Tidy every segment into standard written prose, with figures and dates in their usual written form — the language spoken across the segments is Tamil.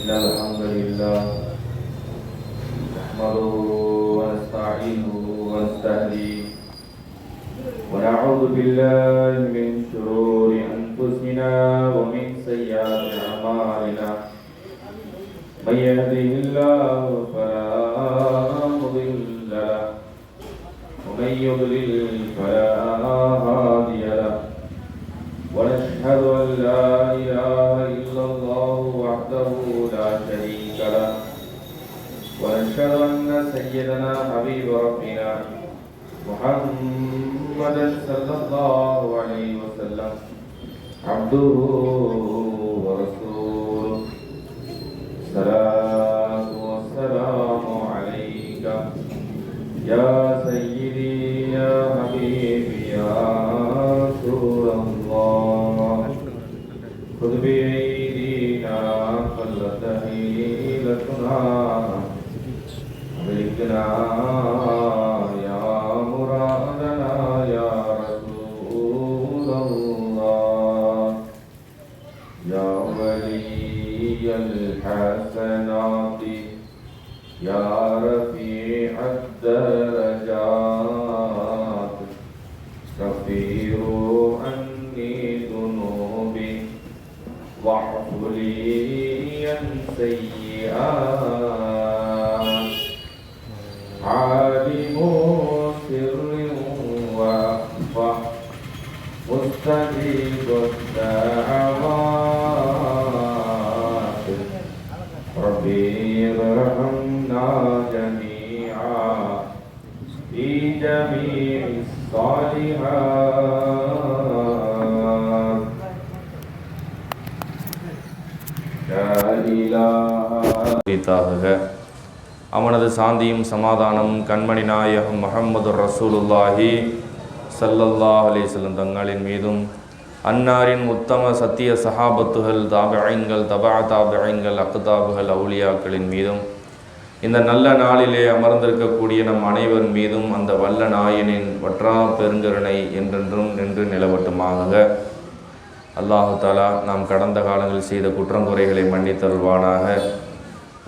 إن الحمد لله نحمده ونستعينه ونستهديه ونعوذ بالله من شرور أنفسنا ومن سيئات أعمالنا من يهده الله فلا مضل له ومن يضلل فلا هادي له ونشهد أن لا إله إلا الله وحده لا شريك له ونشهد أن سيدنا حبيب ربنا محمدا صلى الله عليه وسلم عبده ورسوله الصلاة والسلام عليك يا سيدي يا حبيبي يا رسول الله خذ بأيدينا قلت حيلتنا أدركنا يا مرادنا يا رسول الله يا ولي الحسنات يا رفيع الدرجات كفر عني ذنوبي واعف لي عن سيئات عالم سر وأخفى مستجيب الدعوات ربي ارحمنا جميعا في جميع الصالحات لا إله அவனது சாந்தியும் சமாதானமும் கண்மணி நாயகம் முஹம்மது ரசூலுல்லாஹி ஸல்லல்லாஹு அலைஹி வஸல்லம் தங்களின் மீதும் அன்னாரின் உத்தம சத்திய சஹாபத்துகள் தாபிஈன்கள் தபா தாபிஈன்கள் அக்தாபுகள் அவுலியாக்களின் மீதும் இந்த நல்ல நாளிலே அமர்ந்திருக்கக்கூடிய நம் அனைவர் மீதும் அந்த வல்ல நாயனின் வற்றா பெருங்கருணை என்றென்றும் நின்று நிலவட்டுமாக. அல்லாஹு தஆலா நாம் கடந்த காலங்களில் செய்த குற்றங்குறைகளை மன்னித்தருள்வானாக.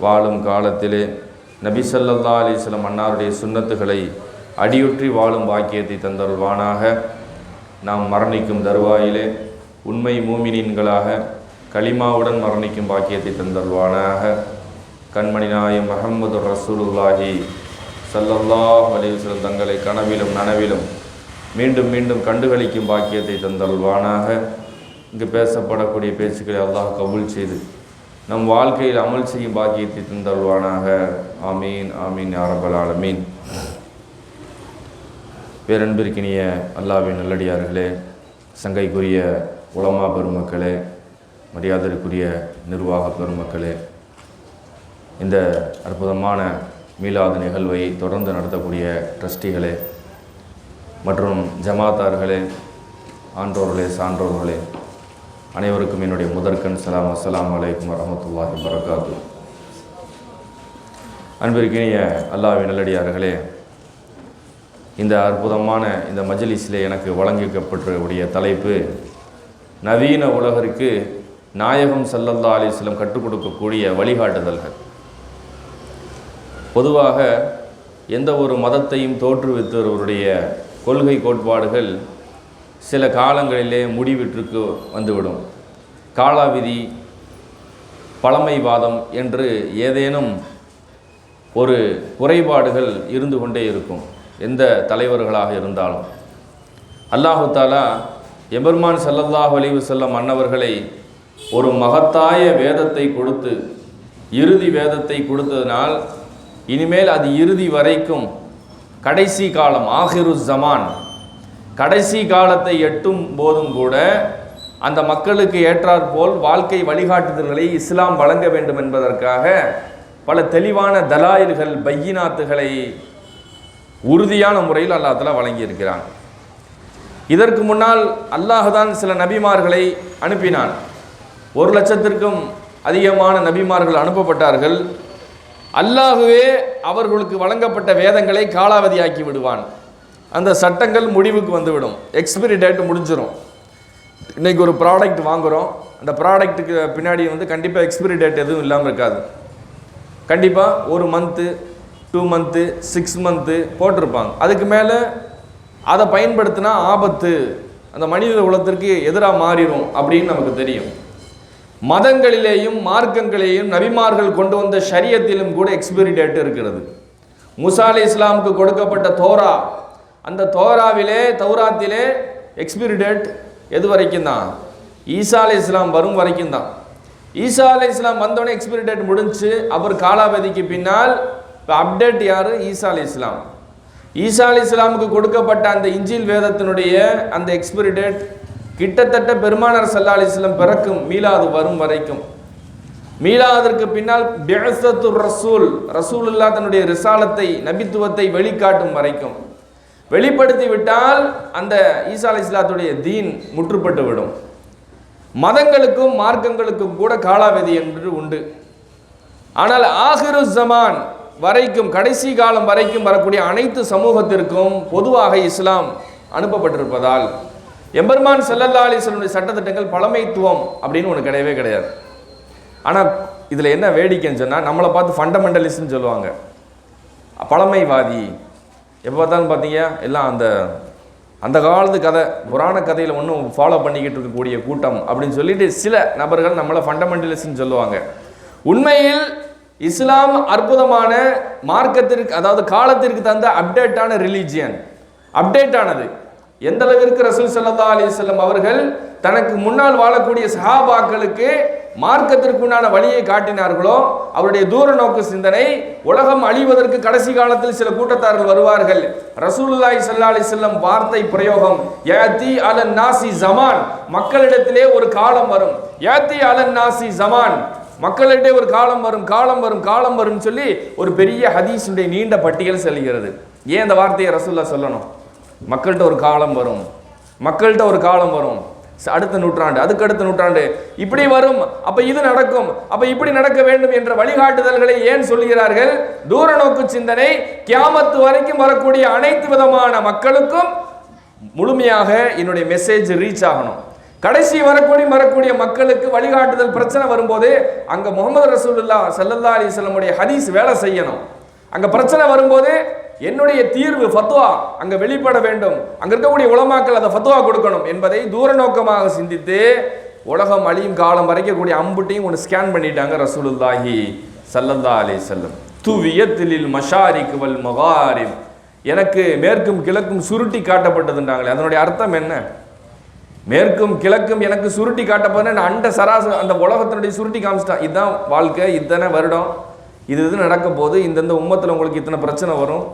வாழும் காலத்திலே நபி ஸல்லல்லாஹு அலைஹி வஸல்லம் அன்னாருடைய சுன்னத்துகளை அடியுற்றி வாழும் பாக்கியத்தை தந்தருள்வானாக. நாம் மரணிக்கும் தருவாயிலே உண்மை மூமினீன்களாக கலிமாவுடன் மரணிக்கும் பாக்கியத்தை தந்தருள்வானாக. கண்மணி நாயகம் முஹம்மது ரசூலுல்லாஹி ஸல்லல்லாஹு அலைஹி வஸல்லம் தங்களை கனவிலும் நனவிலும் மீண்டும் மீண்டும் கண்டுகளிக்கும் பாக்கியத்தை தந்தருள்வானாக. இங்கு பேசப்படக்கூடிய பேச்சுக்களை அல்லாஹ் கபூல் செய்து நம் வாழ்க்கையில் அமல் செய்யும் பாக்கியத்தை தந்தருள்வானாக. ஆமீன் ஆமீன் யா ரப்பல் ஆலமீன். பேரன்பிற்கினிய அல்லாஹ்வின் நல்லடியார்களே, சங்கைக்குரிய உலமா பெருமக்களே, மரியாதைக்குரிய நிர்வாக பெருமக்களே, இந்த அற்புதமான மீலாது நிகழ்வை தொடர்ந்து நடத்தக்கூடிய ட்ரஸ்டிகளே மற்றும் ஜமாத்தார்களே, ஆன்றோர்களே, சான்றோர்களே, அனைவருக்கும் என்னுடைய முதற்கண் சலாம். அஸ்ஸலாமு அலைக்கும் வரஹ்மத்துல்லாஹி வபரகாத்துஹு. அன்பிற்கினிய அல்லாஹ்வின் நல்லடியார்களே, இந்த அற்புதமான இந்த மஜ்லிஸிலே எனக்கு வழங்கப்பட்டிருக்கக்கூடிய தலைப்பு நவீன உலகிற்கு நாயகம் ஸல்லல்லாஹு அலைஹி வஸல்லம் கற்றுக் கொடுக்கக்கூடிய வழிகாட்டுதல்கள். பொதுவாக எந்த ஒரு மதத்தையும் தோற்றுவித்தவருடைய கொள்கை கோட்பாடுகள் சில காலங்களிலே முடிவிற்கு வந்துவிடும். காலாவிதி, பழமைவாதம் என்று ஏதேனும் ஒரு குறைபாடுகள் இருந்து கொண்டே இருக்கும் எந்த தலைவர்களாக இருந்தாலும். அல்லாஹு தஆலா எபெருமான் ஸல்லல்லாஹு அலைஹி வஸல்லம் அன்னவர்களை ஒரு மகத்தாய வேதத்தை கொடுத்து, இறுதி வேதத்தை கொடுத்ததினால் இனிமேல் அது இறுதி வரைக்கும் கடைசி காலம் ஆஹிரு ஜமான், கடைசி காலத்தை எட்டும் போதும் கூட அந்த மக்களுக்கு ஏற்றாற்போல் வாழ்க்கை வழிகாட்டுதல்களை இஸ்லாம் வழங்க வேண்டும் என்பதற்காக பல தெளிவான தலாயில்கள், பையினாத்துகளை உறுதியான முறையில் அல்லாஹ் தஆலா வழங்கியிருக்கிறான். இதற்கு முன்னால் அல்லாஹ் தான் சில நபிமார்களை அனுப்பினான். 1,00,000க்கும் அதிகமான நபிமார்கள் அனுப்பப்பட்டார்கள். அல்லாஹுவே அவர்களுக்கு வழங்கப்பட்ட வேதங்களை காலாவதியாக்கி விடுவான். அந்த சட்டங்கள் முடிவுக்கு வந்துவிடும், எக்ஸ்பிரி டேட் முடிஞ்சிடும். இன்றைக்கி ஒரு ப்ராடக்ட் வாங்குகிறோம், அந்த ப்ராடக்ட்டுக்கு பின்னாடி வந்து கண்டிப்பாக எக்ஸ்பிரி டேட் எதுவும் இல்லாமல் இருக்காது. கண்டிப்பாக 1 மந்த்து 2 மந்த்து 6 மந்த்து போட்டிருப்பாங்க. அதுக்கு மேலே அதை பயன்படுத்தினா ஆபத்து, அந்த மனித குலத்திற்கு எதிராக மாறிடும் அப்படின்னு நமக்கு தெரியும். மதங்களிலேயும் மார்க்கங்களிலேயும் நபிமார்கள் கொண்டு வந்த ஷரியத்திலும் கூட எக்ஸ்பிரி டேட் இருக்கிறது. மூசா அலைஹிஸ்ஸலாமுக்கு கொடுக்கப்பட்ட தோரா, அந்த தௌராத்திலே எக்ஸ்பிரி டேட் எது வரைக்கும் தான்? ஈசா அலைஹிஸ்ஸலாம் வரும் வரைக்கும் தான். ஈசா அலைஹிஸ்ஸலாம் வந்தோடனே எக்ஸ்பிரி டேட் முடிஞ்சு. அவர் காலாவதிக்கு பின்னால் இப்போ அப்டேட் யார்? ஈசா அலைஹிஸ்ஸலாம். ஈசா அலைஹிஸ்ஸலாமுக்கு கொடுக்கப்பட்ட அந்த இஞ்சில் வேதத்தினுடைய அந்த எக்ஸ்பிரி டேட் கிட்டத்தட்ட பெருமானார் ஸல்லல்லாஹு அலைஹி வஸல்லம் பிறக்கும் மீலாது வரும் வரைக்கும். மீலாதிற்கு பின்னால் பிஅஸத்துர் ரசூல், ரசூலுல்லாஹ் தன்னுடைய ரிசாலத்தை நபித்துவத்தை வெளிக்காட்டும் வரைக்கும். வெளிப்படுத்தி விட்டால் அந்த ஈசா அலைஹிஸ்ஸலாத்துடைய தீன் முற்றுப்பட்டு விடும். மதங்களுக்கும் மார்க்கங்களுக்கும் கூட காலாவதி என்று உண்டு. ஆனால் ஆகிரு ஜமான் வரைக்கும், கடைசி காலம் வரைக்கும் வரக்கூடிய அனைத்து சமூகத்திற்கும் பொதுவாக இஸ்லாம் அனுப்பப்பட்டிருப்பதால் எம்பெருமான் ஸல்லல்லாஹு அலைஹி வஸல்லம் சட்டத்திட்டங்கள் பழமைத்துவம் அப்படின்னு ஒன்று கிடையவே கிடையாது. ஆனால் இதில் என்ன வேடிக்கைன்னு சொன்னால், நம்மளை பார்த்து ஃபண்டமெண்டலிஸ்ட்னு சொல்லுவாங்க, பழமைவாதி. எப்போ பார்த்தாலும் பார்த்தீங்க எல்லாம் அந்த காலத்து கதை, புராண கதையில் ஒன்றும் ஃபாலோ பண்ணிக்கிட்டு இருக்கக்கூடிய கூட்டம் அப்படின்னு சொல்லிட்டு சில நபர்கள் நம்மளை ஃபண்டமெண்டலிஸ்ட்னு சொல்லுவாங்க. உண்மையில் இஸ்லாம் அற்புதமான மார்க்கத்திற்கு, அதாவது காலத்திற்கு தந்த அப்டேட்டான ரிலீஜியன், அப்டேட்டானது. எந்த அளவிற்கு ரசூல் ஸல்லல்லாஹு அலைஹி வஸல்லம் அவர்கள் தனக்கு முன்னால் வாழக்கூடிய சஹாபாக்களுக்கு மார்க்கத்திற்குண்டான வழியை காட்டினார்களோ, அவருடைய தூர நோக்கு சிந்தனை, உலகம் அழிவதற்கு கடைசி காலத்தில் சில கூட்டத்தார்கள் வருவார்கள். ரசூலுல்லாஹி ஸல்லல்லாஹு அலைஹி வஸல்லம் வார்த்தை பிரயோகம், யாத்தி அலன் நாசி ஜமான், மக்களிடத்திலே ஒரு காலம் வரும். யாத்தி அலன் நாசி ஜமான், மக்களிடையே ஒரு காலம் வரும், காலம் வரும், காலம் வரும் சொல்லி ஒரு பெரிய ஹதீஸுடைய நீண்ட பட்டியல் செல்கிறது. ஏன் இந்த வார்த்தையை ரசூலுல்லாஹ் சொல்லணும்? மக்கள்கிட்ட ஒரு காலம் வரும், மக்கள்கிட்ட ஒரு காலம் வரும், அடுத்த நூற்றாண்டு, அதுக்கு அடுத்த நூற்றாண்டு இப்படி வரும், அப்ப இது நடக்கும், அப்ப இப்படி நடக்க வேண்டும் என்ற வழிகாட்டுதல்களை ஏன் சொல்கிறார்கள்? தூர நோக்கு சிந்தனை, கியாமத்து வரைக்கும் வரக்கூடிய அனைத்து விதமான மக்களுக்கும் முழுமையாக என்னுடைய மெசேஜ் ரீச் ஆகணும். கடைசி வரக்கூடிய மக்களுக்கு வழிகாட்டுதல் பிரச்சனை வரும்போது அங்க முகமது ரசூலுல்லாஹ் ஸல்லல்லாஹு அலைஹி வஸல்லம் உடைய ஹதீஸ் வேலை செய்யணும். அங்க பிரச்சனை வரும்போது என்னுடைய தீர்வு ஃபத்வா அங்க வெளிப்பட வேண்டும், அங்க இருக்கக்கூடிய உலமாக்கள் அதை ஃபத்வா கொடுக்கணும் என்பதை தூர நோக்கமாக சிந்தித்து உலகம் அழியும் காலம் வரைக்கக்கூடிய அம்புட்டையும் ஒன்று ஸ்கேன் பண்ணிட்டாங்க ரசூலுல்லாஹி ஸல்லல்லாஹு அலைஹி வஸல்லம். துவியத்திலில் மஷாரிக் வல் மகாரிப், எனக்கு மேற்கும் கிழக்கும் சுருட்டி காட்டப்பட்டதுன்றாங்களே, அதனுடைய அர்த்தம் என்ன? மேற்கும் கிழக்கும் எனக்கு சுருட்டி காட்டப்போது அண்ட சராசரி அந்த உலகத்தினுடைய சுருட்டி காமிச்சிட்டான். இதுதான் வாழ்க்கை, இத்தனை வருடம் இது நடக்க போது, இந்தந்த உம்மத்தில் உங்களுக்கு இத்தனை பிரச்சனை வரும்.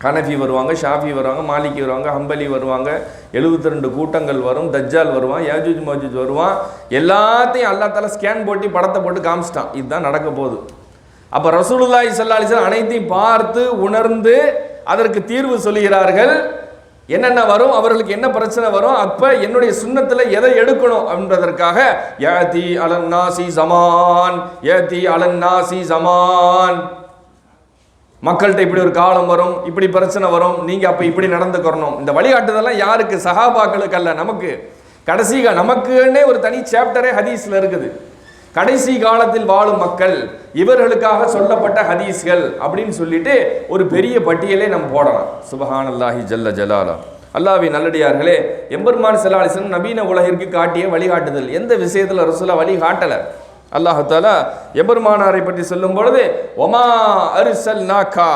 ஹனஃபி வருவாங்க, ஷாஃபி வருவாங்க, மாலிகி வருவாங்க, ஹம்பலி வருவாங்க, 72 கூட்டங்கள் வரும், தஜ்ஜால் வருவான், யாஜூஜ் மாஜூஜ் வருவான். எல்லாத்தையும் அல்லாஹ் தஆலா ஸ்கேன் போட்டு படத்தை போட்டு காமிச்சிட்டான், இதுதான் நடக்க போகுது. அப்போ ரசூலுல்லாஹி ஸல்லல்லாஹு அலைஹி வஸல்லம் அனைத்தையும் பார்த்து உணர்ந்து அதற்கு தீர்வு சொல்லுகிறார்கள். என்னென்ன வரும், அவர்களுக்கு என்ன பிரச்சனை வரும், அப்ப என்னுடைய சுன்னத்தில் எதை எடுக்கணும் என்பதற்காக யாதி அலன் நாசி ஜமான், யாதி அலன் நாசி ஜமான், மக்கள்கிட்ட இப்படி ஒரு காலம் வரும், இப்படி பிரச்சனை வரும், நீங்க அப்ப இப்படி நடந்துக்கணும். இந்த வழிகாட்டுதெல்லாம் யாருக்கு? சஹாபாக்களுக்கு அல்ல, நமக்கு. கடைசி நமக்குன்னே ஒரு தனி சாப்டரே ஹதீஸ்ல இருக்குது. கடைசி காலத்தில் வாழும் மக்கள், இவர்களுக்காக சொல்லப்பட்ட ஹதீஸ்கள் அப்படின்னு சொல்லிட்டு ஒரு பெரிய பட்டியலை நம்ம போடலாம். சுபஹானல்லாஹி ஜல்ல ஜலாலா. அல்லாஹ்வின் நல்லடியார்களே, எம்பெருமான் ஸல்லல்லாஹு அலைஹி வஸல்லம் நபீன உலகிற்கு காட்டிய வழிகாட்டுதல். எந்த விஷயத்துல ரசூலுல்லாஹ் வழிகாட்டல? அல்லாஹ் தஆலா எம்பெருமானாரை பற்றி சொல்லும் பொழுது வமா அர்ஸல்னாகா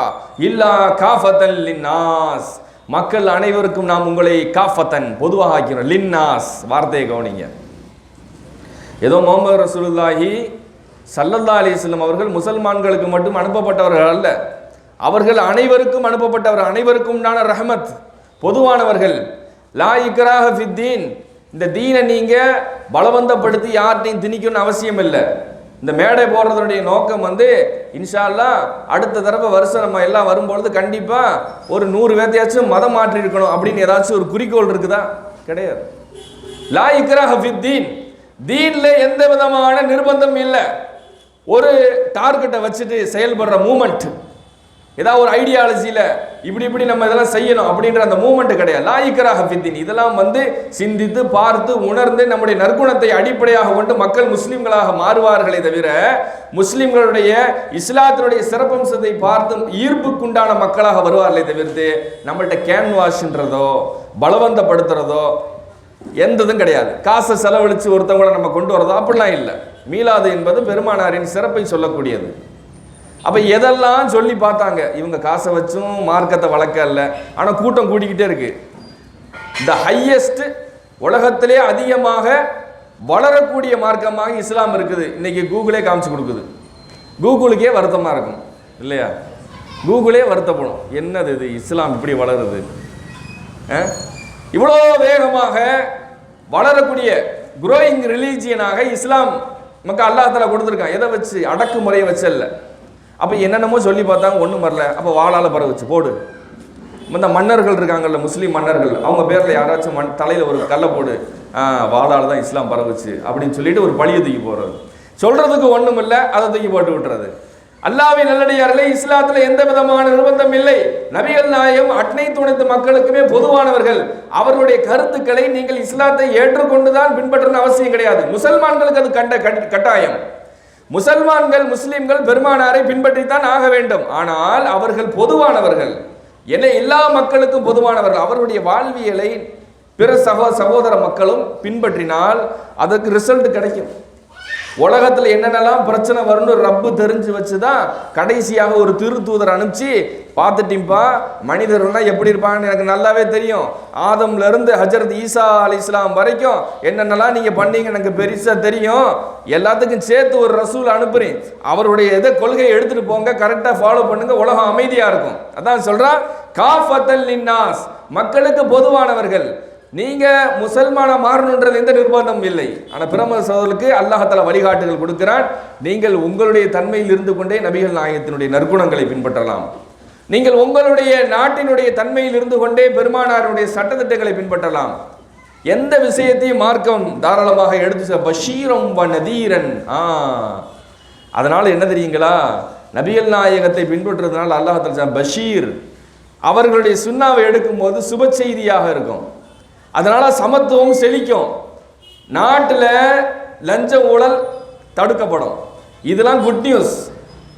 இல்லா காஃபத்தன் லின்னாஸ், மக்கள் அனைவருக்கும் நாம் உங்களை காஃபத்தன் பொதுவாக ஆக்கிறோம். லின்னாஸ் வார்த்தையை கவனிங்க. ஏதோ முஹம்மது ரசூலுல்லாஹி ஸல்லல்லாஹு அலைஹி வஸல்லம் அவர்கள் முசல்மான்களுக்கு மட்டும் அனுப்பப்பட்டவர்கள் அல்ல, அவர்கள் அனைவருக்கும் அனுப்பப்பட்டவர், அனைவருக்கும் உண்டான ரஹ்மத், பொதுவானவர்கள். லா இக்ராஹ ஃபித்தீன், இந்த தீனை நீங்க பலவந்தப்படுத்தி யார்ட்டையும் திணிக்கணும்னு அவசியம் இல்லை. இந்த மேடை போடுறதுடைய நோக்கம் இன்ஷா அல்லாஹ் அடுத்த தடவை வருஷம் நம்ம எல்லாம் வரும்பொழுது கண்டிப்பா ஒரு 100 பேர்த்தையாச்சும் மதம் மாற்றி இருக்கணும் அப்படின்னு ஏதாச்சும் ஒரு குறிக்கோள் இருக்குதா? கிடையாது. லா இக்ராஹ ஃபித்தீன், தீன்ல எந்த விதமான நிர்பந்தம் இல்லை. ஒரு டார்கெட்டை வச்சுட்டு செயல்படுற மூமெண்ட், ஏதாவது ஒரு ஐடியாலஜியில் இப்படி நம்ம இதெல்லாம் செய்யணும் அப்படின்ற அந்த மூமெண்ட் கிடையாது. லா இக்ராஹ ஃபித்தீன். இதெல்லாம் சிந்தித்து பார்த்து உணர்ந்து நம்முடைய நற்குணத்தை அடிப்படையாக கொண்டு மக்கள் முஸ்லிம்களாக மாறுவார்களே தவிர, முஸ்லிம்களுடைய இஸ்லாத்தினுடைய சிறப்பம்சத்தை பார்த்து ஈர்ப்புக்குண்டான மக்களாக வருவார்களே தவிர்த்து நம்மள்கிட்ட கேன்வாஷ்ன்றதோ பலவந்தப்படுத்துறதோ எந்ததும் கிடையாது. காசை செலவழித்து ஒருத்தவங்களை நம்ம கொண்டு வரதோ அப்படிலாம் இல்லை. மீலாது என்பது பெருமானாரின் சிறப்பை சொல்லக்கூடியது. அப்போ எதெல்லாம் சொல்லி பார்த்தாங்க. இவங்க காசை வச்சும் மார்க்கத்தை வளர்க்கல, ஆனால் கூட்டம் கூட்டிக்கிட்டே இருக்கு. த ஹையஸ்ட், உலகத்திலே அதிகமாக வளரக்கூடிய மார்க்கமாக இஸ்லாம் இருக்குது. இன்னைக்கு கூகுளே காமிச்சு கொடுக்குது. கூகுளுக்கே வருத்தமாக இருக்கும் இல்லையா? கூகுளே வருத்தப்படும், என்னது இது இஸ்லாம் இப்படி வளருது, இவ்வளோ வேகமாக வளரக்கூடிய குரோயிங் ரிலீஜியனாக இஸ்லாம் நமக்கு அல்லாஹ் தஆலா கொடுத்துருக்கான். எதை வச்சு? அடக்குமுறையை வச்சல்ல. அப்போ என்னென்னமோ சொல்லி பார்த்தாங்க, ஒன்றும் வரல. அப்போ வாளால் பரவச்சு போடு. இந்த மன்னர்கள் இருக்காங்கல்ல, முஸ்லீம் மன்னர்கள், அவங்க பேரில் யாராச்சும் தலையில் ஒரு கல்லை போடு, வாளால் தான் இஸ்லாம் பரவுச்சு அப்படின்னு சொல்லிட்டு ஒரு பழியை தூக்கி போடுறது. சொல்றதுக்கு ஒன்றும் இல்லை, அதை தூக்கி போட்டு விட்டுறது. அல்லாஹ்வின் நல்லடியார்களே, இஸ்லாத்தில் எந்த விதமான நிர்பந்தம் இல்லை. நபிகள் நாயகம் அனைத்து துணைத்து மக்களுக்குமே பொதுவானவர்கள். அவர்களுடைய கருத்துக்களை நீங்கள் இஸ்லாத்தை ஏற்றுக்கொண்டுதான் பின்பற்றணும் அவசியம் கிடையாது. முசல்மான்களுக்கு அது கட்டாயம். முசல்மான்கள் முஸ்லிம்கள் பெருமானாரை பின்பற்றித்தான் ஆக வேண்டும். ஆனால் அவர்கள் பொதுவானவர்கள், எல்லா மக்களுக்கும் பொதுவானவர்கள். அவருடைய வாழ்வியலை பிற சகோதர மக்களும் பின்பற்றினால் அதற்கு ரிசல்ட் கிடைக்கும். உலகத்தில் என்னென்னலாம் பிரச்சனை வரும்னு ரப்பு தெரிஞ்சு வச்சுதான் கடைசியாக ஒரு திருத்தூதர் அனுப்பிச்சு, பார்த்துட்டீங்கப்பா மனிதர்கள்லாம் எப்படி இருப்பாங்கன்னு எனக்கு நல்லாவே தெரியும். ஆதம்ல இருந்து ஹஜரத் ஈசா அலைஹிஸ்ஸலாம் வரைக்கும் என்னென்னலாம் நீங்க பண்ணீங்க எனக்கு பெருசா தெரியும். எல்லாத்துக்கும் சேர்த்து ஒரு ரசூல் அனுப்புறேன், அவருடைய கொள்கையை எடுத்துட்டு போங்க, கரெக்டா ஃபாலோ பண்ணுங்க, உலகம் அமைதியா இருக்கும். அதான் சொல்றான், காஃபத்தல் லின்னாஸ், மக்களுக்கு பொதுவானவர்கள். நீங்க முசல்மான மாறணுன்றது எந்த நிர்பந்தமும் இல்லை. ஆனால் பிரம சகோதரர்களுக்கு அல்லாஹ் தஆலா வழிகாட்டுதல் கொடுக்கிறான். நீங்கள் உங்களுடைய தன்மையில் இருந்து கொண்டே நபிகள் நாயகத்தினுடைய நற்குணங்களை பின்பற்றலாம். நீங்கள் உங்களுடைய நாட்டினுடைய தன்மையில் இருந்து கொண்டே பெருமானாருடைய சட்டத்திட்டங்களை பின்பற்றலாம். எந்த விஷயத்தையும் மார்க்கம் தாராளமாக எடுத்து பஷீரம் வ நதீரன். அதனால என்ன தெரியுங்களா, நபிகள் நாயகத்தை பின்பற்றுறதுனால அல்லாஹ் தஆலா பஷீர், அவர்களுடைய சுன்னாவை எடுக்கும் போது சுப செய்தியாக இருக்கும். அதனால சமத்துவம் செழிக்கும். நாட்டில் லஞ்ச ஊழல் தடுக்கப்படும். இதெல்லாம் குட் நியூஸ்.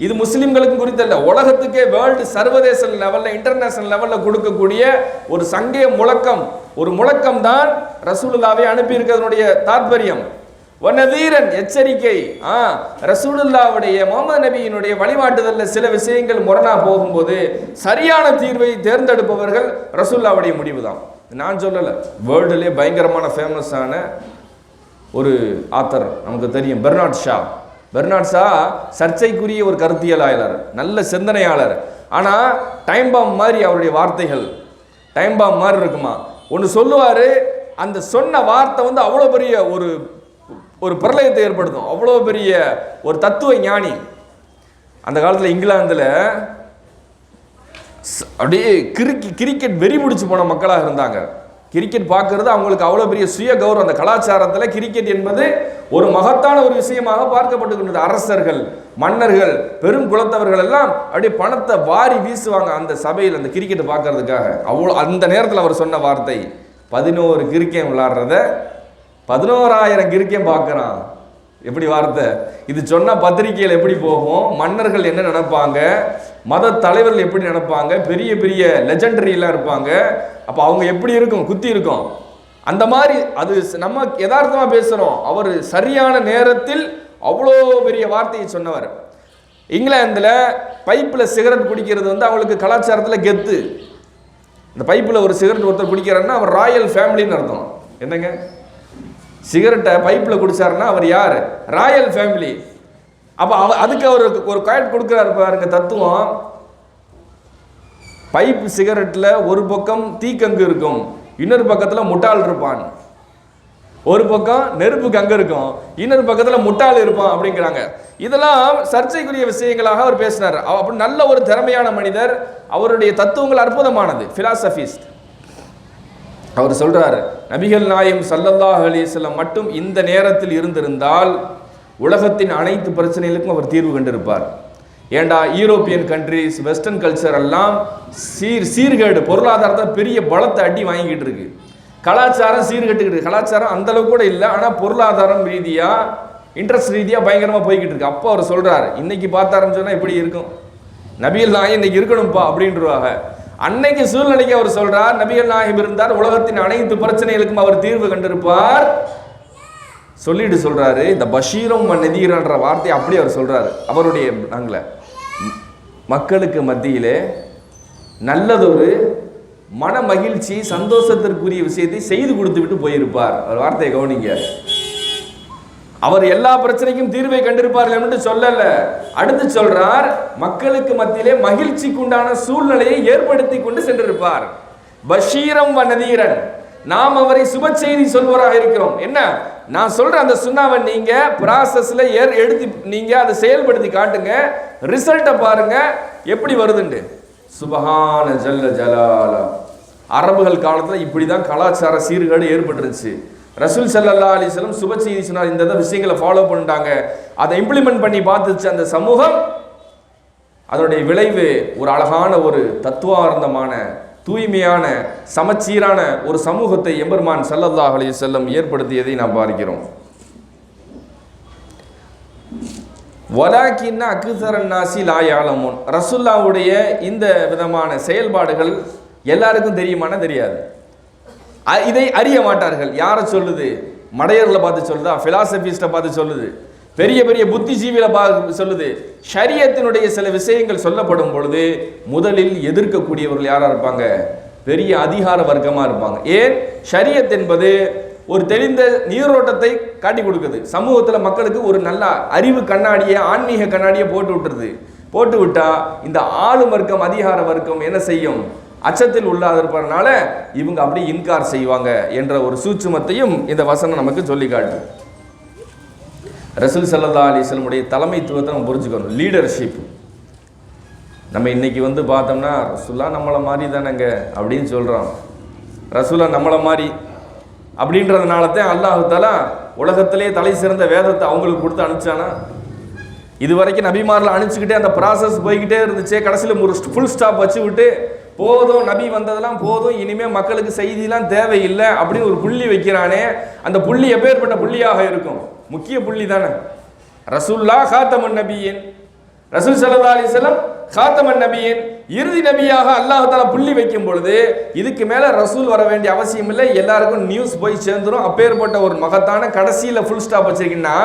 இது முஸ்லிம்களுக்கு குறித்தல்ல, உலகத்துக்கே வேர்ல்டு சர்வதேச லெவலில் இன்டர்நேஷனல் லெவலில் கொடுக்கக்கூடிய ஒரு சங்கே முழக்கம். ஒரு முழக்கம் தான் ரசூலுல்லாவை அனுப்பி இருக்கிறதுனுடைய தாற்பயம். வனதீரன், எச்சரிக்கை. ரசூலுல்லாவுடைய முஹம்மது நபியினுடைய வழிகாட்டுதலில் சில விஷயங்கள் முரணா போகும்போது சரியான தீர்வை தேர்ந்தெடுப்பவர்கள் ரசூலுல்லாவுடைய முடிவு தான். நான் சொல்லலை, வேர்ல்டுலேயே பயங்கரமான ஃபேமஸான ஒரு ஆத்தர் நமக்கு தெரியும், பெர்னாட் ஷா சர்ச்சைக்குரிய ஒரு கருத்தியலாளர், நல்ல சிந்தனையாளர். ஆனால் டைம் பாம் மாதிரி அவருடைய வார்த்தைகள் டைம் பாம் மாதிரி இருக்குமா. ஒன்று சொல்லுவார், அந்த சொன்ன வார்த்தை அவ்வளோ பெரிய ஒரு பிரளயத்தை ஏற்படுத்தும். அவ்வளோ பெரிய ஒரு தத்துவ ஞானி. அந்த காலத்தில் இங்கிலாந்தில் அப்படியே கிரிக்கெட் வெறி பிடிச்சி போன மக்களாக இருந்தாங்க. கிரிக்கெட் பார்க்கறது அவங்களுக்கு அவ்வளோ பெரிய சுய கௌரவம். அந்த கலாச்சாரத்தில் கிரிக்கெட் என்பது ஒரு மகத்தான ஒரு விஷயமாக பார்க்கப்பட்டுகின்றது. அரசர்கள், மன்னர்கள், பெரும் குலத்தவர்கள் எல்லாம் அப்படியே பணத்தை வாரி வீசுவாங்க அந்த சபையில் அந்த கிரிக்கெட்டை பார்க்கறதுக்காக. அவ்வளோ அந்த நேரத்தில் அவர் சொன்ன வார்த்தை, 11 கிரிக்கெட் விளையாடுறத 11,000 கிரிக்கெட் பார்க்குறான். எப்படி வார்த்தை இது சொன்ன பத்திரிகையில் எப்படி போகும், மன்னர்கள் என்ன நினைப்பாங்க, மத தலைவர்கள் எப்படி நினைப்பாங்க, பெரிய பெரிய லெஜெண்டரிலாம் இருப்பாங்க, அப்போ அவங்க எப்படி இருக்கும், குத்தி இருக்கும். அந்த மாதிரி அது நம்ம யதார்த்தமாக பேசுகிறோம். அவர் சரியான நேரத்தில் அவ்வளோ பெரிய வார்த்தையை சொன்னவர். இங்கிலாந்தில் பைப்பில் சிகரெட் குடிக்கிறது அவங்களுக்கு கலாச்சாரத்தில் கெத்து. இந்த பைப்பில் ஒரு சிகரெட் ஒருத்தர் குடிக்கிறாருன்னா அவர் ராயல் ஃபேமிலின்னு அர்த்தம். என்னங்க, சிகரெட்டை பைப்பில் குடிச்சாருன்னா அவர் யார்? Royal family. அப்போ அதுக்கு அவர் ஒரு கார்டு கொடுக்குறாரு பாருங்க தத்துவம். பைப் சிகரெட்டில் ஒரு பக்கம் தீக்கங்கு இருக்கும், இன்னொரு பக்கத்தில் முட்டாள் இருப்பான். ஒரு பக்கம் நெருப்பு கங்கு இருக்கும், இன்னொரு பக்கத்தில் முட்டாள் இருப்பான் அப்படிங்கிறாங்க. இதெல்லாம் சர்ச்சைக்குரிய விஷயங்களாக அவர் பேசினார். அப்படி நல்ல ஒரு திறமையான மனிதர். அவருடைய தத்துவங்கள் அற்புதமானது, பிலாசபிஸ்ட். அவர் சொல்றாரு, நபிகள் நாயகம் ஸல்லல்லாஹு அலைஹி வஸல்லம் மட்டும் இந்த நேரத்தில் இருந்திருந்தால் உலகத்தின் அனைத்து பிரச்சனைகளுக்கும் அவர் தீர்வு கண்டிருப்பார். ஏண்டா யூரோப்பியன் கண்ட்ரிஸ் வெஸ்டர்ன் கல்ச்சர் எல்லாம் சீர்கேடு, பொருளாதாரத்தை பெரிய பலத்தை அடி வாங்கிக்கிட்டு இருக்கு. கலாச்சாரம் சீர்கெட்டுக்கிட்டு, கலாச்சாரம் அந்த அளவுக்கு கூட இல்லை, ஆனால் பொருளாதாரம் ரீதியாக இன்ட்ரெஸ்ட் ரீதியாக பயங்கரமாக போய்கிட்டு இருக்கு. அப்போ அவர் சொல்றாரு, இன்னைக்கு பார்த்தாருன்னு சொன்னால் எப்படி இருக்கும், நபிகள் நாயகம் இன்னைக்கு இருக்கணும்ப்பா அப்படின்றவாங்க. அன்னைக்கு சூழ்நிலைக்கு அவர் சொல்றார், நபிகள் நாயகம் இருந்தார், உலகத்தின் அனைத்து பிரச்சனைகளுக்கும் அவர் தீர்வு கண்டிருப்பார் சொல்லிட்டு சொல்றாரு. இந்த பஷீரும் நதீரன்ற வார்த்தையை அப்படி அவர் சொல்றாரு. அவருடைய நாங்கள மக்களுக்கு மத்தியிலே நல்லதொரு மன மகிழ்ச்சி சந்தோஷத்திற்குரிய விஷயத்தை செய்து கொடுத்து விட்டு போயிருப்பார். அவர் வார்த்தையை கவனிங்க. அவர் எல்லா பிரச்சனைக்கும் தீர்வை கண்டிருப்பார்கள் என்று சொல்லல. அடுத்து சொல்றார், மக்களுக்கு மத்தியிலே மகிழ்ச்சிக்கு உண்டான சூழ்நிலையை ஏற்படுத்தி கொண்டு சென்றிருப்பார். பஷீரம் நதீரன், நாம் அவரை சுப செய்தி சொல்வராக இருக்கிறோம். என்ன நான் சொல்ற அந்த சுண்ணாவை நீங்க ப்ராசஸ்ல எடுத்து நீங்க அதை செயல்படுத்தி காட்டுங்க, ரிசல்ட்டை பாருங்க எப்படி வருதுண்டு. சுபஹான ஜல்ல ஜலாலா. அரபுகள் காலத்தில் இப்படிதான் கலாச்சார சீர்கேடு ஏற்பட்டுருச்சு. ரசூல் ஸல்லல்லாஹு அலைஹி வஸல்லம் சுப செய்தி சொன்னார், இந்த விஷயங்களை ஃபாலோ பண்ணிட்டாங்க, அதை இம்ப்ளிமெண்ட் பண்ணி பார்த்துச்சு அந்த சமூகம். அதனுடைய விளைவு ஒரு அழகான ஒரு தத்துவார்த்தமான தூய்மையான சமச்சீரான ஒரு சமூகத்தை எம்பெருமான் ஸல்லல்லாஹு அலைஹி வஸல்லம் ஏற்படுத்தியதை நாம் பார்க்கிறோம். வலாக்கின்ன அக்ஸரன் நாஸி லா யஅலமூன். ரசூலுல்லாஹ்வுடைய இந்த விதமான செயல்பாடுகள் எல்லாருக்கும் தெரியுமானா தெரியாது, இதை அறிய மாட்டார்கள். யாரை சொல்லுது? மடையர்களை பார்த்து சொல்லுதா? பிலாசபிஸ்ட்டை பார்த்து சொல்லுது? பெரிய பெரிய புத்திஜீவிகளை பார்த்து சொல்லுது? ஷரியத்தினுடைய சில விஷயங்கள் சொல்லப்படும் பொழுது முதலில் எதிர்க்கக்கூடியவர்கள் யாரா இருப்பாங்க? பெரிய அதிகார வர்க்கமா இருப்பாங்க. ஏன்? ஷரியத் என்பது ஒரு தெளிந்த நீரோட்டத்தை காட்டி கொடுக்குது. சமூகத்தில் மக்களுக்கு ஒரு நல்ல அறிவு கண்ணாடியை, ஆன்மீக கண்ணாடியை போட்டு விட்டுருது. போட்டு விட்டா இந்த ஆளும் வர்க்கம், அதிகார வர்க்கம் என்ன செய்யும்? அச்சத்தில் உள்ளாத இருப்பதனால இவங்க அப்படி இன்கார் செய்வாங்க என்ற ஒரு சூட்சுமத்தையும் இந்த வசனம் நமக்கு சொல்லி காட்டு. ரசூல் ஸல்லல்லாஹு அலைஹி வஸல்லம் உடைய தலைமைத்துவத்தை நம்ம புரிஞ்சுக்கணும். லீடர்ஷிப். நம்ம இன்னைக்கு பார்த்தோம்னா ரசூலா நம்மளை மாதிரி தானேங்க அப்படின்னு சொல்கிறோம். ரசூலா நம்மளை மாதிரி அப்படின்றதுனால தான் அல்லாஹ் தஆலா உலகத்திலே தலை சிறந்த வேதத்தை அவங்களுக்கு கொடுத்து அனுப்பிச்சானா? இது வரைக்கும் நபிமாரில் அனுப்பிச்சுக்கிட்டே அந்த ப்ராசஸ் போய்கிட்டே இருந்துச்சு. கடைசியில் ஒரு ஃபுல் ஸ்டாப் வச்சு விட்டு போதும், நபி வந்ததெல்லாம் போதும், இனிமேல் மக்களுக்கு செய்திலாம் தேவையில்லை அப்படின்னு ஒரு புள்ளி வைக்கிறானே, அந்த புள்ளி எப்பேற்பட்ட புள்ளியாக இருக்கும்? முக்கிய புள்ளி தானே. ரசூலுல்லாஹ் காத்தமன் நபியின், ரசூல் ஸல்லல்லாஹு அலைஹி வஸல்லம் காத்தமன் நபியின், இறுதி நபியாக அல்லாஹ் தஆலா புள்ளி வைக்கும் பொழுது இதுக்கு மேல ரசூல் வர வேண்டிய அவசியம் இல்லை, எல்லாருக்கும் நியூஸ் போய் சேர்ந்துரும். அப்பேற்பட்ட ஒரு மகத்தான கடைசியில ஃபுல் ஸ்டாப் வச்சிருக்கீங்கன்னா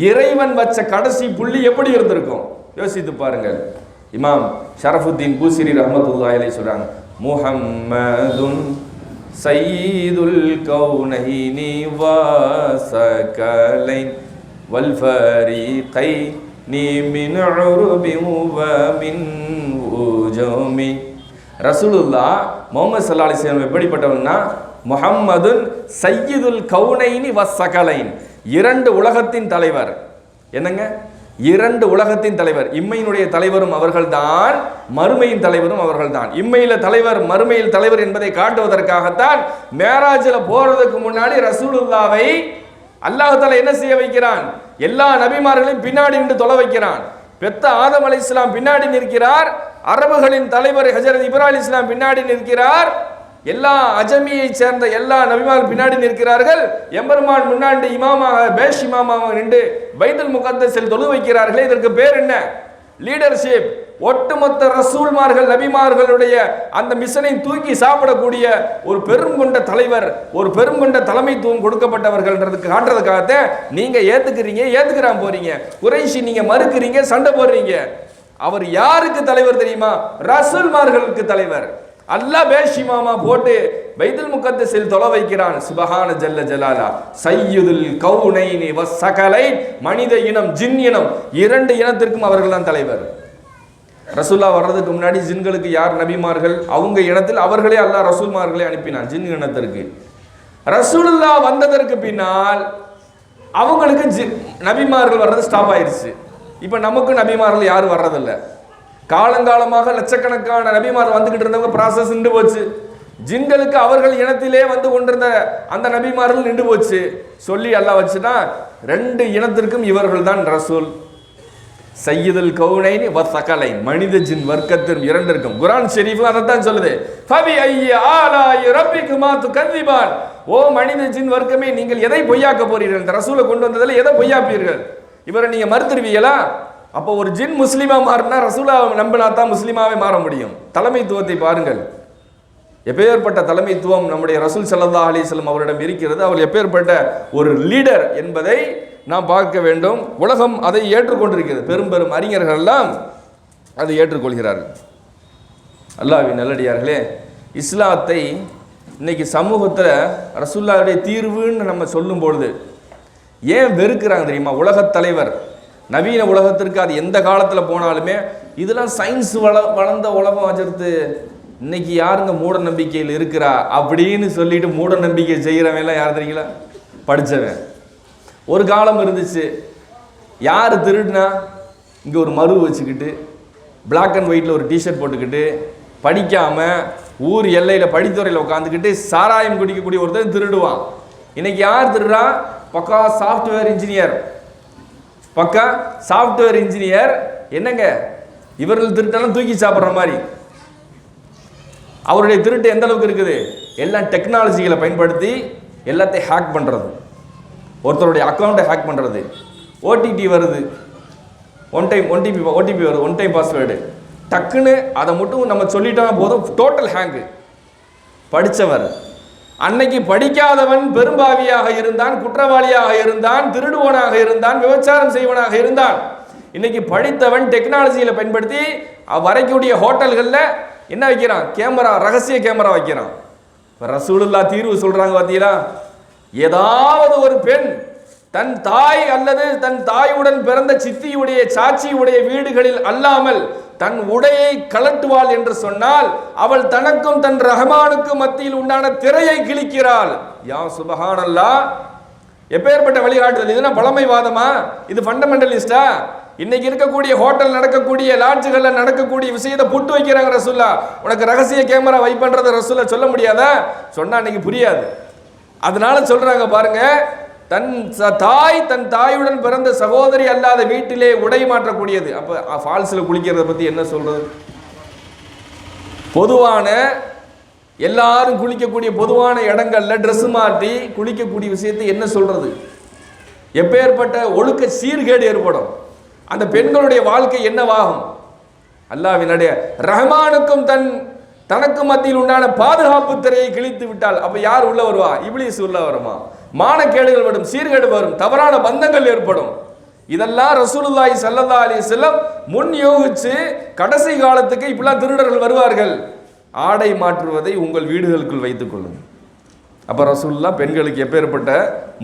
இறைவன் வச்ச கடைசி புள்ளி எப்படி இருந்திருக்கும் யோசித்து பாருங்கள். இமாம் ஷரஃபுத்தீன் பூசிரி ரஹ்மத்துல்லாஹி அலைஹி சொல்றாங்க, முஹம்மதுன் சய்யிதுல் கௌனைனி வஸகலைன் வல் ஃபரீகைனி மின் உருபி வ மின் உஜுமி. ரசூலுல்லாஹ் முஹம்மது ஸல்லல்லாஹு அலைஹி வஸல்லம் எப்படிப்பட்டவன்னா, முஹம்மதுன் சய்யிதுல் கௌனைனி வஸகலைன், இரண்டு உலகத்தின் தலைவர். என்னங்க? இரண்டு உலகத்தின் தலைவர். இம்மையினுடைய தலைவரும் அவர்கள்தான், மறுமையின் தலைவரும் அவர்கள்தான். இம்மையில தலைவர், மறுமையில் தலைவர் என்பதை காட்டுவதற்காகத்தான் மேராஜில் போறதுக்கு முன்னாடி ரசூலுல்லாவை அல்லாஹ் தஆலா என்ன செய்ய வைக்கிறான்? எல்லா நபிமார்களையும் பின்னாடி நின்று தொலை வைக்கிறான். பெத்த ஆதம் அலைஹிஸ்ஸலாம் பின்னாடி நிற்கிறார், அரபுகளின் தலைவர் ஹஜரத் இப்ராஹிம் அலைஹிஸ்ஸலாம் பின்னாடி நிற்கிறார், எல்லா அஜமியை சேர்ந்த எல்லா நபிமார்கள் பின்னாடி நிற்கிறார்கள். எம்பெருமான் முன்னாடி இமாமாக, பேஷ் இமாமாக நின்று பைத்துல் முகத்தஸில் தொழு வைக்கிறார்களே, இதற்கு பேர் என்ன? லீடர்ஷிப். ஒட்டுமொத்த ரசூல்மார்கள், நபிமார்களுடைய அந்த மிஷனை தூக்கி சாப்பிடக்கூடிய ஒரு பெரும் கொண்ட தலைவர், ஒரு பெரும் கொண்ட தலைமைத்துவம் கொடுக்கப்பட்டவர்கள்ன்றதுக்கு காட்டுறதுக்காகத்தான் நீங்க ஏத்துக்கிறான் போறீங்க, குறைஷி நீங்க மறுக்கிறீங்க, சண்டை போடுறீங்க. அவர் யாருக்கு தலைவர் தெரியுமா? ரசூல்மார்களுக்கு தலைவர். அல்லாஹ் பேஷிமாமா போட்டு பைத்துல் முகத்தஸில் தொலை வைக்கிறான். சுபஹான ஜல்ல ஜலாலா. சய்யிதுல் கௌனைனி வஸகலைன், மனித இனம், ஜின் இனம், இரண்டு இனத்திற்கும் அவர்கள் தான் தலைவர். ரசூல்லா வர்றதுக்கு முன்னாடி ஜின்களுக்கு யார் நபிமார்கள்? அவங்க இனத்தில் அவர்களே அல்லாஹ் ரசூல்மார்களை அனுப்பினான் ஜின் இனத்திற்கு. ரசூலுல்லா வந்ததற்கு பின்னால் அவங்களுக்கு நபிமார்கள் வர்றது ஸ்டாப் ஆயிடுச்சு. இப்போ நமக்கு நபிமார்கள் யாரும் வர்றதில்லை. காலங்காலமாக லட்சக்கணக்கான நபிமார் வந்துகிட்டு இருந்தவங்க ப்ராசஸ் நின்று போச்சு. ஜின்களுக்கு அவர்கள் இனத்திலே வந்து கொண்டிருந்த அந்த நபிமார்கள் நின்று போச்சு. சொல்லி அல்லாஹ் வச்சுதான் ரெண்டு இனத்திற்கும் இவர்கள் தான் ரசூல். சையதுல் கௌனைனி வ ஸகலைன், மனித ஜின் வர்க்கத்தின் இரண்டு இருக்கும். குர்ஆன் ஷரீஃப்ல அதைத்தான் சொல்லுது. ஃபபி ஐய ஆலாஇ ரப்பிக்குமா துகذிபான், ஓ மனித ஜின் வர்க்கமே, நீங்கள் எதை பொய்யாக்க போறீர்கள்? இந்த ரசூலை கொண்டு வந்ததில் எதை பொய்யாப்பீர்கள்? இவரை நீங்க மறுத்துருவீங்களா? அப்போ ஒரு ஜின் முஸ்லீமா மாறினா ரசூலா நம்பினா தான் முஸ்லீமாவே மாற முடியும். தலைமைத்துவத்தை பாருங்கள், எப்பேற்பட்ட தலைமைத்துவம் நம்முடைய ரசூல் ஸல்லல்லாஹு அலைஹி வஸல்லம் அவரிடம் இருக்கிறது. அவர் எப்பேற்பட்ட ஒரு லீடர் என்பதை நாம் பார்க்க வேண்டும். உலகம் அதை ஏற்றுக்கொண்டிருக்கிறது. பெரும் பெரும் அறிஞர்கள் எல்லாம் அதை ஏற்றுக்கொள்கிறார்கள். அல்லாஹ்வின் நல்லடியார்களே, இஸ்லாத்தை இன்னைக்கு சமூகத்தில் ரசூலுல்லாஹ்வுடைய தீர்வுன்னு நம்ம சொல்லும் பொழுது ஏன் வெறுக்கிறாங்க தெரியுமா? உலகத் தலைவர், நவீன உலகத்திற்கு அது எந்த காலத்தில் போனாலுமே இதெல்லாம் சயின்ஸ் வளர்ந்த உலகம் வச்சிருத்து, இன்னைக்கு யாருங்க மூட நம்பிக்கையில் இருக்கிறா அப்படின்னு சொல்லிட்டு மூட நம்பிக்கை செய்கிறவன் யார் தெரியுங்களா? படித்தவன். ஒரு காலம் இருந்துச்சு, யார் திருடுனா இங்கே ஒரு மறு வச்சுக்கிட்டு பிளாக் அண்ட் ஒயிட்டில் ஒரு டிஷர்ட் போட்டுக்கிட்டு படிக்காமல் ஊர் எல்லையில் படித்துறையில் உட்காந்துக்கிட்டு சாராயம் குடிக்கக்கூடிய ஒருத்தர் திருடுவான். இன்னைக்கு யார் திருடுறா? பக்கா சாஃப்ட்வேர் இன்ஜினியர். பக்கா சாஃப்ட்வேர் இன்ஜினியர் என்னங்க, இவர்கள் திருட்டெல்லாம் தூக்கி சாப்பிட்ற மாதிரி. அவருடைய திருட்டு எந்த அளவுக்கு இருக்குது? எல்லாம் டெக்னாலஜிகளை பயன்படுத்தி எல்லாத்தையும் ஹேக் பண்ணுறது, ஒருத்தருடைய அக்கௌண்ட்டை ஹேக் பண்ணுறது. ஓடிடி வருது, ஓடிபி வருது, ஒன் டைம் பாஸ்வேர்டு, டக்குன்னு அதை மட்டும் நம்ம சொல்லிட்டோம்னா போதும், டோட்டல் ஹேங்கு. படித்தவர் அன்னைக்கு படிக்காதவன் பெரும்பாவியாக இருந்தான், குற்றவாளியாக இருந்தான், திருடுவனாக இருந்தான், விபச்சாரம் செய்வனாக இருந்தான். இன்னைக்கு படித்தவன் டெக்னாலஜியில் பயன்படுத்தி வரைக்கூடிய ஹோட்டல்களில் என்ன வைக்கிறான்? கேமரா, ரகசிய கேமரா வைக்கிறான். ரசூலுல்லாஹ் தீர்வு சொல்றாங்க பார்த்தீங்களா? ஏதாவது ஒரு பெண் தன் தாய் அல்லது தன் தாயுடன் பிறந்த சித்தியுடைய சாட்சியுடைய வீடுகளில் அல்லாமல் தன் உடையை கலட்டுவாள் என்று சொன்னால் அவள் தனக்கும் தன் ரஹ்மானுக்கும் மத்தியில் உண்டான திரையை கிழிக்கிறாள். யா சுப்ஹானல்லாஹ், எப்பேற்பட்ட வழிகாட்டுதல்! இதுனா பழமைவாதமா? இது ஃபண்டமெண்டலிஸ்டா? இன்னைக்கு இருக்கக்கூடிய ஹோட்டல் நடக்கக்கூடிய லாட்ஜுகளில் நடக்கக்கூடிய விஷயத்தை புட்டு வைக்கிறாங்க ரசூல்லா. உனக்கு ரகசிய கேமரா வைப்பன்றதை ரசூல்லா சொல்ல முடியாதா? சொன்னா இன்னைக்கு புரியாது. அதனால சொல்றாங்க பாருங்க, தன் தாயுடன் பிறந்த சகோதரி அல்லாத வீட்டிலே உடை மாற்றக்கூடியது. அப்ப ஃபால்ஸ்ல குளிக்கிறத பத்தி என்ன சொல்றது? பொதுவான எல்லாரும் குளிக்கக்கூடிய பொதுவான இடங்கள்ல ட்ரெஸ் மாற்றி குளிக்கக்கூடிய விஷயத்தை என்ன சொல்றது? எப்பேற்பட்ட ஒழுக்க சீர்கேடு ஏற்படும். அந்த பெண்களுடைய வாழ்க்கை என்னவாகும்? அல்லாஹ்வினுடைய ரஹ்மானுக்கும் தனக்கு மத்தியில் உண்டான பாதுகாப்பு திரையை கிழித்து விட்டால் அப்ப யார் உள்ள வருவா? இப்லீஸ் உள்ள வருமா? மானக்கேடுகள் வரும், சீர்கேடு வரும், தவறான பந்தங்கள் ஏற்படும். இதெல்லாம் ரசூலுல்லாஹி ஸல்லல்லாஹு அலைஹி வஸல்லம் முன் யோகிச்சு கடைசி காலத்துக்கு இப்படிலாம் திருடர்கள் வருவார்கள், ஆடை மாற்றுவதை உங்கள் வீடுகளுக்குள் வைத்துக் கொள்ளுங்கள். அப்போ ரசூலுல்லாஹ் பெண்களுக்கு எப்பேற்பட்ட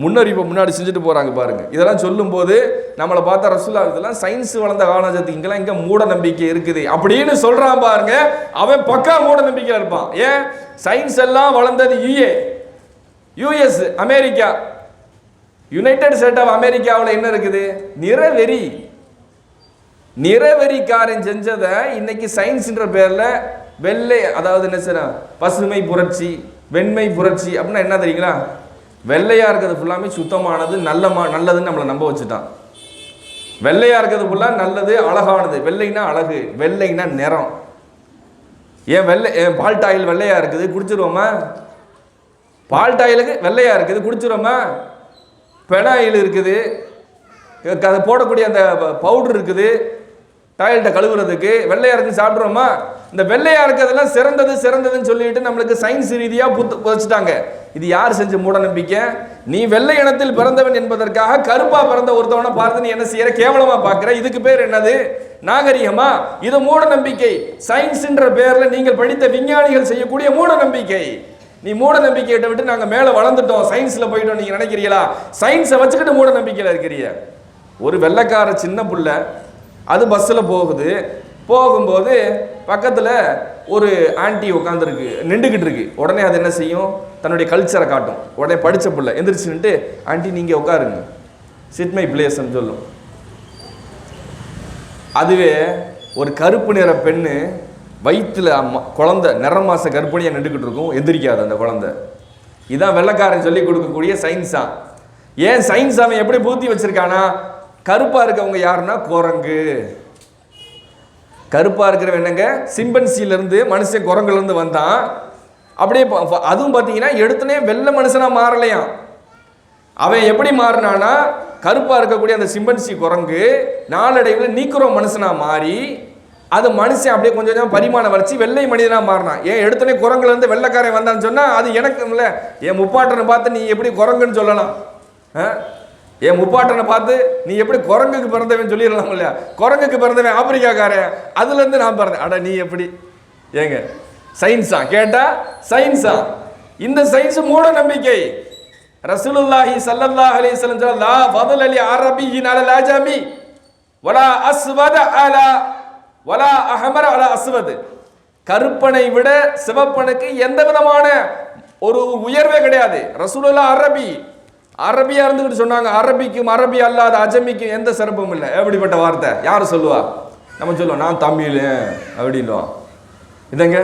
முன்னறிவை முன்னாடி செஞ்சுட்டு போகிறாங்க பாருங்க. இதெல்லாம் சொல்லும்போது நம்மளை பார்த்தா ரசூலுல்லாஹ் இதெல்லாம் சயின்ஸ் வளர்ந்த காலத்துக்கு இங்கெல்லாம் இங்கே மூட நம்பிக்கை இருக்குது அப்படின்னு சொல்கிறான் பாருங்க. அவன் பக்கா மூட நம்பிக்கையில் இருப்பான். ஏன்? சயின்ஸ் எல்லாம் வளர்ந்தது US, America, united state of அமெரிக்காவில் என்ன இருக்குது? நிறவெறிக்காரன் செஞ்சதை இன்னைக்கு சயின்ஸ்ன்ற பேரில் வெள்ளை, அதாவது என்ன செய்யணும், பசுமை புரட்சி, வெண்மை புரட்சி அப்படின்னா என்ன தெரியுங்களா? வெள்ளையா இருக்கிறது ஃபுல்லாமே சுத்தமானது, நல்லதுன்னு நம்மளை நம்ப வச்சுட்டான். வெள்ளையா இருக்கிறது ஃபுல்லா நல்லது, அழகானது. வெள்ளைனா அழகு, வெள்ளைனா நிறம். ஏன் பால்ட் ஆயில் வெள்ளையா இருக்குது, குடிச்சிருவோமா? பால்ட் ஆயிலுக்கு வெள்ளையா இருக்குது, குடிச்சிருவோமா? பெனாயில் இருக்குது, அதை போடக்கூடிய அந்த பவுடர் இருக்குது, டாய்லெட்டை கழுவுறதுக்கு, வெள்ளையா இருக்குன்னு சாப்பிட்றோமா? இந்த வெள்ளையா இருக்கிறதெல்லாம் சிறந்ததுன்னு சொல்லிட்டு நம்மளுக்கு சயின்ஸ் ரீதியாக புதைச்சிட்டாங்க. இது யார் செஞ்ச மூட நம்பிக்கை? நீ வெள்ளை இனத்தில் பிறந்தவன் என்பதற்காக கருப்பா பிறந்த ஒருத்தவனை பார்த்து நீ என்ன செய்யற? கேவலமா பார்க்கிற. இதுக்கு பேர் என்னது? நாகரிகமா? இது மூட நம்பிக்கை. சயின்ஸ்ன்ற பேர்ல நீங்கள் படித்த விஞ்ஞானிகள் செய்யக்கூடிய மூட நம்பிக்கை. நீ மூட நம்பிக்கையை விட்டு நாங்கள் மேலே வளர்ந்துட்டோம், சயின்ஸில் போயிட்டோம் நீங்கள் நினைக்கிறீங்களா? சயின்ஸை வச்சுக்கிட்டு மூட நம்பிக்கையில் இருக்கிறீங்க. ஒரு வெள்ளைக்கார சின்ன புள்ள அது பஸ்ஸில் போகும்போது பக்கத்தில் ஒரு ஆன்டி உட்காந்துருக்கு, நின்றுக்கிட்டு இருக்கு. உடனே அது என்ன செய்யும்? தன்னுடைய கல்ச்சரை காட்டும். உடனே படித்த புள்ள எந்திரிச்சு நின்று, ஆன்டி நீங்கள் உட்காருங்க, சிட் மை பிளேஸ்ன்னு சொல்லும். அதுவே ஒரு கருப்பு நிற பெண்ணு வயிற்றுல குழந்தை நிறமாச கர்ப்பிணியாக நின்றுக்கிட்டு இருக்கும், எந்திரிக்காது அந்த குழந்தை. இதான் வெள்ளைக்காரன் சொல்லி கொடுக்கக்கூடிய சயின்ஸா. ஏன் சயின்ஸ் அவன் எப்படி பூத்தி வச்சிருக்கானா? கருப்பா இருக்கவங்க யாருன்னா குரங்கு. கருப்பா இருக்கிறவன் என்னங்க, சிம்பன்சியிலிருந்து மனுஷன் குரங்குலேருந்து வந்தான். அப்படியே அதுவும் பார்த்தீங்கன்னா எடுத்துனே வெள்ளை மனுஷனா மாறலையாம். அவன் எப்படி மாறினானா, கருப்பா இருக்கக்கூடிய அந்த சிம்பன்சி குரங்கு நாளடைவில் நீக்குறோ மனுஷனா மாறி அது மனுஷன் அப்படியே கொஞ்சம் கொஞ்சம் பரிமாணம் வளர்ச்சி வெள்ளை மனிதனா மாறினான். ஏன் எடுத்தனே குரங்குல இருந்து வெள்ளைக்காரன் வந்தான்னு சொன்னா அது எனக்கு இல்லை. என் முப்பாட்டனை பார்த்து நீ எப்படி குரங்குன்னு சொல்லலாம்? என் முப்பாட்டனை பார்த்து நீ எப்படி குரங்குக்கு பிறந்தவன் சொல்லிடலாம் இல்லையா? குரங்குக்கு பிறந்தவன் ஆப்பிரிக்காக்காரன், அதுல இருந்து நான் பிறந்தேன். அட நீ எப்படி ஏங்க சயின்ஸா கேட்டா சயின்ஸா? இந்த சயின்ஸ் மூட நம்பிக்கை. ரசூலுல்லாஹி ஸல்லல்லாஹு அலைஹி வஸல்லம் சொல்ல ஃபதல் அலி அரபியின் அலல் அஜமி வலா அஸ்வத அலா வலா அஹமர் அலா அஸ்வத். கருப்பனை விட சிவப்பனுக்கு எந்த விதமான ஒரு உயர்வே கிடையாது. ரசூலுல்லாஹ் அரபியா இருந்துகிட்டு சொன்னாங்க, அரபிக்கும் அரபி அல்லாத அஜமிக்கும் எந்த சிறப்பும் இல்லை. எப்படிப்பட்ட வார்த்தை யார் சொல்லுவா? நம்ம சொல்லுவோம் நான் தமிழ் அப்படின்வான். இதங்க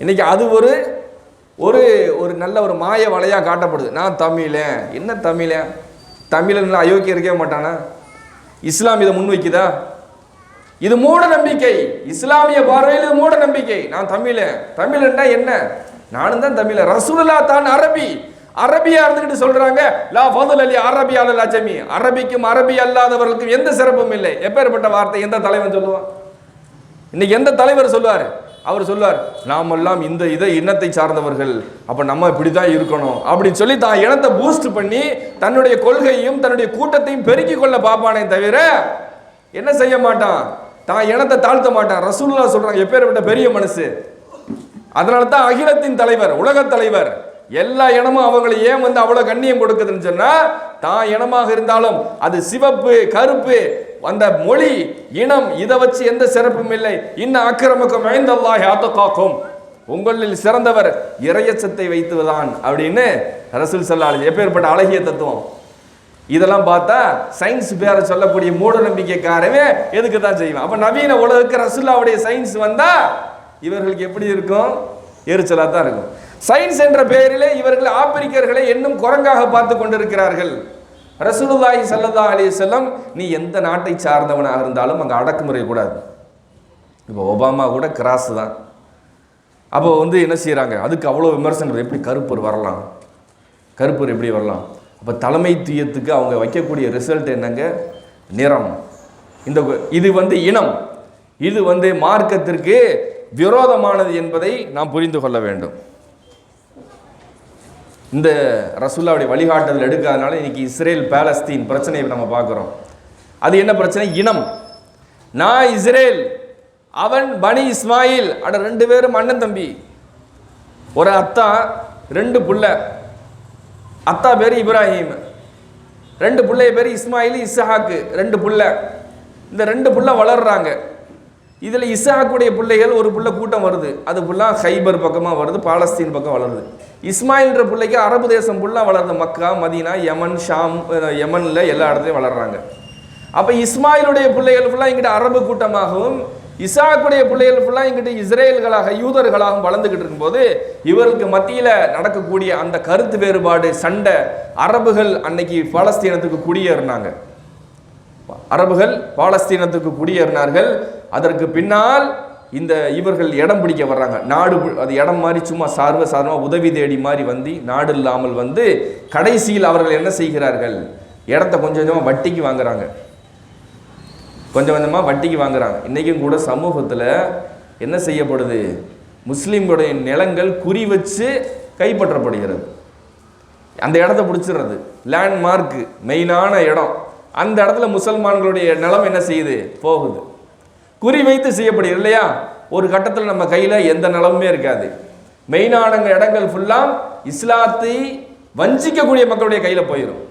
இன்னைக்கு அது ஒரு ஒரு ஒரு நல்ல ஒரு மாய வலையா காட்டப்படுது. நான் தமிழன். என்ன தமிழன்? தமிழன் அயோக்கியம் இருக்கவே மாட்டானா? இஸ்லாம் இதை முன்வைக்குதா? இது மூட நம்பிக்கை. இஸ்லாமிய பார்வையில் இது மூட நம்பிக்கை. நான் தமிழன். தமிழன்னா என்ன? நானும் தான் தமிழன். ரசூலுல்லாஹ் தான் அரபியா இருந்துகிட்டு சொல்றாங்க லா ஃபதுல் அலி அரபி அலல் அஜமி. அரபிக்கும் அரபி அல்லாதவர்களுக்கும் எந்த சிறப்பும் இல்லை. எப்பேற்பட்ட வார்த்தை எந்த தலைவன் சொல்லுவான்? இன்னைக்கு எந்த தலைவர் சொல்லுவார்? அவர் சொல்லுவார் நாமெல்லாம் இந்த இனத்தை சார்ந்தவர்கள், அப்ப நம்ம இப்படிதான் இருக்கணும் அப்படின்னு சொல்லி தான் இனத்தை பூஸ்ட் பண்ணி தன்னுடைய கொள்கையும் தன்னுடைய கூட்டத்தையும் பெருக்கிக் கொள்ள பார்ப்பானே தவிர என்ன செய்ய மாட்டான்? தான் இனத்தை தாழ்த்த மாட்டான். ரசூலுல்லாஹ் சொல்றாங்க எப்பேற்பட்ட பெரிய மனசு. அதனால தான் அகிலத்தின் தலைவர், உலக தலைவர். எல்லா இனமும் அவங்களை ஏன் அவ்வளவு கண்ணியம் கொடுக்குதுன்னு சொன்னா, தான் இனமாக இருந்தாலும் அது சிவப்பு கருப்பு அந்த மொழி இனம் இதை வச்சு எந்த சிறப்பும் இல்லை. இன்ன அக்ரமக்கும் இன்தல்லாஹி அத்காக்கும், உங்களில் சிறந்தவர் இறையச்சத்தை வைத்துதான் அப்படின்னு ரசூல் ஸல்லல்லாஹு அலைஹி வஸல்லம். எப்பேற்பட்ட அழகிய தத்துவம். இதெல்லாம் பார்த்தா சயின்ஸ் பேரை சொல்லக்கூடிய மூட நம்பிக்கைக்காரவே எதுக்கு தான் செய்வான்? அப்ப நவீன உலகுக்கு ரசூலுல்லாஹ்வுடைய சயின்ஸ் வந்தா இவர்களுக்கு எப்படி இருக்கும்? எரிச்சலா தான் இருக்கும். சயின்ஸ் என்ற பெயரிலே இவர்கள் ஆப்பிரிக்கர்களை இன்னும் குரங்காக பார்த்து கொண்டிருக்கிறார்கள். ரசூலுல்லாஹி ஸல்லல்லாஹு அலைஹி வஸல்லம் நீ எந்த நாட்டை சார்ந்தவனாக இருந்தாலும் அங்கே அடக்குமுறை கூடாது. இப்போ ஒபாமா கூட கிராஸ் தான். அப்போ என்ன செய்கிறாங்க? அதுக்கு அவ்வளோ விமர்சனம். எப்படி கருப்பர் வரலாம்? கருப்பர் எப்படி வரலாம்? அப்போ தலைமைத்துவத்துக்கு அவங்க வைக்கக்கூடிய ரிசல்ட் என்னங்க? நிறம். இது இனம். இது மார்க்கத்திற்கு விரோதமானது என்பதை நாம் புரிந்து கொள்ள வேண்டும். இந்த ரசூலுல்லாஹ்வுடைய வழிகாட்டுதல் எடுக்காதனால இன்னைக்கு இஸ்ரேல் பாலஸ்தீன் பிரச்சனையை நம்ம பார்க்குறோம். அது என்ன பிரச்சனை? இனம். நான் இஸ்ரேல், அவன் பனி இஸ்மாயில். அட ரெண்டு பேரும் அண்ணன் தம்பி. ஒரு அத்தா, ரெண்டு புள்ள. அத்தா பேர் இப்ராஹிம், ரெண்டு பிள்ளைய பேர் இஸ்மாயில் இஸ்ஹாக்கு, ரெண்டு புள்ள. இந்த ரெண்டு புள்ள வளர்றாங்க. இதில் இஸ்ஹாக்குடைய பிள்ளைகள் ஒரு புள்ள கூட்டம் வருது. அது ஃபுல்லாக ஹைபர் பக்கமாக வருது, பாலஸ்தீன் பக்கம் வளருது. இஸ்மாயில்ன்ற பிள்ளைக்கு அரபு தேசம் ஃபுல்லாக வளருது. மக்கா, மதீனா, யமன், ஷாம், யமனில் எல்லா இடத்துலையும் வளர்றாங்க. அப்போ இஸ்மாயிலுடைய பிள்ளைகள் ஃபுல்லாக இங்கிட்ட அரபு கூட்டமாகவும் இஸ்ஹாக்குடைய பிள்ளைகள் ஃபுல்லாக இங்கிட்ட இஸ்ரேல்களாக யூதர்களாகவும் வளர்ந்துக்கிட்டு இருக்கும்போது இவருக்கு மத்தியில் நடக்கக்கூடிய அந்த கருத்து வேறுபாடு சண்டை. அரபுகள் அன்னைக்கு பாலஸ்தீனத்துக்கு குடியேறினாங்க. அரபுகள் பாலஸ்தீனத்துக்கு குடியேறினார்கள். அதற்கு பின்னால் இவர்கள் இடம் பிடிக்க வர்றாங்க. நாடு அது இடம் மாதிரி சும்மா சார்வசாதாரணமாக உதவி தேடி மாதிரி நாடு இல்லாமல் கடைசியில் அவர்கள் என்ன செய்கிறார்கள்? இடத்த கொஞ்சம் கொஞ்சமாக வட்டிக்கு வாங்குறாங்க. கொஞ்சம் கொஞ்சமாக வட்டிக்கு வாங்குறாங்க. இன்றைக்கும் கூட சமூகத்தில் என்ன செய்யப்படுது? முஸ்லீம்களுடைய நிலங்கள் குறி வச்சு கைப்பற்றப்படுகிறது. அந்த இடத்த பிடிச்சிடுறது. லேண்ட்மார்க்கு மெயினான இடம். அந்த இடத்துல முசல்மான்களுடைய நிலம் என்ன செய்யுது? போகுது. குறி வைத்து செய்யப்படுகிறது இல்லையா? ஒரு கட்டத்தில் நம்ம கையில் எந்த நிலமுமே இருக்காது. மெயினான இடங்கள் ஃபுல்லாக இஸ்லாத்தை வஞ்சிக்கக்கூடிய மக்களுடைய கையில் போயிடும்.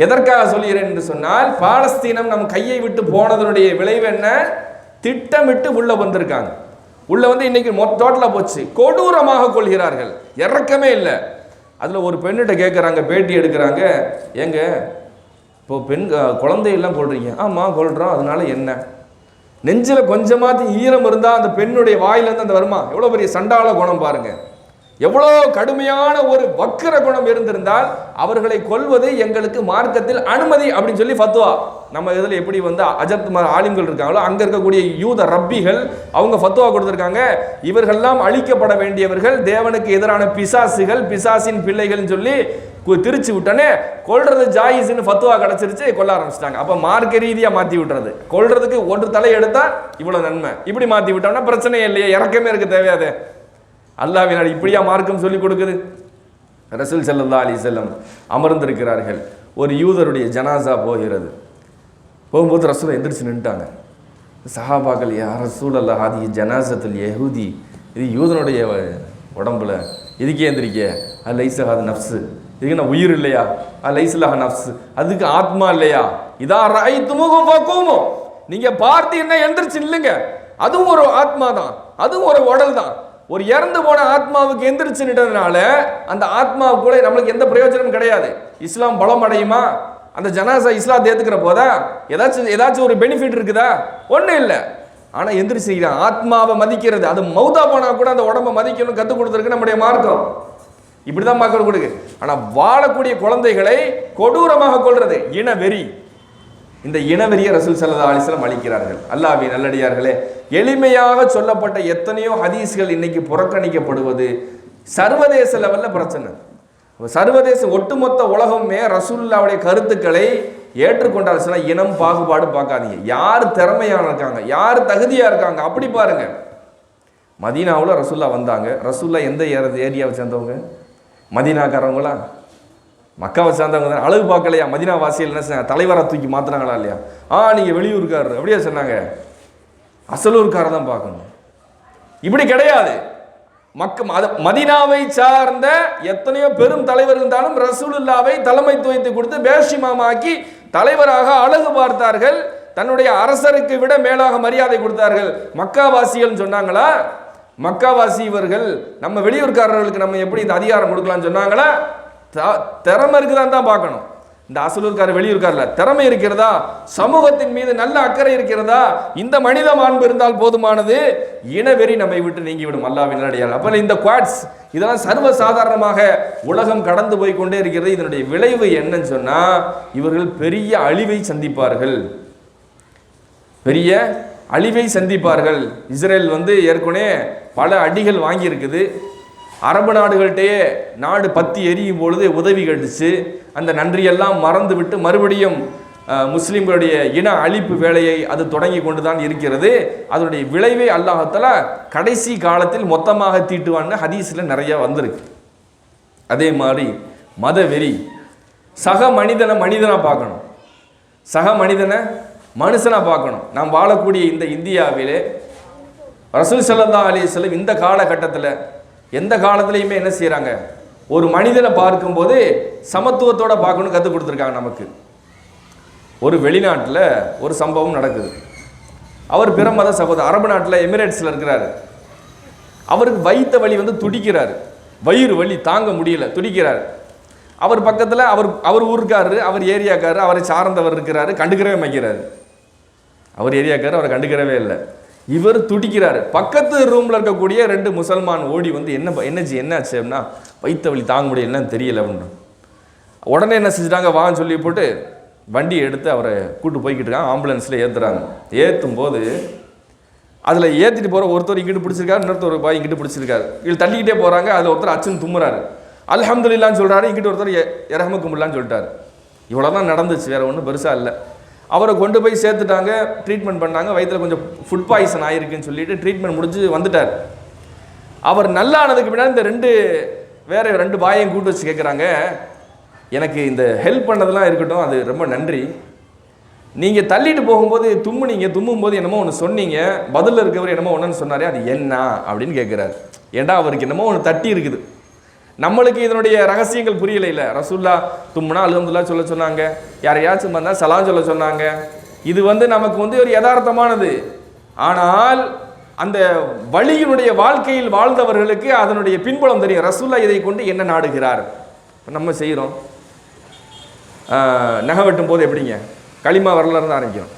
எதற்காக சொல்கிறேன் என்று சொன்னால், பாலஸ்தீனம் நம் கையை விட்டு போனதனுடைய விளைவு என்ன? திட்டமிட்டு உள்ள வந்திருக்காங்க. உள்ள இன்னைக்கு டோட்டலாக போச்சு. கொடூரமாக கொள்கிறார்கள். இறக்கமே இல்லை. அதில் ஒரு பெண்ணிட்ட கேட்குறாங்க, பேட்டி எடுக்கிறாங்க. ஏங்க இப்போ குழந்தையெல்லாம் கொள்றீங்க? ஆமாம் கொள்றோம். அதனால என்ன? நெஞ்சில் கொஞ்சமாவது ஈரம் இருந்தால் அந்த பெண்ணுடைய வாயிலேருந்து அந்த வருமா? எவ்வளோ பெரிய சண்டாள குணம் பாருங்க. எவ்வளோ கடுமையான ஒரு வக்கிர குணம் இருந்திருந்தால் அவர்களை கொல்வது எங்களுக்கு மார்க்கத்தில் அனுமதி அப்படின்னு சொல்லி ஃபத்வா. நம்ம இதில் எப்படி வந்து அஜத் ஆலிம்கள் இருக்காங்களோ அங்கே இருக்கக்கூடிய யூத ரப்பிகள் அவங்க ஃபத்வா கொடுத்துருக்காங்க. இவர்கள்லாம் அழிக்கப்பட வேண்டியவர்கள், தேவனுக்கு எதிரான பிசாசுகள், பிசாசின் பிள்ளைகள்னு சொல்லி திருச்சி விட்டனே கொல்றது ஜாயிஸ்ன்னு ஃபத்வா கிடச்சிருச்சு, கொல்ல ஆரம்பிச்சிட்டாங்க. அப்போ மார்க்க ரீதியாக மாற்றி விட்டுறது, கொல்றதுக்கு ஒன்று தலை எடுத்தா இவ்வளோ நன்மை, இப்படி மாற்றி விட்டோம்னா பிரச்சனையே இல்லையே, இறக்கமே இருக்க தேவையாது. அல்லாஹ்வினால் இப்படியா மார்க்கம் சொல்லி கொடுக்குது. ரசூல் ஸல்லல்லாஹு அலைஹி வஸல்லம் அமர்ந்திருக்கிறார்கள். ஒரு யூதருடைய ஜனாசா போகிறது. போகும்போது ரசூல் எந்திரிச்சு நின்ட்டாங்க. சஹாபாக்கள், யா ரசூலல்லாஹ் ஹாதிஹி ஜனாசத்துல் யஹூதி, இது யூதனுடைய உடம்புல, இதுக்கே எந்திரிக்க, அலைஸ ஹாது நஃப்ஸு, இதுக்கு நான் உயிர் இல்லையா, அலைஸலஹ நஃப்ஸு, அதுக்கு ஆத்மா இல்லையா, இதா ரஐதுமுஹு ஃபகூமு, நீங்க பார்த்தீங்கன்னா எந்திரிச்சு இல்லைங்க, அதுவும் ஒரு ஆத்மா தான், அதுவும் ஒரு உடல் தான். ஒரு இறந்து போன ஆத்மாவுக்கு எந்திரிச்சுட்டதுனால அந்த ஆத்மா கூட நம்மளுக்கு எந்த பிரயோஜனமும் கிடையாது. இஸ்லாம் பலம் அடையுமா? அந்த ஜனாசா இஸ்லாத்தை ஏத்துக்கிற போதா ஏதாச்சும் ஒரு பெனிஃபிட் இருக்குதா? ஒன்றும் இல்லை. ஆனால் எந்திரிச்சுக்கிறான், ஆத்மாவை மதிக்கிறது, அது மௌதா போனா கூட அந்த உடம்பை மதிக்கணும் கற்றுக் கொடுத்துருக்கு நம்முடைய மார்க்கம். இப்படிதான் மக்கள் கொடுக்கு. ஆனால் வாழக்கூடிய குழந்தைகளை கொடூரமாக கொள்றது இன வெறி. இந்த இனவெறியை ரசூல் ஸல்லல்லாஹு அலைஹி வஸல்லம் அளிக்கிறார்கள். அல்லாஹ்வின் நல்லடியார்களே, எளிமையாக சொல்லப்பட்ட எத்தனையோ ஹதீஸ்கள் இன்னைக்கு புறக்கணிக்கப்படுவது சர்வதேச லெவலில் பிரச்சனை. சர்வதேச ஒட்டுமொத்த உலகமே ரசூலுல்லாஹ்வுடைய கருத்துக்களை ஏற்றுக்கொண்டாச்சுன்னா இனம் பாகுபாடு பார்க்காதீங்க. யார் திறமையான இருக்காங்க, யார் தகுதியா இருக்காங்க அப்படி பாருங்க. மதீனாவில் ரசூல்லா வந்தாங்க. ரசூல்லா எந்த ஏரியாவை சேர்ந்தவங்க? மதீனாக்காரவங்களா? மக்காவை சேர்ந்தவங்க தான். அழகு பார்க்கலையா? மதீனா வாசிகள் என்ன சொன்னாங்க? தலைவரை தூக்கி மாத்தினாங்களா இல்லையா? நீங்க வெளியூருக்காரர் அப்படியே சொன்னாங்க. அசலூர்காரர் தான் பார்க்கணும். இப்படி கிடையாது. மதீனாவை சார்ந்த எத்தனையோ பெரும் தலைவர் இருந்தாலும் ரசூலுல்லாவை தலைமைத்துவத்தை கொடுத்து பேஷிமாமாக்கி தலைவராக அழகு பார்த்தார்கள். தன்னுடைய அரசருக்கு விட மேலாக மரியாதை கொடுத்தார்கள். மக்காவாசிகள் சொன்னாங்களா? மக்காவாசி இவர்கள் நம்ம வெளியூர்காரர்களுக்கு நம்ம எப்படி இந்த அதிகாரம் கொடுக்கலாம்னு சொன்னாங்களா? திறமை இருக்குதான் தான் பார்க்கணும். இந்த அசலூர்கார வெளியூர்காரல திறமை இருக்கிறதா, சமூகத்தின் மீது நல்ல அக்கறை இருக்கிறதா, இந்த மனித மாண்பு இருந்தால் போதுமானது. இனவெறி நம்மை விட்டு நீங்கிவிடும். அல்லாஹ்வின் நல்லடியார். அப்ப இந்த குவாட்ஸ் இதெல்லாம் சர்வ சாதாரணமாக உலகம் கடந்து போய் கொண்டே இருக்கிறது. இதனுடைய விளைவு என்னன்னு சொன்னா இவர்கள் பெரிய அழிவை சந்திப்பார்கள், பெரிய அழிவை சந்திப்பார்கள். இஸ்ரேல் ஏற்கனவே பல அடிகள் வாங்கி இருக்குது. அரபு நாடுகள்கிட்டயே நாடு பத்தி எரியும் பொழுது உதவி கட்டுச்சு. அந்த நன்றியெல்லாம் மறந்து விட்டு மறுபடியும் முஸ்லிம்களுடைய இன அழிப்பு வேலையை அது தொடங்கி கொண்டு தான் இருக்கிறது. அதனுடைய விளைவை அல்லாஹ் தஆலா கடைசி காலத்தில் மொத்தமாக தீட்டுவான்னு ஹதீஸில் நிறைய வந்திருக்கு. அதே மாதிரி மதவெறி. சக மனிதனை மனிதனாக பார்க்கணும், சக மனிதனை மனுஷனாக பார்க்கணும். நாம் வாழக்கூடிய இந்த இந்தியாவிலே ரசூல் ஸல்லல்லாஹு அலைஹி வஸல்லம் இந்த காலகட்டத்தில் எந்த காலத்துலையுமே என்ன செய்கிறாங்க? ஒரு மனிதனை பார்க்கும்போது சமத்துவத்தோட பார்க்கணும் கற்றுக் கொடுத்துருக்காங்க நமக்கு. ஒரு வெளிநாட்டில் ஒரு சம்பவம் நடக்குது. அவர் பிற மத சகோதரர், அரபு நாட்டில் எமிரேட்ஸில் இருக்கிறாரு. அவருக்கு வயிற்று வலி துடிக்கிறார், வயிறு வலி தாங்க முடியல, துடிக்கிறார். அவர் பக்கத்தில் அவர் ஊருக்காரரு, அவர் ஏரியாக்காரரு, அவரை சார்ந்தவர் இருக்கிறாரு, கண்டுக்கிறவே மாட்டாரு. அவர் ஏரியாக்காரர், அவரை கண்டுக்கிறவே இல்லை. இவர் துடிக்கிறார். பக்கத்து ரூமில் இருக்கக்கூடிய 2 முசல்மான் ஓடி என்னாச்சு அப்படின்னா, வயிற்று வலி தாங்க முடியல, என்னன்னு தெரியல அப்படின்னு. உடனே என்ன செஞ்சுட்டாங்க, வான்னு சொல்லி போட்டு வண்டியை எடுத்து அவரை கூட்டு போய்கிட்டு இருக்காங்க. ஆம்புலன்ஸில் ஏற்றுறாங்க. ஏற்றும் போது அதில் ஏற்றிட்டு போகிற ஒருத்தர் இங்கிட்டு பிடிச்சிருக்காரு, இன்னொருத்தர் பாய் இங்கிட்டு பிடிச்சிருக்காரு. இதில் தள்ளிக்கிட்டே போகிறாங்க. அதில் ஒருத்தர் அச்சுன்னு தும்முறாரு, அல்ஹம்துலில்லாஹ்னு சொல்கிறாரு. இங்கிட்டு ஒருத்தர் இரஹமக்குமுல்லான்னு சொல்லிட்டாரு. இவ்வளோ தான் நடந்துச்சு, வேறு ஒன்றும் பெருசாக இல்லை. அவரை கொண்டு போய் சேர்த்துட்டாங்க, ட்ரீட்மெண்ட் பண்ணாங்க. வயிற்றில் கொஞ்சம் ஃபுட் பாய்சன் ஆகிருக்குன்னு சொல்லிட்டு ட்ரீட்மெண்ட் முடிஞ்சு வந்துட்டார். அவர் நல்லா ஆனதுக்கு பின்னாடி இந்த வேறு 2 பாயையும் கூட்டு வச்சு கேட்குறாங்க, எனக்கு இந்த ஹெல்ப் பண்ணதெல்லாம் இருக்கட்டும், அது ரொம்ப நன்றி. நீங்கள் தள்ளிட்டு போகும்போது தும்மும்போது என்னமோ ஒன்று சொன்னீங்க, பதில் இருக்கவர் என்னமோ ஒன்றுன்னு சொன்னாரே, அது என்ன அப்படின்னு கேட்குறாரு. ஏண்டா அவருக்கு என்னமோ ஒன்று தட்டி இருக்குது. நம்மளுக்கு இதனுடைய ரகசியங்கள் புரியலை. இல்லை, ரசூல்லா தும்முனா அல்ஹம்துலில்லாஹ் சொல்ல சொன்னாங்க, யாரையாச்சும் வந்தால் சலாம் சொல்ல சொன்னாங்க. இது நமக்கு ஒரு யதார்த்தமானது. ஆனால் அந்த வழியினுடைய வாழ்க்கையில் வாழ்ந்தவர்களுக்கு அதனுடைய பின்புலம் தெரியும். ரசூல்லா இதை கொண்டு என்ன நாடுகிறார். நம்ம செய்கிறோம். நகை வெட்டும் போது எப்படிங்க, களிமா வரல இருந்து ஆரம்பிக்கிறோம்.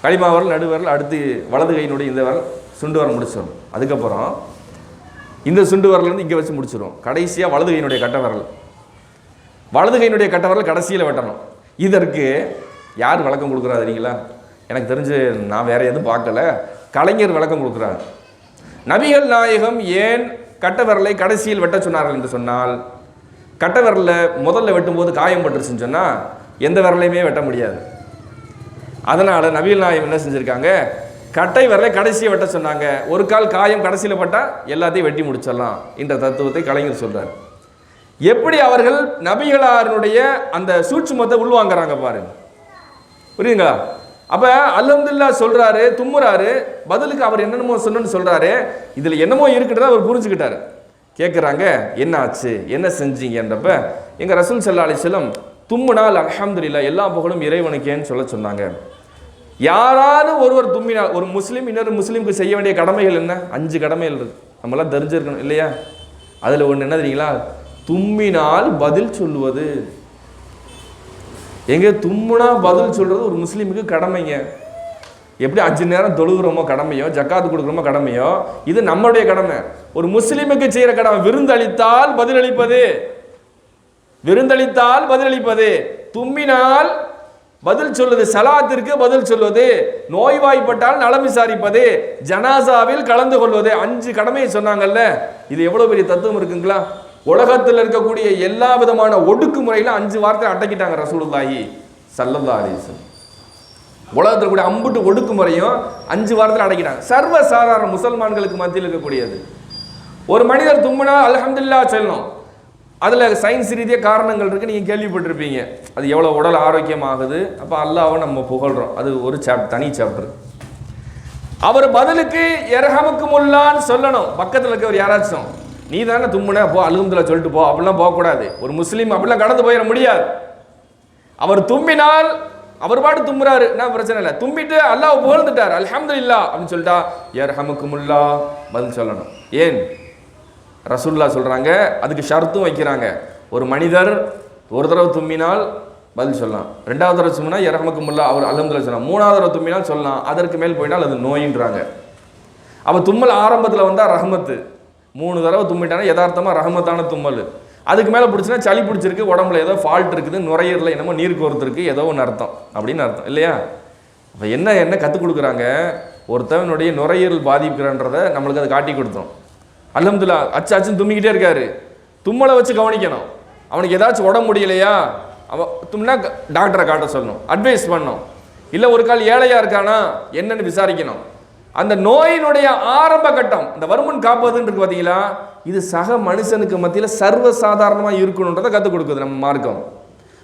களிமா வரல், நடுவரல், அடுத்து வலது கையினுடைய இந்த வரல், சுண்டு வரல் முடிச்சிடும். அதுக்கப்புறம் இந்த சுண்டு விரலேருந்து இங்கே வச்சு முடிச்சிடும். கடைசியாக வலது கையினுடைய கட்டை விரல், வலது கையினுடைய கட்டை விரல் கடைசியில் வெட்டணும். இதற்கு யார் விளக்கம் கொடுக்குறா தெரியுங்களா? எனக்கு தெரிஞ்சு நான் வேற எதுவும் பார்க்கல, கலைஞர் விளக்கம் கொடுக்குறார். நபிகள் நாயகம் ஏன் கட்டை விரலை கடைசியில் வெட்ட சொன்னார்கள் என்று சொன்னால், கட்டை விரலில் முதல்ல வெட்டும்போது காயம் பட்டுருச்சுன்னு சொன்னால் எந்த விரலையுமே வெட்ட முடியாது. அதனால் நபிகள் நாயகம் என்ன செஞ்சுருக்காங்க, கட்டை விரலை கடைசியை வெட்ட சொன்னாங்க. ஒரு கால் காயம் கடைசியில் பட்டால் எல்லாத்தையும் வெட்டி முடிச்சிடலாம் என்ற தத்துவத்தை கலைஞர் சொல்கிறார். எப்படி அவர்கள் நபிகளாருடைய அந்த சூட்சுமத்தை உள்வாங்கிறாங்க பாருங்க, புரியுதுங்களா? அப்போ அல்ஹம்துலில்லாஹ் சொல்கிறாரு, தும்முறாரு, பதிலுக்கு அவர் என்னென்னமோ சொன்னு சொல்கிறாரு. இதில் என்னமோ இருக்குன்றத அவர் புரிஞ்சுக்கிட்டாரு. கேட்குறாங்க, என்ன ஆச்சு, என்ன செஞ்சீங்கன்றப்ப எங்கள் ரசூல் ஸல்லல்லாஹு அலைஹி வஸல்லம் தும்முனால் அல்ஹம்துலில்லாஹ் எல்லா புகழும் இறைவனுக்கேன்னு சொல்ல சொன்னாங்க. யாராவது ஒருவர் தும்மினால், ஒரு முஸ்லீம் இன்னொரு முஸ்லீமுக்கு செய்ய வேண்டிய கடமைகள் என்ன? 5 கடமைகள் இருக்கு, நம்மளாம் தெரிஞ்சிருக்கணும் இல்லையா? அதில் ஒன்று என்ன தெரியுங்களா? தும்மினால் பதில் சொல்லுவது. எங்க தும்முனா பதில் சொல்றது ஒரு முஸ்லீமுக்கு கடமைங்க. எப்படி 5 நேரம் தொழுகிறோமோ கடமையோ, ஜக்காத்து கொடுக்குறோமோ கடமையோ, இது நம்மளுடைய கடமை. ஒரு முஸ்லீமுக்கு செய்யற கடமை விருந்தளித்தால் பதிலளிப்பது, விருந்தளித்தால் பதிலளிப்பது, தும்மினால் பதில் சொல்வது, சலாத்திற்கு பதில் சொல்வது, நோய்வாய்ப்பட்டால் நலம் விசாரிப்பது, ஜனாசாவில் கலந்து கொள்வது. 5 கடமையை சொன்னாங்கல்ல, இது எவ்வளவு பெரிய தத்துவம் இருக்குங்களா? உலகத்தில் இருக்கக்கூடிய எல்லா விதமான ஒடுக்குமுறையில 5 வார்த்தை அடக்கிட்டாங்க ரசூலுல்லாஹி ஸல்லல்லாஹு அலைஹி வஸல்லம். உலகத்தில் கூட அம்புட்டு ஒடுக்குமுறையும் 5 வாரத்தில் அடக்கிட்டாங்க. சர்வ சாதாரண முசல்மான்களுக்கு மத்தியில் இருக்கக்கூடியது. ஒரு மனிதர் தும்முனா அல்ஹம்துலில்லாஹ் சொல்லணும். அதில் சயின்ஸ் ரீதியாக காரணங்கள் இருக்குது, நீங்கள் கேள்விப்பட்டிருப்பீங்க. அது எவ்வளோ உடல் ஆரோக்கியமாகுது. அப்போ அல்லாஹ்வை நம்ம புகழ்கிறோம், அது ஒரு தனி சாப்டர். அவர் பதிலுக்கு யர்ஹமுக்குமுல்லான்னு சொல்லணும். பக்கத்தில் இருக்கவர் யாராச்சும், நீ தானே தும்முன, போ அல்ஹம்துலில்லாஹ் சொல்லிட்டு போ, அப்படிலாம் போகக்கூடாது. ஒரு முஸ்லீம் அப்படிலாம் கடந்து போயிட முடியாது. அவர் தும்மினால் அவர் பாட்டு தும்முறாரு, நான் பிரச்சனை இல்லை, தும்பிட்டு அல்லாஹ் புகழ்ந்துட்டார் அல்ஹம்துலில்லாஹ் அப்படின்னு சொல்லிட்டா யர்ஹமுக்குமுல்லாஹ் பதில் சொல்லணும். ஏன் ரசூலுல்லாஹ் சொல்றாங்க, அதுக்கு ஷர்த்தும் வைக்கிறாங்க. ஒரு மனிதர் ஒரு தடவை தும்மினால் பதில் சொல்லலாம், 2வது தடவை தும்மினா யர்ஹமுக்குமுல்லாஹ் அவர் அல்ஹம்துலில்லாஹ் சொல்லலாம், 3வது தடவை தும்மினால் சொல்லலாம், அதற்கு மேல் போயினால் அது நோயின்றாங்க. அப்போ தும்மல் ஆரம்பத்தில் வந்தால் ரஹமத்து, 3 தடவை தும்மிட்டானா யதார்த்தமாக ரஹமத்தான தும்மல். அதுக்கு மேலே பிடிச்சினா சளி பிடிச்சிருக்கு, உடம்புல ஏதோ ஃபால்ட் இருக்குது, நுரையீரலில் என்னமோ நீர் கோர்த்துருக்கு, ஏதோ ஒன்று அர்த்தம் அப்படின்னு அர்த்தம் இல்லையா? அப்போ என்ன கற்றுக் கொடுக்குறாங்க, ஒருத்தவனுடைய நுரையீரல் பாதிப்புகிறன்றதை நம்மளுக்கு அதை காட்டி கொடுத்தோம். அல்ஹம்துலில்லாஹ் அச்சுன்னு தும்மிக்கிட்டே இருக்காரு, தும்மலை வச்சு கவனிக்கணும். அவனுக்கு ஏதாச்சும் உடம்பு முடியலையா, அவன் தும்னா டாக்டரை காட்ட சொல்லணும், அட்வைஸ் பண்ணணும். இல்லை ஒரு கால் ஏழையாக இருக்கானா என்னன்னு விசாரிக்கணும். அந்த நோயினுடைய ஆரம்ப கட்டம், இந்த வருமுன் காப்பதுன்னு இருக்கு பார்த்தீங்களா, இது சக மனுஷனுக்கு மத்தியில் சர்வ சாதாரணமாக இருக்கணுன்றதை கற்றுக் கொடுக்குது நம்ம மார்க்கம்.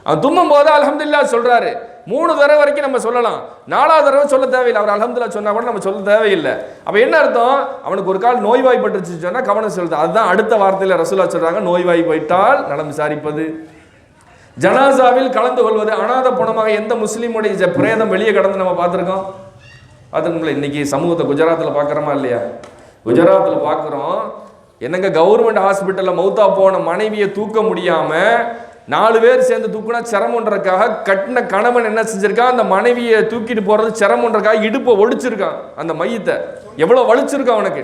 அவன் தும்மும் போது அல்ஹம்துலில்லாஹ் சொல்றாரு, 3 தடவை வரைக்கும் நம்ம சொல்லலாம், 4வது தடவை சொல்ல தேவையில்லை. அவர் அல்ஹம்துலில்லாஹ் சொன்னா கூட நம்ம சொல்ல தேவையில்லை. அப்போ என்ன அர்த்தம், அவனுக்கு ஒரு கால் நோய்வாய்ப்பட்டுச்சு சொன்னா கவனம் செலுத்து. அதுதான் அடுத்த வார்த்தையில் ரசூலுல்லாஹ் சொல்றாங்க, நோய்வாய்ப்பட்டால் நலம் விசாரிப்பது, ஜனாசாவில் கலந்து கொள்வது. அனாதை பணமாக எந்த முஸ்லீமுடைய பிரேதம் வெளியே கடந்து நம்ம பார்த்துருக்கோம்? பார்த்துருக்கோம்ல. இன்னைக்கு சமூகத்தை குஜராத்தில் பார்க்குறோமா இல்லையா? குஜராத்தில் பார்க்குறோம், என்னங்க கவர்மெண்ட் ஹாஸ்பிட்டலில் மௌத்தா போன மனைவியை தூக்க முடியாமல் 4 பேர் சேர்ந்து தூக்குனா சிரமன்றக்காக கட்டின கணவன் என்ன செஞ்சிருக்கான், அந்த மனைவியை தூக்கிட்டு போகிறது சிரமன்றக்காக இடுப்பை ஒடிச்சிருக்கான். அந்த மையத்தை எவ்வளோ வலிச்சிருக்கான் அவனுக்கு,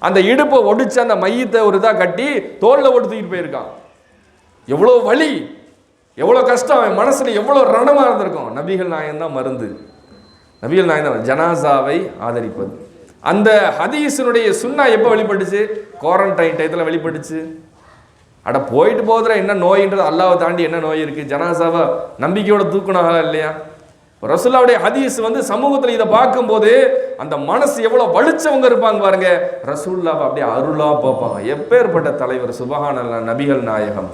அந்த இடுப்பை ஒடிச்சு அந்த மையத்தை ஒரு இதாக கட்டி தோளில் ஓட்டு தூக்கிட்டு போயிருக்கான். எவ்வளோ வலி, எவ்வளோ கஷ்டம், அவன் மனசில் எவ்வளோ ரணமாக இருந்திருக்கும். நபிகள் நாயகம் தான் மருந்து, நபிகள் நாயகம் தான் ஜனாசாவை ஆதரிப்பது. அந்த ஹதீஸினுடைய சுன்னா எப்போ வெளிப்பட்டுச்சு? குவாரண்டைன் டயத்தில் வெளிப்பட்டுச்சு. அட போயிட்டு போதுற என்ன நோயின்றது, அல்லாவை தாண்டி என்ன நோய் இருக்குது? ஜனாசாவை நம்பிக்கையோட தூக்கணும் இல்லையா? ரசூலுல்லாஹ்வுடைய ஹதீஸ் சமூகத்தில் இதை பார்க்கும்போது அந்த மனசு எவ்வளோ வலிச்சவங்க இருப்பாங்க பாருங்க. ரசூலுல்லாஹ் அப்படியே அருளாக பார்ப்பாங்க. எப்பேற்பட்ட தலைவர் சுபஹானல்லாஹ், நபிகள் நாயகம்.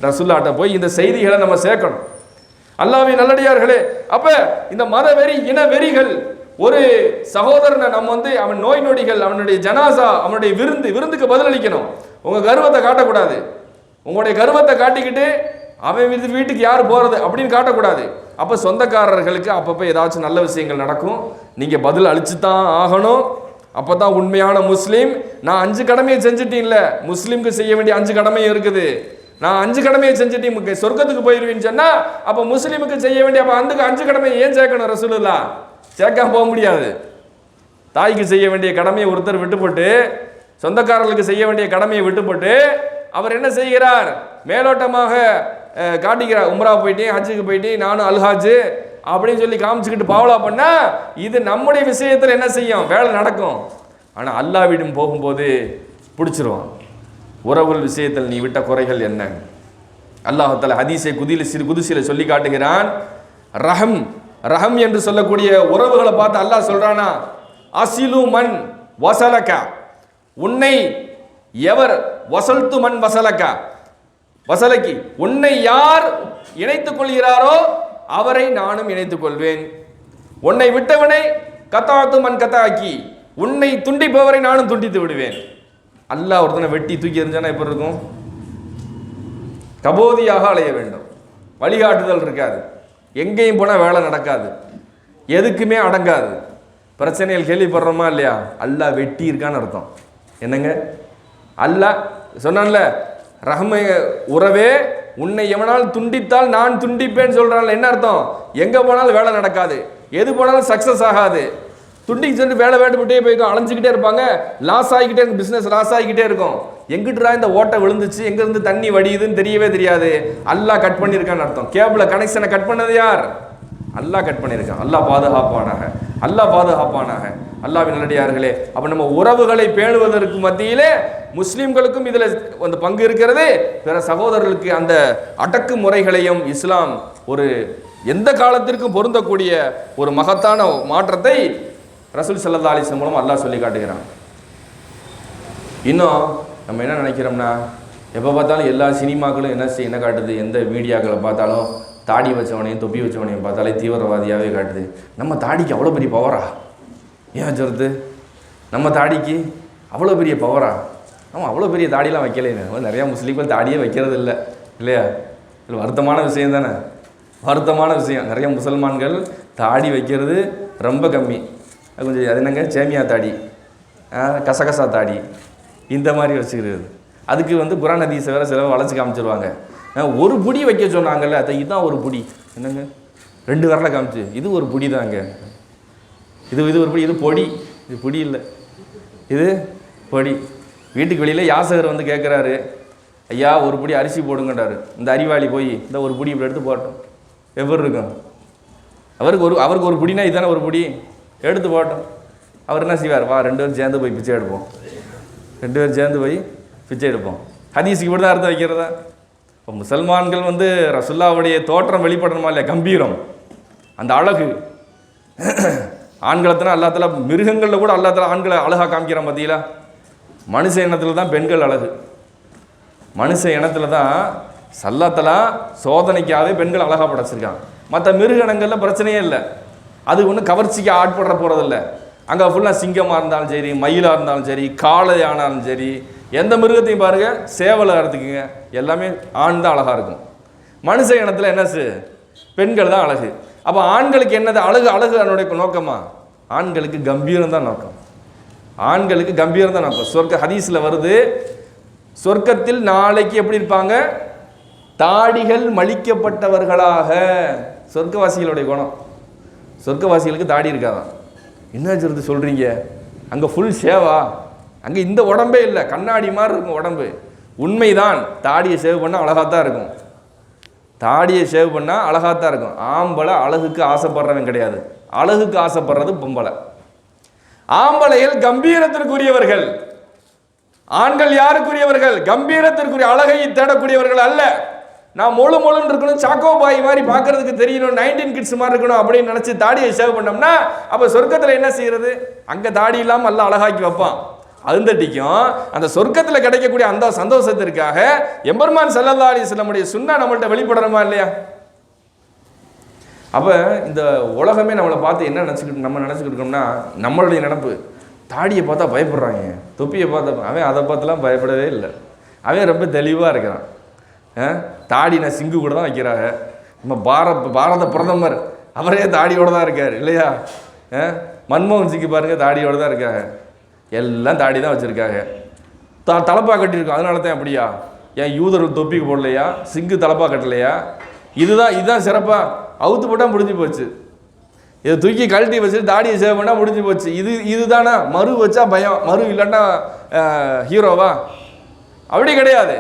ரசூலுல்லாஹ்ட்ட போய் இந்த செய்திகளை நம்ம சேர்க்கணும். அல்லாஹ்வின் நல்லடியார்களே, அப்ப இந்த மதவெறி இன வெறிகள், ஒரு சகோதரனை நம்ம அவன் நோய் நொடிகள், அவனுடைய ஜனாசா, அவனுடைய விருந்துக்கு பதிலளிக்கணும். உங்க கர்வத்தை காட்டக்கூடாது. உங்களுடைய கர்வத்தை காட்டிக்கிட்டு அவன் வீட்டுக்கு யார் போறது அப்படின்னு காட்டக்கூடாது. அப்ப சொந்தக்காரர்களுக்கு அப்பப்போ ஏதாச்சும் நல்ல விஷயங்கள் நடக்கும், நீங்க பதில் அளிச்சுதான் ஆகணும். அப்பதான் உண்மையான முஸ்லீம். நான் 5 கடமையை செஞ்சுட்டீங்கல்ல, முஸ்லீமுக்கு செய்ய வேண்டிய 5 கடமையும் இருக்குது. நான் 5 கடமையை செஞ்சுட்டு சொர்க்கத்துக்கு போயிருவேன்னு சொன்னா, அப்ப முஸ்லீமுக்கு செய்ய வேண்டிய அந்த 5 கடமையை ஏன் சேர்க்கணும்? ரசூலுல்லாஹ் சேர்க்காம போக முடியாது. தாய்க்கு செய்ய வேண்டிய கடமையை ஒருத்தர் விட்டு போட்டு சொந்தக்காரர்களுக்கு செய்ய வேண்டிய கடமையை விட்டுப்பட்டு அவர் என்ன செய்கிறார்? மேலோட்டமாக காட்டிக்கிறார். உம்ரா போயிட்டேன், ஹஜ்ஜுக்கு போயிட்டேன், நானும் அல்ஹாஜு அப்படின்னு சொல்லி காமிச்சுக்கிட்டு பாவலா பண்ணா இது நம்முடைய விஷயத்தில் என்ன செய்யும்? வேலை நடக்கும். ஆனால் அல்லாஹ்விடம் போகும்போது பிடிச்சிருவான். உறவுகள் விஷயத்தில் நீ விட்ட குறைகள் என்ன? அல்லாஹ் தஆலா ஹதீஸை குதுசில சொல்லி காட்டுகிறான். ரஹம் ரஹம் என்று சொல்லக்கூடிய உறவுகளை பார்த்து அல்லாஹ் சொல்றானா, அசிலு மன் வசலக, உன்னை எவர் வசல்து மன் வசலக வசலக்கி, உன்னை யார் இணைத்துக் கொள்கிறாரோ அவரை நானும் இணைத்துக் கொள்வேன். உன்னை விட்டவனை கத்தாத்து மன் கத்தாக்கி, உன்னை துண்டிப்பவரை நானும் துண்டித்து விடுவேன். அல்லாஹ் ஒருத்தனை வெட்டி தூக்கி எறிஞ்சானா எப்படி இருக்கும்? கபோதியாக அலைய வேண்டும். வழிகாட்டுதல் இருக்காது. எங்கேயும் போனால் வேலை நடக்காது. எதுக்குமே அடங்காது. பிரச்சனைகள் கேள்விப்படுறோமா இல்லையா? அல்லாஹ் வெட்டி இருக்கான்னு அர்த்தம். என்னங்க? அல்லாஹ் சொன்னான்ல, ரஹ்ம உறவே உன்னை எவனால் துண்டித்தால் நான் துண்டிப்பேன்னு சொல்றான்ல. என்ன அர்த்தம்? எங்க போனாலும் வேலை நடக்காது, எது போனாலும் சக்சஸ் ஆகாது. துண்டிக்கு சென்று வேலை வேண்டுபட்டே போய்க்கும், அலைஞ்சிக்கிட்டே இருப்பாங்க, லாஸ் ஆகிக்கிட்டே இருக்கும், பிஸ்னஸ் லாஸ் ஆகிக்கிட்டே இருக்கும். எங்கிட்டுறா இந்த ஓட்டை விழுந்துச்சு, எங்கேருந்து தண்ணி வடியுதுன்னு தெரியவே தெரியாது. அல்லாஹ் கட் பண்ணியிருக்கான்னு அர்த்தம். கேபிள கனெக்ஷனை கட் பண்ணது யார்? அல்லாஹ் கட் பண்ணியிருக்கான். அல்லாஹ் பாதுகாப்பானாக, அல்லாஹ் பாதுகாப்பானாக. அல்லாஹ்வின் நல்லடியார்களே, அப்போ நம்ம உறவுகளை பேணுவதற்கு மத்தியிலே முஸ்லீம்களுக்கும் இதில் வந்து பங்கு இருக்கிறது. பிற சகோதரர்களுக்கு அந்த அடக்கு முறைகளையும் இஸ்லாம் ஒரு எந்த காலத்திற்கும் பொருந்தக்கூடிய ஒரு மகத்தான மாற்றத்தை ரசூல் ஸல்லல்லாஹு அலைஹி வஸல்லம் மூலம் அல்லாஹ் சொல்லி காட்டுகிறான். இன்னும் நம்ம என்ன நினைக்கிறோம்னா, எப்போ பார்த்தாலும் எல்லா சினிமாக்களும் என்ன காட்டுது, எந்த மீடியாக்களை பார்த்தாலும் தாடி வச்சவனையும் தொப்பி வச்சவனையும் பார்த்தாலே தீவிரவாதியாகவே காட்டுது. நம்ம தாடிக்கு அவ்வளோ பெரிய பவரா? ஏன் சொல்றது? நம்ம தாடிக்கு அவ்வளோ பெரிய பவரா? நம்ம அவ்வளோ பெரிய தாடியெலாம் வைக்கலைன்னு நிறையா முஸ்லீம்கள் தாடியே வைக்கிறது இல்லை இல்லையா? இல்லை, வருத்தமான விஷயம் தானே, வருத்தமான விஷயம். நிறைய முசல்மான்கள் தாடி வைக்கிறது ரொம்ப கம்மி. கொஞ்சம் அது என்னங்க, சேமியா தாடி, கசகசா தாடி, இந்த மாதிரி வச்சுக்கிறது. அதுக்கு வந்து குர்ஆன் ஹதீஸை வேறு சில வளைச்சி காமிச்சிருவாங்க. ஒரு புடி வைக்க சொன்னாங்கல்ல, அது இதுதான் ஒரு புடி. என்னங்க, 2 விரலை காமிச்சு இது ஒரு புடி தாங்க, இது ஒரு புடி, இது பொடி, இது புடி இல்லை, இது பொடி. வீட்டுக்கு வெளியில் யாசகர் வந்து கேட்குறாரு, ஐயா ஒரு புடி அரிசி போடுங்கன்றாரு. இந்த அறிவாளி போய் இந்த ஒரு புடி இப்படி எடுத்து போட்டோம், எப்படி இருக்கும்? அவருக்கு ஒரு புடினா இதுதானே ஒரு புடி, எடுத்து போட்டோம். அவர் என்ன செய்வார்? வா 2 பேரும் சேர்ந்து போய் பிச்சை எடுப்போம், 2 பேரும் சேர்ந்து போய் பிச்சை எடுப்போம். ஹதீஸுக்கு இப்படி தான் அர்த்தம் வைக்கிறதா? இப்போ முசல்மான்கள் வந்து ரசுல்லாவுடைய தோற்றம் வெளிப்படணுமா இல்லையா? கம்பீரம், அந்த அழகு. ஆண்களத்தினா அல்லாஹ் மிருகங்களில் கூட அல்லாஹ் ஆண்களை அழகாக காமிக்கிறான். பார்த்தீங்களா? மனுஷ இனத்தில் தான் பெண்கள் அழகு. மனுஷ இனத்தில் தான் அல்லாஹ் சோதனைக்காகவே பெண்கள் அழகாக படைச்சிருக்கான். மற்ற மிருக இனங்களில் பிரச்சனையே இல்லை. அது ஒன்றும் கவர்ச்சிக்கு ஆட்படுற போகிறதில்ல. அங்கே ஃபுல்லாக சிங்கமாக இருந்தாலும் சரி, மயிலாக இருந்தாலும் சரி, காளையானாலும் சரி, எந்த மிருகத்தையும் பாருங்கள், சேவலாக எடுத்துக்குங்க, எல்லாமே ஆண் தான் அழகாக இருக்கும். மனுஷ இனத்தில் என்ன பெண்கள் தான் அழகு. அப்போ ஆண்களுக்கு என்னது அழகு? அதனுடைய நோக்கமா? ஆண்களுக்கு கம்பீரம் தான் நோக்கம். ஆண்களுக்கு கம்பீரம் தான் நோக்கம். சொர்க்க ஹதீஸில் வருது, சொர்க்கத்தில் நாளைக்கு எப்படி இருப்பாங்க? தாடிகள் மலிக்கப்பட்டவர்களாக. சொர்க்கவாசிகளுடைய குணம். சொர்க்கவாசிகளுக்கு தாடி இருக்காதான். என்ன சொல்கிறீங்க? அங்கே ஃபுல் ஷேவா? அங்கே இந்த உடம்பே இல்லை, கண்ணாடி மாதிரி இருக்கும் உடம்பு. உண்மைதான், தாடியை சேவ் பண்ணால் அழகாக தான் இருக்கும். தாடியை சேவ் பண்ணால் அழகாக தான் இருக்கும். ஆம்பளை அழகுக்கு ஆசைப்படுறவன் கிடையாது, அழகுக்கு ஆசைப்படுறது பொம்பளை. ஆம்பளைகள் கம்பீரத்திற்குரியவர்கள், ஆண்கள் யாருக்குரியவர்கள்? கம்பீரத்திற்குரிய, அழகை தேடக்கூடியவர்கள் அல்ல. நான் மொழுன்னு இருக்கணும், சாக்கோ பாய் மாதிரி பார்க்கறதுக்கு தெரியணும், 19 கிட்ஸ் மாதிரி இருக்கணும் அப்படின்னு நினச்சி தாடியை சேவ் பண்ணோம்னா அப்போ சொர்க்கத்தில் என்ன செய்யறது? அங்கே தாடி இல்லாமல் எல்லாம் அழகாக்கி வைப்பான். அருந்தட்டிக்கும் அந்த சொர்க்கத்தில் கிடைக்கக்கூடிய அந்த சந்தோஷத்திற்காக எம்பெருமான் ஸல்லல்லாஹு அலைஹி வஸல்லமுடைய சுன்னா நம்மள்ட்ட வெளிப்படணுமா இல்லையா? அப்போ இந்த உலகமே நம்மளை பார்த்து என்ன நம்ம நினச்சிக்கிட்டு இருக்கோம்னா, நம்மளுடைய நினப்பு தாடியை பார்த்தா பயப்படுறாங்க, தொப்பியை பார்த்தா. அவன் அதை பார்த்துலாம் பயப்படவே இல்லை. அவன் ரொம்ப தெளிவாக இருக்கிறான். தாடி நான் சிங்கு கூட தான் வைக்கிறாங்க. நம்ம பாரத பிரதமர் அவரே தாடியோடு தான் இருக்கார் இல்லையா? மன்மோகன் சிங்கு பாருங்கள், தாடியோடு தான் இருக்காங்க. எல்லாம் தாடி தான் வச்சுருக்காங்க. தலப்பா கட்டியிருக்கோம், அதனால தான் அப்படியா? ஏன் யூதர்கள் தொப்பிக்கு போடலையா? சிங்கு தலப்பா கட்டலையா? இதுதான் சிறப்பாக அவுத்து போட்டால் முடிஞ்சு போச்சு. இதை தூக்கி கழட்டி வச்சுட்டு தாடியை சேவ் பண்ணால் முடிஞ்சு போச்சு. இதுதானா மறு வச்சா பயம், மறு இல்லைன்னா ஹீரோவா? அப்படி கிடையாது.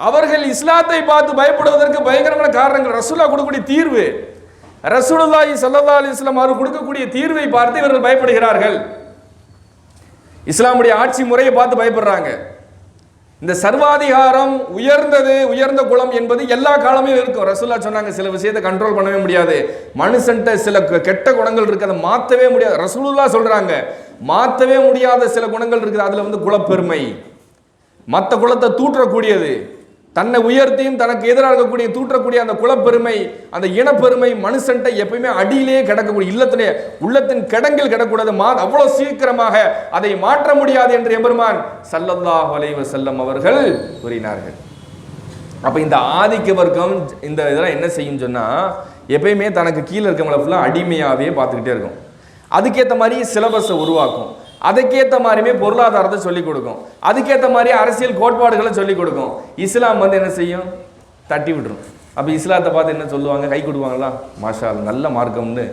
அவர்கள் இஸ்லாத்தை பார்த்து பயப்படுவதற்கு பயங்கரமான காரணங்கள். ரசூலுல்லாஹ் கொடுக்கக்கூடிய தீர்வு, ரசூலுல்லாஹி ஸல்லல்லாஹு அலைஹி வஸல்லம் அவர் கொடுக்கக்கூடிய தீர்வை பார்த்து இவர்கள் பயப்படுகிறார்கள். இஸ்லாமுடைய ஆட்சி முறையை பார்த்து பயப்படுறாங்க. இந்த சர்வாதிகாரம் உயர்ந்தது, உயர்ந்த குலம் என்பது எல்லா காலமும் இருக்கும். ரசூலுல்லாஹ் சொன்னாங்க, சில விஷயத்தை கண்ட்ரோல் பண்ணவே முடியாது, மனுஷன்ட்ட சில கெட்ட குணங்கள் இருக்கு, அதை மாற்றவே முடியாது. ரசூலுல்லாஹ் சொல்றாங்க, மாற்றவே முடியாத சில குணங்கள் இருக்குது. அதுல வந்து குலப்பெருமை, மற்ற குலத்தை தூற்றக்கூடியது, தன்னை உயர்த்தியும் தனக்கு எதிராக இருக்கக்கூடிய தூற்றக்கூடிய அந்த குலப்பெருமை, அந்த இனப்பெருமை மனுஷன்ட்ட எப்பயுமே அடியிலே கிடக்கக்கூடிய, இல்லத்திலே உள்ளத்தின் கிடங்கில் கிடக்கூடாது. அவ்வளவு சீக்கிரமாக அதை மாற்ற முடியாது என்று எம்பெருமான் ஸல்லல்லாஹு அலைஹி வஸல்லம் அவர்கள் கூறினார்கள். அப்ப இந்த ஆதிக்க வர்க்கம் இந்த இதெல்லாம் என்ன செய்யும் சொன்னா, எப்பயுமே தனக்கு கீழே இருக்கவங்களை ஃபுல்லாக அடிமையாகவே பார்த்துக்கிட்டே இருக்கும். அதுக்கேற்ற மாதிரி சிலபஸை உருவாக்கும், அதுக்கேற்ற மாதிரியுமே பொருளாதாரத்தை சொல்லிக் கொடுக்கும், அதுக்கேற்ற மாதிரி அரசியல் கோட்பாடுகளை சொல்லிக் கொடுக்கும். இஸ்லாம் வந்து என்ன செய்யும், தட்டி விட்டுரும். அப்போ இஸ்லாத்தை பார்த்து என்ன சொல்லுவாங்க, கை கொடுவாங்களா, மாஷா அல்லாஹ் நல்ல மார்க்கம்னு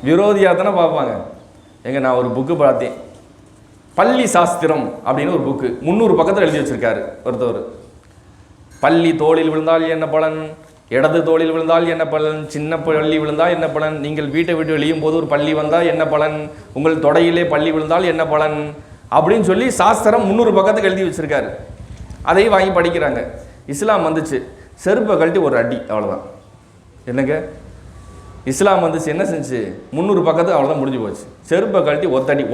விரோதியாக தானே பார்ப்பாங்க. நான் ஒரு புக்கு பார்த்தேன், பள்ளி சாஸ்திரம் அப்படின்னு ஒரு புக்கு 300 பக்கத்தில் எழுதி வச்சிருக்காரு ஒருத்தவர். பள்ளி தோளில் விழுந்தால் என்ன பலன், இடது தோளில் விழுந்தால் என்ன பலன், சின்ன பள்ளி விழுந்தால் என்ன பலன், நீங்கள் வீட்டை விட்டு வெளியும் போது ஒரு பள்ளி வந்தால் என்ன பலன், உங்கள் தொடையிலே பள்ளி விழுந்தால் என்ன பலன் அப்படின்னு சொல்லி சாஸ்திரம் 300 பக்கத்துக்கு எழுதி வச்சிருக்காரு. அதையும் வாங்கி படிக்கிறாங்க. இஸ்லாம் வந்துச்சு, செருப்பை கழட்டி ஒரு அடி, அவ்வளோதான். என்னங்க இஸ்லாம் வந்துச்சு, என்ன செஞ்சு 300 பக்கத்துக்கு அவ்வளோதான், முடிஞ்சு போச்சு. செருப்பை கழட்டி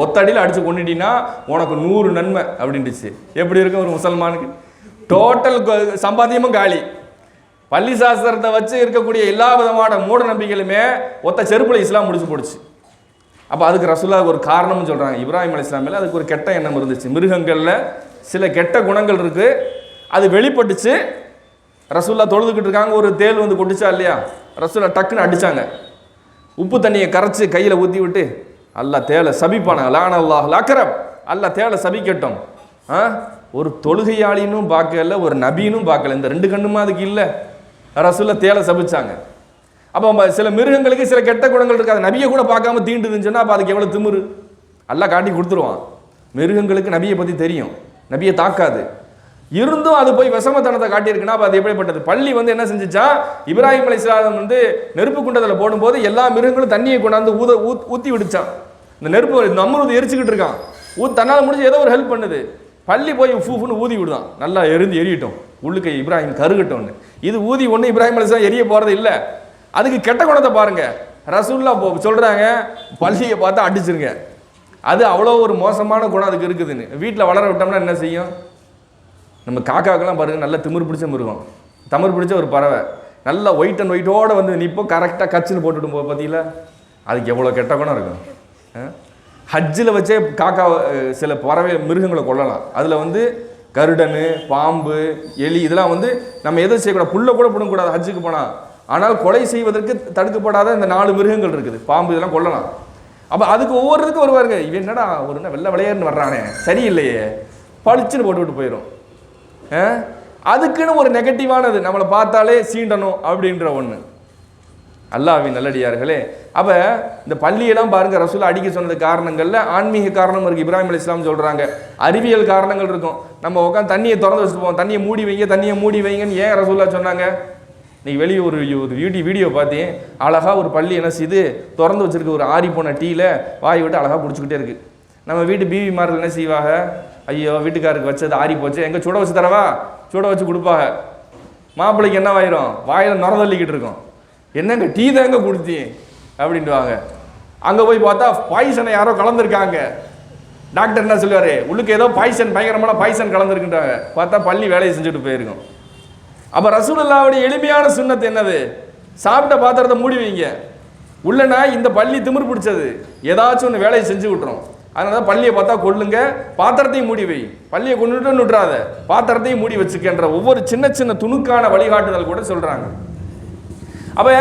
ஒத்தடியில் அடிச்சு கொண்டுட்டீங்கன்னா உனக்கு 100 நன்மை அப்படின்ட்டுச்சு. எப்படி இருக்கும் ஒரு முசல்மானுக்கு? டோட்டல் சம்பாத்தியமும் காலி. பள்ளி சாஸ்திரத்தை வச்சு இருக்கக்கூடிய எல்லா விதமான மூட நம்பிக்கைகளுமே ஒத்த செருப்புல இஸ்லாம் முடிச்சு போடுச்சு. அப்போ அதுக்கு ரசூலுல்லாஹ் ஒரு காரணம்னு சொல்கிறாங்க. இப்ராஹிம் அலைஹிஸ்ஸலாம் மேலே அதுக்கு ஒரு கெட்ட எண்ணம் இருந்துச்சு. மிருகங்களில் சில கெட்ட குணங்கள் இருக்குது, அது வெளிப்பட்டுச்சு. ரசூலுல்லாஹ் தொழுதுகிட்டு இருக்காங்க, ஒரு தேள் வந்து கொட்டுச்சா இல்லையா, ரசூலுல்லாஹ் டக்குன்னு அடித்தாங்க. உப்பு தண்ணியை கரைச்சி கையில் ஊற்றி விட்டு, அல்லாஹ் தேளை சபிப்பானாங்க, லான அல்லாஹ் அக்ரப், அல்லாஹ் தேளை சபிக்கட்டும். ஒரு தொழுகையாளினும் பார்க்கல, ஒரு நபினும் பார்க்கல, இந்த 2 கண்ணுமா அதுக்கு இல்லை. ரசூலுல்லாஹ் தேளை சபிச்சாங்க. அப்போ சில மிருகங்களுக்கு சில கெட்ட குணங்கள் இருக்காது, நபியை கூட பார்க்காம தீண்டுதுன்னு சொன்னால் அப்போ அதுக்கு எவ்வளோ திமிரு, அல்லாஹ் காட்டி கொடுத்துருவான். மிருகங்களுக்கு நபியை பற்றி தெரியும், நபியை தாக்காது, இருந்தும் அது போய் விஷமத்தனத்தை காட்டியிருக்குன்னா அப்போ அது எப்படிப்பட்டது? பள்ளி வந்து என்ன செஞ்சுச்சா, இப்ராஹிம் அலைஹிஸ்ஸலாம் வந்து நெருப்பு குண்டத்தில் போடும்போது எல்லா மிருகங்களும் தண்ணியை கொண்டாந்து ஊற்றி விடுச்சான். இந்த நெருப்பு நம்மளும் எரிச்சுக்கிட்டு இருக்கான், தன்னால் முடிஞ்சு ஏதோ ஒரு ஹெல்ப் பண்ணுது. பள்ளி போய் ஃபூஃபுன்னு ஊதி விடுதான், நல்லா எரியட்டும், உள்ளுக்கு இப்ராஹிம் கருகட்டோன்னு. இது ஊதி ஒன்று இப்ராஹிம் அலைஹிஸ்ஸலாம் எரிய போகிறது இல்லை. அதுக்கு கெட்ட குணத்தை பாருங்க. ரசூலுல்லாஹ் சொல்றாங்க, பள்ளியை பார்த்து அடிச்சிருங்க. அது அவ்வளோ ஒரு மோசமான குணம் அதுக்கு இருக்குதுன்னு. வீட்டில் வளர விட்டோம்னா என்ன செய்யும்? நம்ம காக்காக்கெல்லாம் பாருங்க, நல்ல திமிர் பிடிச்ச மிருகம், தமிழ் பிடிச்ச ஒரு பறவை, நல்லா ஒயிட் அண்ட் ஒயிட்டோடு வந்து நிற்போம், கரெக்டாக கச்சுன்னு போட்டுவிடும் போது பார்த்தீங்களா, அதுக்கு எவ்வளோ கெட்ட குணம் இருக்கும். ஹஜ்ஜில் வச்சே காக்கா சில பறவை மிருகங்களை கொள்ளலாம். அதில் வந்து கருடனு, பாம்பு, எலி, இதெல்லாம் வந்து நம்ம எதுவும் செய்யக்கூடாது, புல்லை கூட பிடுங்கக்கூடாது ஹஜ்ஜுக்கு போனால். ஆனால் கொலை செய்வதற்கு தடுக்கப்படாத இந்த 4 மிருகங்கள் இருக்குது, பாம்பு, இதெல்லாம் கொள்ளலாம். அப்போ அதுக்கு ஒவ்வொருத்துக்கும் வருவாருங்க, இவன் என்னடா ஒரு வெள்ளை விளையாடுன்னு வர்றானே, சரியில்லையே, பளிச்சுன்னு போட்டுவிட்டு போயிடும். அதுக்குன்னு ஒரு நெகட்டிவானது, நம்மளை பார்த்தாலே சீண்டணும் அப்படின்ற ஒன்று. அல்லாஹ்வின் நல்லடியார்களே, அப்போ இந்த பள்ளியெல்லாம் பாருங்கள், ரசூலுல்லாஹ் அடிக்க சொன்னது காரணங்களில் ஆன்மீக காரணம் இருக்குது. இப்ராஹிம் அலைஹிஸ்ஸலாம் சொல்கிறாங்க, அறிவியல் காரணங்கள் இருக்கும். நம்ம உட்காந்து தண்ணியை திறந்து வச்சுட்டு போவோம், தண்ணியை மூடி வைங்கன்னு ஏன் ரசூலுல்லாஹ் சொன்னாங்க? நீ வெளியே ஒரு வீடியோ பார்த்தேன், அழகாக ஒரு பள்ளி என்ன செய்யுது, திறந்து வச்சிருக்கு, ஒரு ஆறி போன டீயில் வாய் விட்டு அழகாக பிடிச்சிக்கிட்டே இருக்குது. நம்ம வீட்டு பிவிமார்கள் என்ன செய்வாங்க, ஐயோ வீட்டுக்காருக்கு வச்சது ஆறி போச்சு, எங்கே சுட வச்சு தரவா, சுட வச்சு கொடுப்பாங்க. மாப்பிள்ளைக்கு என்ன ஆயிரும், வாயில் நுரதள்ளிக்கிட்டு இருக்கும், என்னங்க டீ தாங்க கொடுத்தீங்க அப்படின்ட்டுவாங்க. அங்கே போய் பார்த்தா பாய்சனை யாரோ கலந்துருக்காங்க. டாக்டர் என்ன சொல்லுவார், உள்ளுக்கு ஏதோ பாய்சன், பயங்கரமான பாய்சன் கலந்துருக்குன்றாங்க. பார்த்தா பள்ளி வேலையை செஞ்சுட்டு போயிருக்கும். அப்போ ரசூலுல்லாஹ்வுடைய எளிமையான சுன்னத் என்னது, சாப்பிட்ட பாத்திரத்தை மூடி வைங்க. உள்ளனா இந்த பள்ளி திமிர் பிடிச்சது, ஏதாச்சும் ஒன்று வேலையை செஞ்சு விட்டுரும். அதனால தான் பள்ளியை பார்த்தா கொள்ளுங்க, பாத்திரத்தையும் மூடி வை, பள்ளியை கொண்டுட்டு விட்டுறாத, பாத்திரத்தையும் மூடி வச்சுக்கின்ற ஒவ்வொரு சின்ன சின்ன துணுக்கான வழிகாட்டுதல் கூட சொல்கிறாங்க. அப்போ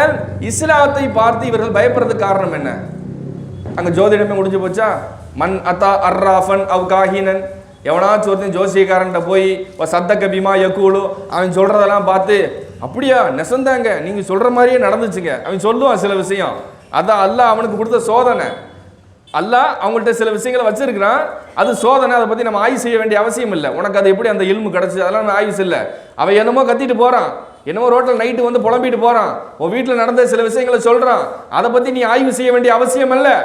இஸ்லாத்தை பார்த்து இவர்கள் பயப்படுறதுக்கு காரணம் என்ன? அங்கே ஜோதிடமே முடிஞ்சு போச்சா? மன் அத்தா அர்ராஃபன் அவ் காஹினன், எவனாச்சும் ஒருத்தன் ஜோசியக்காரன்ட்ட போய் சத்த கபிமா யக்கூலு, அவன் சொல்கிறதெல்லாம் பார்த்து அப்படியா நெசந்தாங்க, நீங்கள் சொல்கிற மாதிரியே நடந்துச்சுங்க, அவன் சொல்லுவான் சில விஷயம், அதான் அல்லாஹ் அவனுக்கு கொடுத்த சோதனை. அல்லாஹ் அவங்கள்ட்ட சில விஷயங்களை வச்சிருக்கிறான், அது சோதனை. அதை பற்றி நம்ம ஆய்வு செய்ய வேண்டிய அவசியம் இல்லை. உனக்கு அது எப்படி அந்த இல்மு கிடச்சி அதெல்லாம் நம்ம ஆய்வு இல்லை. அவன் என்னமோ கத்திட்டு போகிறான், என்னமோ ரோட்டில் நைட்டு வந்து புலம்பிட்டு போகிறான், உன் வீட்டில் நடந்த சில விஷயங்களை சொல்கிறான், அதை பற்றி நீ ஆய்வு செய்ய வேண்டிய அவசியம் இல்லை.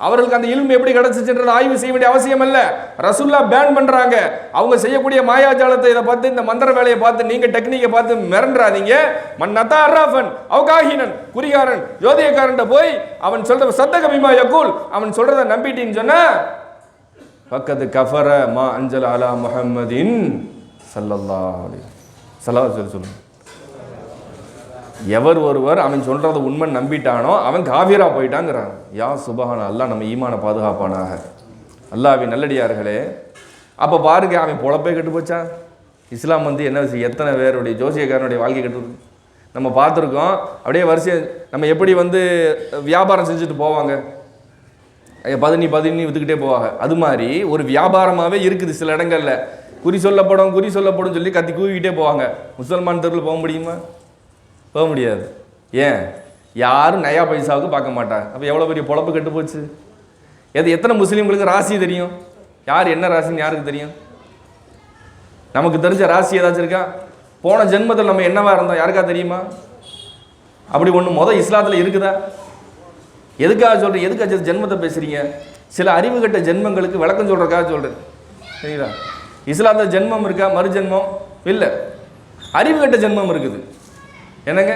அவர்களுக்கு அந்த இல்மு எப்படி கிடச்சிச்சுன்றது ஆய்வு செய்ய வேண்டிய அவசியம் இல்லை. ரசூல்லா பேன் பண்ணுறாங்க. அவங்க செய்யக்கூடிய மாயாஜாலத்தை இதை பார்த்து, இந்த மந்திர வேலையை பார்த்து, நீங்கள் டெக்னிக்கை பார்த்து மிரண்டாதீங்க. மன்னதா அர்ராஃபன் அவகாஹினன், குறிகாரன் ஜோதியக்காரன் போய் அவன் சொல்ற சத்தக பிமா யகூல், அவன் சொல்றதை நம்பிட்டீன்னு சொன்னா ஃபக்கத் கஃபர மா அன்ஜல அலா முஹம்மதின் ஸல்லல்லாஹு அலைஹி வஸல்லம். சொல்லுங்க, எவர் ஒருவர் அவன் சொல்றதை உண்மை நம்பிட்டானோ அவன் காஃபிரா போயிட்டாங்கிறான். யா சுபஹான, அல்லாஹ் நம்ம ஈமான பாதுகாப்பானாக. அல்லாஹ்வின் நல்லடியார்களே, அப்போ பாருங்க, அவன் பொழப்பே கெட்டு போச்சா. இஸ்லாம் வந்து என்ன விஷயம், எத்தனை பேருடைய ஜோசியக்காரனுடைய வாழ்க்கை கெட்டு நம்ம பார்த்துருக்கோம். அப்படியே வரிசை நம்ம எப்படி வந்து வியாபாரம் செஞ்சுட்டு போவாங்க, பதினி விற்றுக்கிட்டே போவாங்க. அது மாதிரி ஒரு வியாபாரமாகவே இருக்குது சில இடங்களில். குறி சொல்லப்படும் சொல்லி கத்தி கூவிக்கிட்டே போவாங்க. முசல்மான் தெருவில் போக முடியுமா? போக முடியாது. ஏன்? யாரும் நயா பைசாவுக்கு பார்க்க மாட்டாங்க. அப்போ எவ்வளோ பெரிய பொழப்பு கெட்டு போச்சு. எத்தனை முஸ்லீம்களுக்கு ராசி தெரியும்? யார் என்ன ராசின்னு யாருக்கு தெரியும்? நமக்கு தெரிஞ்ச ராசி ஏதாச்சும் இருக்கா? போன ஜென்மத்தில் நம்ம என்னவா இருந்தோம் யாருக்கா தெரியுமா? அப்படி ஒன்று இஸ்லாத்தில் இருக்குதா? எதுக்காக சொல்கிறேன், எதுக்காக ஜென்மத்தை பேசுகிறீங்க? சில அறிவு கட்ட ஜென்மங்களுக்கு விளக்கம் சொல்கிறக்காக சொல்கிறேன், சரிங்களா? இஸ்லாத்தில் ஜென்மம் இருக்கா? மறு ஜென்மம் இல்லை. அறிவு கட்ட ஜென்மம் இருக்குது. என்னங்க,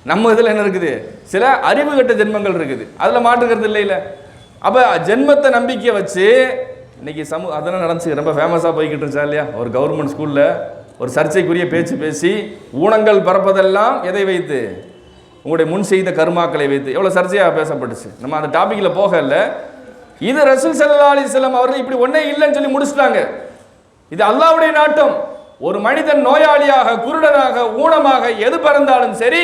நம்ம இதில் என்ன இருக்குது? சில அறிவு கட்ட ஜென்மங்கள் இருக்குது, அதில் மாற்றுக்கிறது இல்லை. அப்போ ஜென்மத்தை நம்பிக்கையை வச்சு இன்னைக்கு அதெல்லாம் நடந்துச்சு, ரொம்ப ஃபேமஸாக போய்கிட்டு இருந்துச்சா இல்லையா? ஒரு கவர்மெண்ட் ஸ்கூலில் ஒரு சர்ச்சைக்குரிய பேச்சு பேசி ஊனங்கள் பரப்பதெல்லாம் எதை வைத்து? உங்களுடைய முன் செய்த கர்மாக்களை வைத்து. எவ்வளோ சர்ச்சையாக பேசப்பட்டுச்சு. நம்ம அந்த டாப்பிக்கில் போக இல்லை. இது ரசூல் ஸல்லல்லாஹு அலைஹி வஸல்லம் அவர்கள் இப்படி ஒன்றே இல்லைன்னு சொல்லி முடிச்சுட்டாங்க. இது அல்லாஹ்வுடைய நாட்டம். ஒரு மனிதன் நோயாளியாக, குருடனாக, ஊனமாக எது பிறந்தாலும் சரி,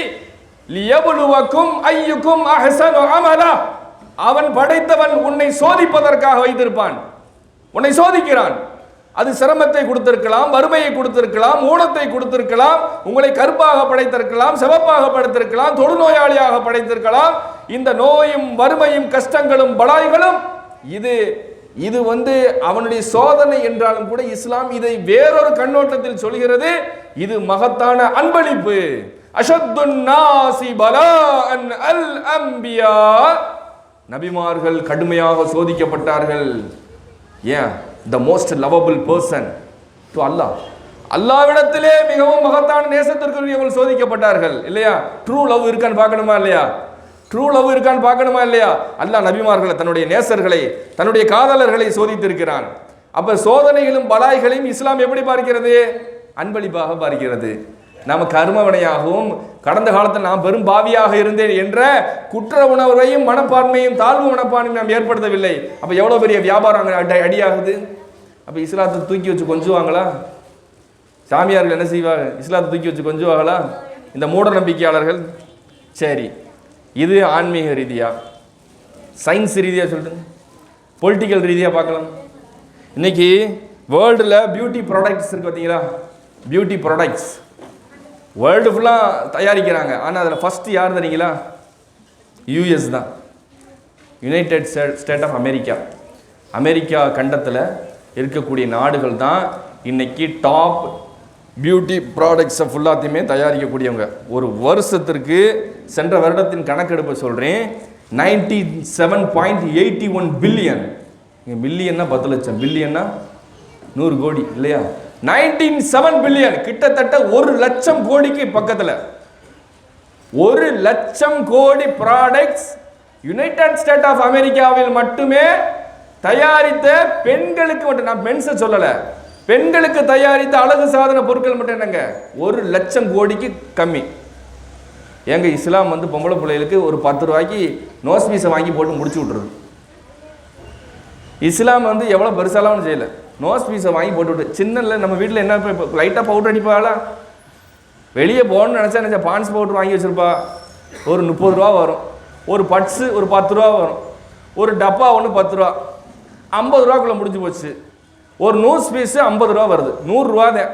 லியபுலுவக்கும் ஐயுக்கும் அஹ்ஸனு அமலா, அவன் படைத்தவன் உன்னை சோதிப்பதற்காக வைத்திருப்பான். உன்னை சோதிக்கிறான். அது சிரமத்தை கொடுத்திருக்கலாம், வறுமையை கொடுத்திருக்கலாம், ஊனத்தை கொடுத்திருக்கலாம், உங்களை கருப்பாக படைத்திருக்கலாம், சிவப்பாக படைத்திருக்கலாம், தொழுநோயாளியாக படைத்திருக்கலாம். இந்த நோயும் வறுமையும் கஷ்டங்களும் பலாய்களும் இது வந்து அவனுடைய சோதனை என்றாலும் கூட இஸ்லாம் இதை வேறொரு கண்ணோட்டத்தில் சொல்கிறது. இது மகத்தான அன்பளிப்பு. அஷத்துன் நாசி பலாஅன் அல் அன்பியா, நபிமார்கள் கடுமையாக சோதிக்கப்பட்டார்கள். ஏன்? the most lovable person to Allah, அல்லாஹ்விடத்திலே மிகவும் மகத்தான நேசத்திற்குரியவர்கள் சோதிக்கப்பட்டார்கள் இல்லையா? ட்ரூ லவ் இருக்கான்னு பார்க்கணுமா இல்லையா? அல்லாஹ் நபிமார்களை, தன்னுடைய நேசர்களை, தன்னுடைய காதலர்களை சோதித்திருக்கிறான். அப்ப சோதனைகளும் பலாய்களையும் இஸ்லாம் எப்படி பார்க்கிறது? அன்பளிப்பாக பார்க்கிறது. நாம் கர்மவினையாகவும் கடந்த காலத்தில் நான் பெரும் பாவியாக இருந்தேன் என்ற குற்ற உணர்வையும் மனப்பான்மையும் தாழ்வு மனப்பான்மையும் நாம் ஏற்படுத்தவில்லை. அப்போ எவ்வளோ பெரிய வியாபாரம் அடியாகுது. அப்போ இஸ்லாத்தை தூக்கி வச்சு கொஞ்சுவாங்களா? சாமியார்கள் என்ன செய்வாங்க? இஸ்லாத்தை தூக்கி வச்சு கொஞ்சுவாங்களா இந்த மூட நம்பிக்கையாளர்கள்? சரி, இது ஆன்மீக ரீதியாக. சயின்ஸ் ரீதியாக சொல்லிட்டு பொலிட்டிக்கல் ரீதியாக பார்க்கலாம். இன்னைக்கு வேர்ல்டில் பியூட்டி ப்ராடக்ட்ஸ் இருக்கு பார்த்தீங்களா? பியூட்டி ப்ராடக்ட்ஸ் வேர்ல்டு ஃபுல்லாக தயாரிக்கிறாங்க. ஆனால் அதில் ஃபஸ்ட்டு யார் தெரியுங்களா? யூஎஸ் தான், united state of America. America கண்டத்தில் இருக்கக்கூடிய நாடுகள் தான் இன்னைக்கு டாப் பியூட்டி ப்ராடக்ட்ஸை ஃபுல்லாத்தையுமே தயாரிக்கக்கூடியவங்க. ஒரு வருஷத்திற்கு சென்ற வருடத்தின் கணக்கெடுப்பை சொல்கிறேன், 97.81 பில்லியன். மில்லியன்னா 10 லட்சம், பில்லியன்னா 100 கோடி இல்லையா? 97 பில்லியன், கிட்டத்தட்ட 1 லட்சம் கோடிக்கு பக்கத்தில். 1 லட்சம் கோடி ப்ராடக்ட்ஸ் யுனைடெட் ஸ்டேட் ஆஃப் அமெரிக்காவில் மட்டுமே தயாரித்த பெண்களுக்கு மட்டும், நான் மென்ஸை சொல்லலை, பெண்களுக்கு தயாரித்த அழகு சாதன பொருட்கள் மட்டும் என்னங்க 1 லட்சம் கோடிக்கு கம்மி. ஏங்க இஸ்லாம் வந்து பொம்பளை பிள்ளைகளுக்கு ஒரு 10 ரூபாய்க்கு நோஸ் பீஸை வாங்கி போட்டு முடிச்சு விட்டுருது. இஸ்லாம் வந்து எவ்வளோ பெருசாலாம் செய்யலை, நோஸ் பீஸை வாங்கி போட்டு சின்னல. நம்ம வீட்டில் என்ன இப்போ லைட்டாக பவுடர் அடிப்பாளா? வெளியே போகணும்னு நினச்சா பான்ஸ் பவுடர் வாங்கி வச்சுருப்பா, ஒரு 30 ரூபா வரும். ஒரு பட்ஸு ஒரு 10 ரூபா வரும். ஒரு டப்பா ஒன்று 10 ரூபா, 50 ரூபாக்குள்ளே முடிஞ்சு போச்சு. ஒரு நோஸ் பீஸு 50 ரூபா வருது, 100 ரூபா தான்.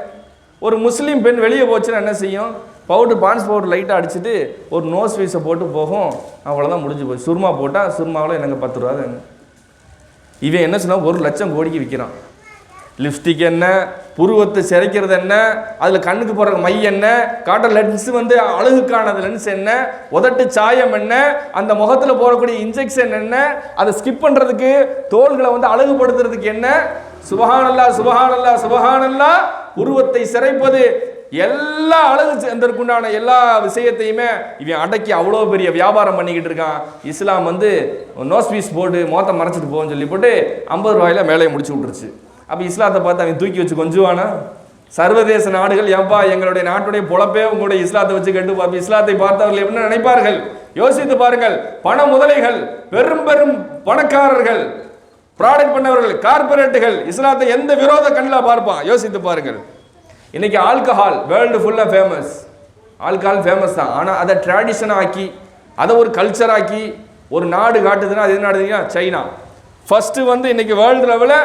ஒரு முஸ்லீம் பெண் வெளியே போச்சுன்னா என்ன செய்யும்? பவுடர் பான்ஸ் பவுடர் லைட்டாக அடிச்சுட்டு ஒரு நோஸ் பீஸை போட்டு போகும், அவ்வளோதான் முடிஞ்சு போய். சுருமா போட்டால் சுருமாவில் எனக்கு 10 ரூபா தாங்க. இவன் என்ன சொன்னால் 1 லட்சம் கோடிக்கு விற்கிறான். லிப்ஸ்டிக் என்ன, புருவத்தை சிரைக்கிறது என்ன, அதில் கண்ணுக்கு போடுற மை என்ன, காட்டுற லென்ஸ் வந்து அழகுக்கானது லென்ஸ் என்ன, உதட்டு சாயம் என்ன, அந்த முகத்தில் போடக்கூடிய இன்ஜெக்ஷன் என்ன, அதை ஸ்கிப் பண்ணுறதுக்கு தோள்களை வந்து அழகுபடுத்துறதுக்கு என்ன, சுபஹானல்லாஹ் சுபஹானல்லாஹ் சுபஹானல்லாஹ், உருவத்தை சிரைப்பது, எல்லா அழகு சேர்ந்தற்குண்டான எல்லா விஷயத்தையுமே இவன் அடக்கி அவ்வளோ பெரிய வியாபாரம் பண்ணிக்கிட்டு இருக்கான். இஸ்லாம் வந்து நோஸ் பீஸ் போட்டு மொத்த மறைச்சிட்டு போன்னு சொல்லி போட்டு 50 ரூபாயில மேலே முடிச்சு விட்டுருச்சு. அப்போ இஸ்லாத்தை பார்த்து அவன் தூக்கி வச்சு கொஞ்சுவானா? சர்வதேச நாடுகள் ஏன்பா எங்களுடைய நாட்டுடைய பொழப்பே உங்களுடைய இஸ்லாத்தை வச்சு கண்டு பார்ப்போம். இஸ்லாத்தை பார்த்தவர்கள் என்ன நினைப்பார்கள்? யோசித்து பாருங்கள். பண முதலைகள், பெரும் பெரும் பணக்காரர்கள், ப்ராடக்ட் பண்ணவர்கள், கார்பரேட்டுகள் இஸ்லாத்தை எந்த விரோத கண்ணில் பார்ப்பான்? யோசித்து பாருங்கள். இன்னைக்கு ஆல்கஹால் வேர்ல்டு ஃபுல்லாக ஃபேமஸ். ஆல்கஹால் ஃபேமஸ் தான். ஆனால் அதை ட்ராடிஷனாக ஆக்கி, அதை ஒரு கல்ச்சர் ஆக்கி ஒரு நாடு காட்டுதுன்னா அது என்ன நாடுதுன்னா சைனா. ஃபர்ஸ்ட் வந்து இன்னைக்கு வேர்ல்டு லெவலில்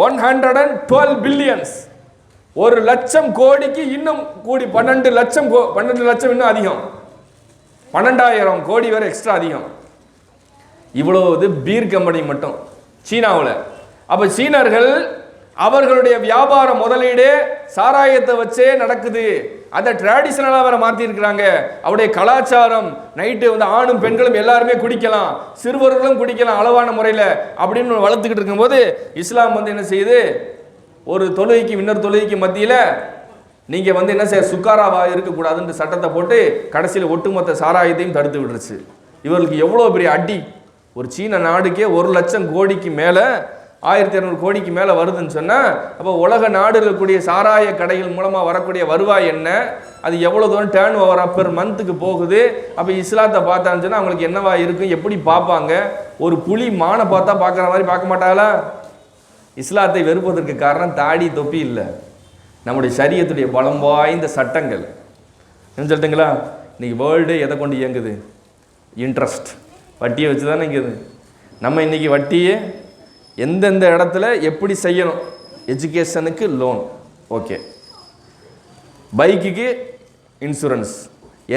112 பில்லியன்ஸ், 1 லட்சம் கோடிக்கு இன்னும் கூடி 12 லட்சம் இன்னும் அதிகம், 12,000 கோடி வரை எக்ஸ்ட்ரா அதிகம். இவ்வளவு பீர் கம்பெனி மட்டும் சீனாவில். அப்போ சீனர்கள் அவர்களுடைய வியாபார முதலீடு சாராயத்தை வச்சே நடக்குது. அதை ட்ராடிஷனலாக வேற மாற்றிருக்கிறாங்க. அவருடைய கலாச்சாரம் நைட்டு வந்து ஆணும் பெண்களும் எல்லாருமே குடிக்கலாம், சிறுவர்களும் குடிக்கலாம் அளவான முறையில் அப்படின்னு வளர்த்துக்கிட்டு இருக்கும்போது இஸ்லாம் வந்து என்ன செய்யுது? ஒரு தொழுகைக்கு இன்னொரு தொழுகைக்கு மத்தியில் நீங்கள் வந்து என்ன செய்ய சுக்காராவாக இருக்கக்கூடாதுன்ற சட்டத்தை போட்டு கடைசியில் ஒட்டுமொத்த சாராயத்தையும் தடுத்து விட்டுருச்சு. இவர்களுக்கு எவ்வளோ பெரிய அடி! ஒரு சீன நாடுக்கே 1 லட்சம் கோடிக்கு மேலே 1200 கோடிக்கு மேலே வருதுன்னு சொன்னால், அப்போ உலக நாடு இருக்கக்கூடிய சாராய கடைகள் மூலமாக வரக்கூடிய வருவாய் என்ன, அது எவ்வளோ தூரம் டேர்ன் ஓவர் பெர் மந்த்துக்கு போகுது. அப்போ இஸ்லாத்தை பார்த்தான்னு சொன்னால் அவங்களுக்கு என்னவா இருக்கும், எப்படி பார்ப்பாங்க? ஒரு புலி மானை பார்த்தா பார்க்குற மாதிரி பார்க்க மாட்டாங்களா? இஸ்லாத்தை வெறுப்பதற்கு காரணம் தாடி தொப்பி இல்லை, நம்முடைய சரியத்துடைய பலம் வாய்ந்த சட்டங்கள். என்ன சொல்லட்டுங்களா? இன்னைக்கு வேர்ல்டு எதை கொண்டு இயங்குது? இன்ட்ரெஸ்ட், வட்டியை வச்சு தானே இயங்குது. நம்ம இன்னைக்கு வட்டியே எந்தெந்த இடத்துல எப்படி செய்யணும், எஜுகேஷனுக்கு லோன் ஓகே, பைக்குக்கு இன்சூரன்ஸ்,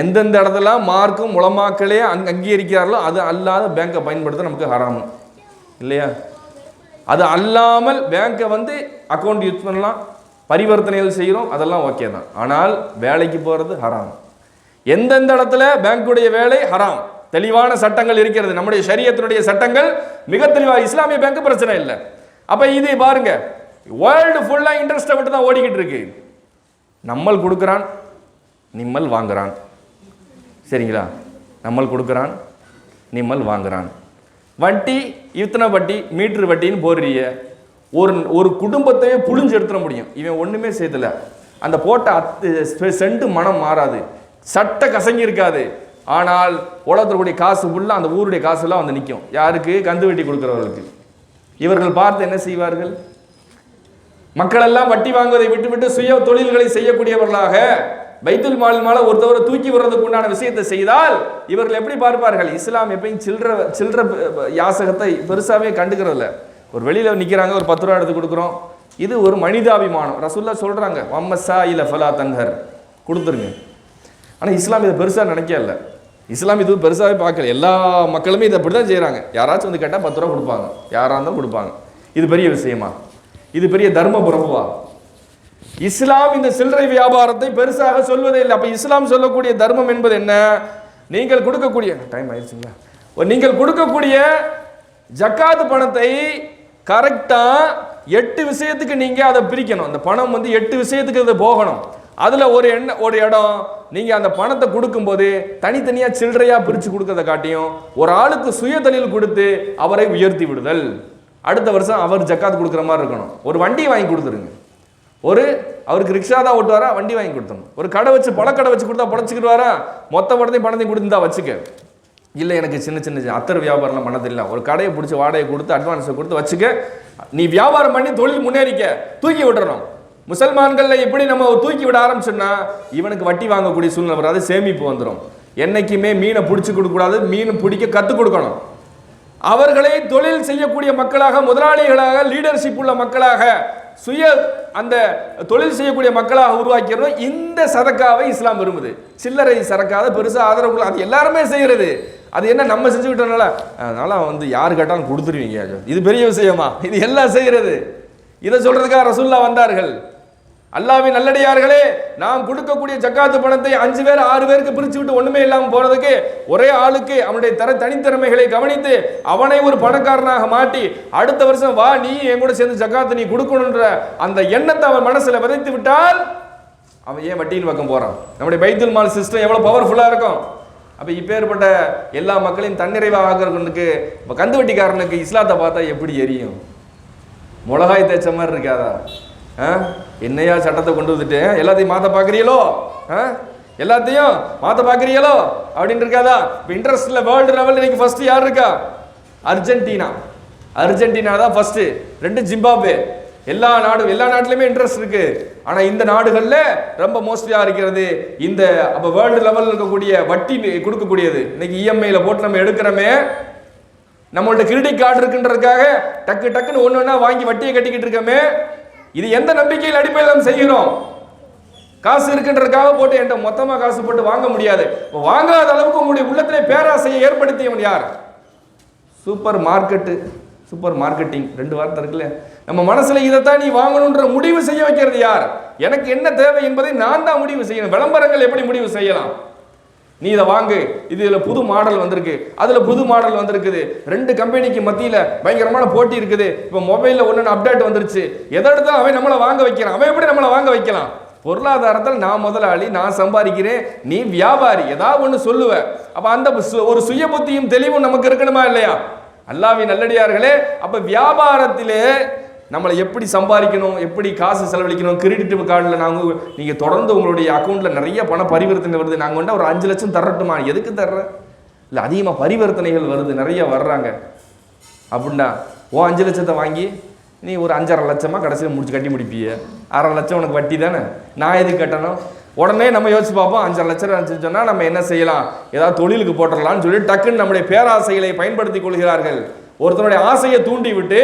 எந்தெந்த இடத்துல மார்க்கும் உலமாக்களே அங்கீகரிக்கிறார்களோ அது அல்லாத பேங்கை பயன்படுத்த நமக்கு ஹராமு இல்லையா? அது அல்லாமல் பேங்கை வந்து அக்கௌண்ட் யூஸ் பண்ணலாம், பரிவர்த்தனைகள் செய்கிறோம், அதெல்லாம் ஓகே தான். ஆனால் வேலைக்கு போகிறது ஹராம். எந்தெந்த இடத்துல பேங்குடைய வேலை ஹராம், தெளிவான சட்டங்கள் இருக்கிறது. நம்முடைய ஷரியத்தினுடைய சட்டங்கள் மிக தெளிவாக. இஸ்லாமிய பேங்க் பிரச்சனை இல்லை. அப்போ இது பாருங்க, வேர்ல்டு ஃபுல்லாக இன்ட்ரெஸ்ட்டை விட்டு தான் ஓடிக்கிட்டு இருக்கு. நம்மள் கொடுக்குறான், நிம்மல் வாங்குறான். சரிங்களா? நம்மள் கொடுக்குறான், நிம்மல் வாங்குறான். வட்டி இத்தனை வட்டி, மீட்டர் வட்டின்னு போடுறீங்க. ஒரு குடும்பத்தையே புழிஞ்சு எடுத்துட முடியும். இவன் ஒன்றுமே செய்யல, அந்த போட்ட சென்ட் மனம் மாறாது, சட்டை கசங்கி இருக்காது. ஆனால் உலகத்தினுடைய காசு ஃபுல்லாக அந்த ஊருடைய காசுலாம் வந்து நிற்கும். யாருக்கு? கந்து வெட்டி கொடுக்குறவர்களுக்கு. இவர்கள் பார்த்து என்ன செய்வார்கள்? மக்கள் எல்லாம் வட்டி வாங்குவதை விட்டுவிட்டு சுய தொழில்களை செய்யக்கூடியவர்களாக பைத்துல் மால் மேல ஒருத்தவரை தூக்கி விடுறதுக்கு உண்டான விஷயத்தை செய்தால் இவர்கள் எப்படி பார்ப்பார்கள்? இஸ்லாம் எப்பயும் சில்லற யாசகத்தை பெருசாவே கண்டுக்கிறதில்ல. ஒரு வெளியில நிற்கிறாங்க, ஒரு 10 ரூபா எடுத்து கொடுக்குறோம், இது ஒரு மனிதாபிமானம். ரசூல்லா சொல்றாங்க, வம்மசா இல ஃபலா தன்ஹர், கொடுத்துருங்க. ஆனால் இஸ்லாம் இதை பெருசாக நினைக்கல. இஸ்லாம் இது பெருசாகவே பார்க்கல. எல்லா மக்களுமே இதை அப்படி தான் செய்கிறாங்க. யாராச்சும் வந்து கேட்டால் 10 ரூபா கொடுப்பாங்க, யாராக இருந்தாலும் கொடுப்பாங்க. இது பெரிய விஷயமா? இது பெரிய தர்ம பிரபுவா? இஸ்லாம் இந்த சில்லறை வியாபாரத்தை பெருசாக சொல்வதே இல்லை. அப்போ இஸ்லாம் சொல்லக்கூடிய தர்மம் என்பது என்ன? நீங்கள் கொடுக்கக்கூடிய டைம் ஆயிடுச்சுங்களா, நீங்கள் கொடுக்கக்கூடிய ஜக்காத் பணத்தை கரெக்டாக 8 விஷயத்துக்கு நீங்கள் அதை பிரிக்கணும். அந்த பணம் வந்து 8 விஷயத்துக்கு அது போகணும். அதில் ஒரு இடம் நீங்கள் அந்த பணத்தை கொடுக்கும்போது தனித்தனியாக சில்லறையாக பிரித்து கொடுக்கறத காட்டியும் ஒரு ஆளுக்கு சுய தொழில் கொடுத்து அவரை உயர்த்தி விடுதல். அடுத்த வருஷம் அவர் ஜக்காத் கொடுக்குற மாதிரி இருக்கணும். ஒரு வண்டி வாங்கி கொடுத்துருங்க. அவருக்கு ரிக்ஷா தான் ஓட்டுவாரா, வண்டி வாங்கி கொடுத்தணும். ஒரு கடை வச்சு பழக்கடை வச்சு கொடுத்தா பழச்சிக்கிடுவாரா, மொத்த பணத்தையும் கொடுத்துருந்தா வச்சுக்க. இல்லை எனக்கு சின்ன சின்ன அத்தர் வியாபாரம்லாம் பண்ண தெரியல, ஒரு கடையை பிடிச்சி வாடகை கொடுத்து அட்வான்ஸை கொடுத்து வச்சுக்க, நீ வியாபாரம் பண்ணி தொழில் முன்னேறிக்க, தூக்கி விட்டுறணும். முசல்மான்கள் எப்படி நம்ம தூக்கி விட ஆரம்பிச்சோம்னா இவனுக்கு வட்டி வாங்கக்கூடிய சூழ்நிலை வராது, சேமிப்பு வந்துடும். என்னைக்குமே மீனை பிடிச்சி கொடுக்கக்கூடாது, மீன் பிடிக்க கற்றுக் கொடுக்கணும். அவர்களை தொழில் செய்யக்கூடிய மக்களாக, முதலாளிகளாக, லீடர்ஷிப் உள்ள மக்களாக, சுய அந்த தொழில் செய்யக்கூடிய மக்களாக உருவாக்கிறோம். இந்த சதக்காவை இஸ்லாம் விரும்புது. சில்லறை சரக்காத பெருசாக ஆதரவு அது எல்லாருமே செய்கிறது. அது என்ன நம்ம செஞ்சுக்கிட்டனால அதனால யார் கேட்டாலும் கொடுத்துருவீங்க, இது பெரிய விஷயமா? இது எல்லாம் செய்கிறது. இதை சொல்றதுக்காக ரசூலுல்லாஹ் வந்தார்கள். அல்லாஹ்வின் நல்லடியார்களே, நாம் கொடுக்கக்கூடிய ஜக்காத்து பணத்தை 5 பேர் 6 பேருக்கு பிரிச்சு விட்டு ஒண்ணுமே இல்லாமல் போறதுக்கு ஒரே ஆளுக்கு அவனுடைய தனித்திறமைகளை கவனித்து அவனை ஒரு பணக்காரனாக மாட்டி அடுத்த வருஷம் வா நீ என் கூட சேர்ந்து ஜக்காத்து நீ கொடுக்கணுன்ற அந்த எண்ணத்தை அவன் மனசுல விதைத்து விட்டால் அவன் ஏன் வட்டியின் பக்கம் போறான்? நம்முடைய பைத்துல் மால் சிஸ்டம் எவ்வளவு பவர்ஃபுல்லா இருக்கும். அப்ப இப்பேற்பட்ட எல்லா மக்களையும் தன்னிறைவாக ஆகிறவனுக்கு கந்து வட்டிக்காரனுக்கு இஸ்லாத்தை பார்த்தா எப்படி எரியும்? மிளகாய் தேய்ச்ச மாதிரி இருக்காதா? என்னையா சட்டத்தை கொண்டு வந்துட்டு எல்லாத்தையும் மாற்ற பார்க்குறீங்களோ, எல்லாத்தையும் மாற்ற பார்க்குறீங்களோ அப்படின்னு இருக்காதா? இப்போ இன்ட்ரெஸ்ட்ல வேர்ல்டு லெவல் இன்னைக்கு ஃபர்ஸ்ட் யார் இருக்கா? அர்ஜென்டினா தான் ஃபர்ஸ்ட், 2 ஜிம்பாப்வே. எல்லா நாட்டிலுமே இன்ட்ரெஸ்ட் இருக்கு. ஆனா இந்த நாடுகள்ல ரொம்ப மோஸ்ட்லியா இருக்கிறது இந்த அப்ப வேர்ல்டு லெவலில் இருக்கக்கூடிய வட்டி கொடுக்கக்கூடியது. இன்னைக்கு இஎம்ஐல போட்டு நம்ம எடுக்கிறோமே, நம்மள்ட்ட கிரெடிட் கார்டு இருக்குன்றதுக்காக டக்குன்னு ஒண்ணு வாங்கி வட்டியை கட்டிக்கிட்டு இருக்கோமே, இது எந்த நம்பிக்கையில் அடிப்படையில் நம்ம செய்கிறோம்? காசு இருக்குன்றதுக்காக போட்டு என்கிட்ட மொத்தமா காசு போட்டு வாங்க முடியாது. வாங்காத அளவுக்கு உங்களுடைய உள்ளத்திலே பேராசையை ஏற்படுத்தியவன் யார்? சூப்பர் மார்க்கெட்டிங் 2 வார்த்தை இருக்குல்ல, நம்ம மனசுல இதைத்தான் நீ வாங்கணும்ன்ற முடிவு செய்ய வைக்கிறது யார்? எனக்கு என்ன தேவை என்பதை நான் தான் முடிவு செய்யணும். விளம்பரங்கள் எப்படி முடிவு செய்யலாம்? நீ இதை வாங்கு, இதுல புது மாடல் வந்திருக்கு, அதுல புது மாடல் வந்திருக்குது, 2 கம்பெனிக்கு மத்தியில பயங்கரமான போட்டி இருக்குது. இப்ப மொபைல்ல ஒன்னு அப்டேட் வந்துருச்சு, எதை எடுத்தாலும் அவன் நம்மளை வாங்க வைக்கிறான். அவன் எப்படி நம்மளை வாங்க வைக்கலாம்? பொருளாதாரத்தில் நான் முதலாளி, நான் சம்பாதிக்கிறேன், நீ வியாபாரி, ஏதாவது ஒன்று சொல்லுவ. அப்ப அந்த ஒரு சுய புத்தியும் தெளிவும் நமக்கு இருக்கணுமா இல்லையா? அல்லாஹ்வின் நல்லடியார்களே, அப்ப வியாபாரத்திலே நம்மளை எப்படி சம்பாதிக்கணும், எப்படி காசு செலவழிக்கணும். கிரெடிட் கார்டில் நீங்கள் தொடர்ந்து உங்களுடைய அக்கௌண்ட்டில் நிறைய பண பரிவர்த்தனை வருது, நாங்கள் ஒரு 5 லட்சம் தரட்டுமா? எதுக்கு தர்ற? இல்லை அதிகமாக பரிவர்த்தனைகள் வருது, நிறைய வர்றாங்க அப்படின்னா 5 லட்சத்தை வாங்கி நீ ஒரு 5.5 லட்சமாக கடைசியில் கட்டி முடிப்பிய. 1/2 லட்சம் உனக்கு வட்டி தானே, நான் எதுக்கு கட்டணும்? உடனே நம்ம யோசிச்சு பார்ப்போம், 5.5 லட்சம் சொன்னால் நம்ம என்ன செய்யலாம், ஏதாவது தொழிலுக்கு போட்டுடலாம்னு சொல்லி டக்குன்னு நம்முடைய பேராசைகளை பயன்படுத்தி கொள்கிறார்கள். ஒருத்தனுடைய ஆசையை தூண்டி விட்டு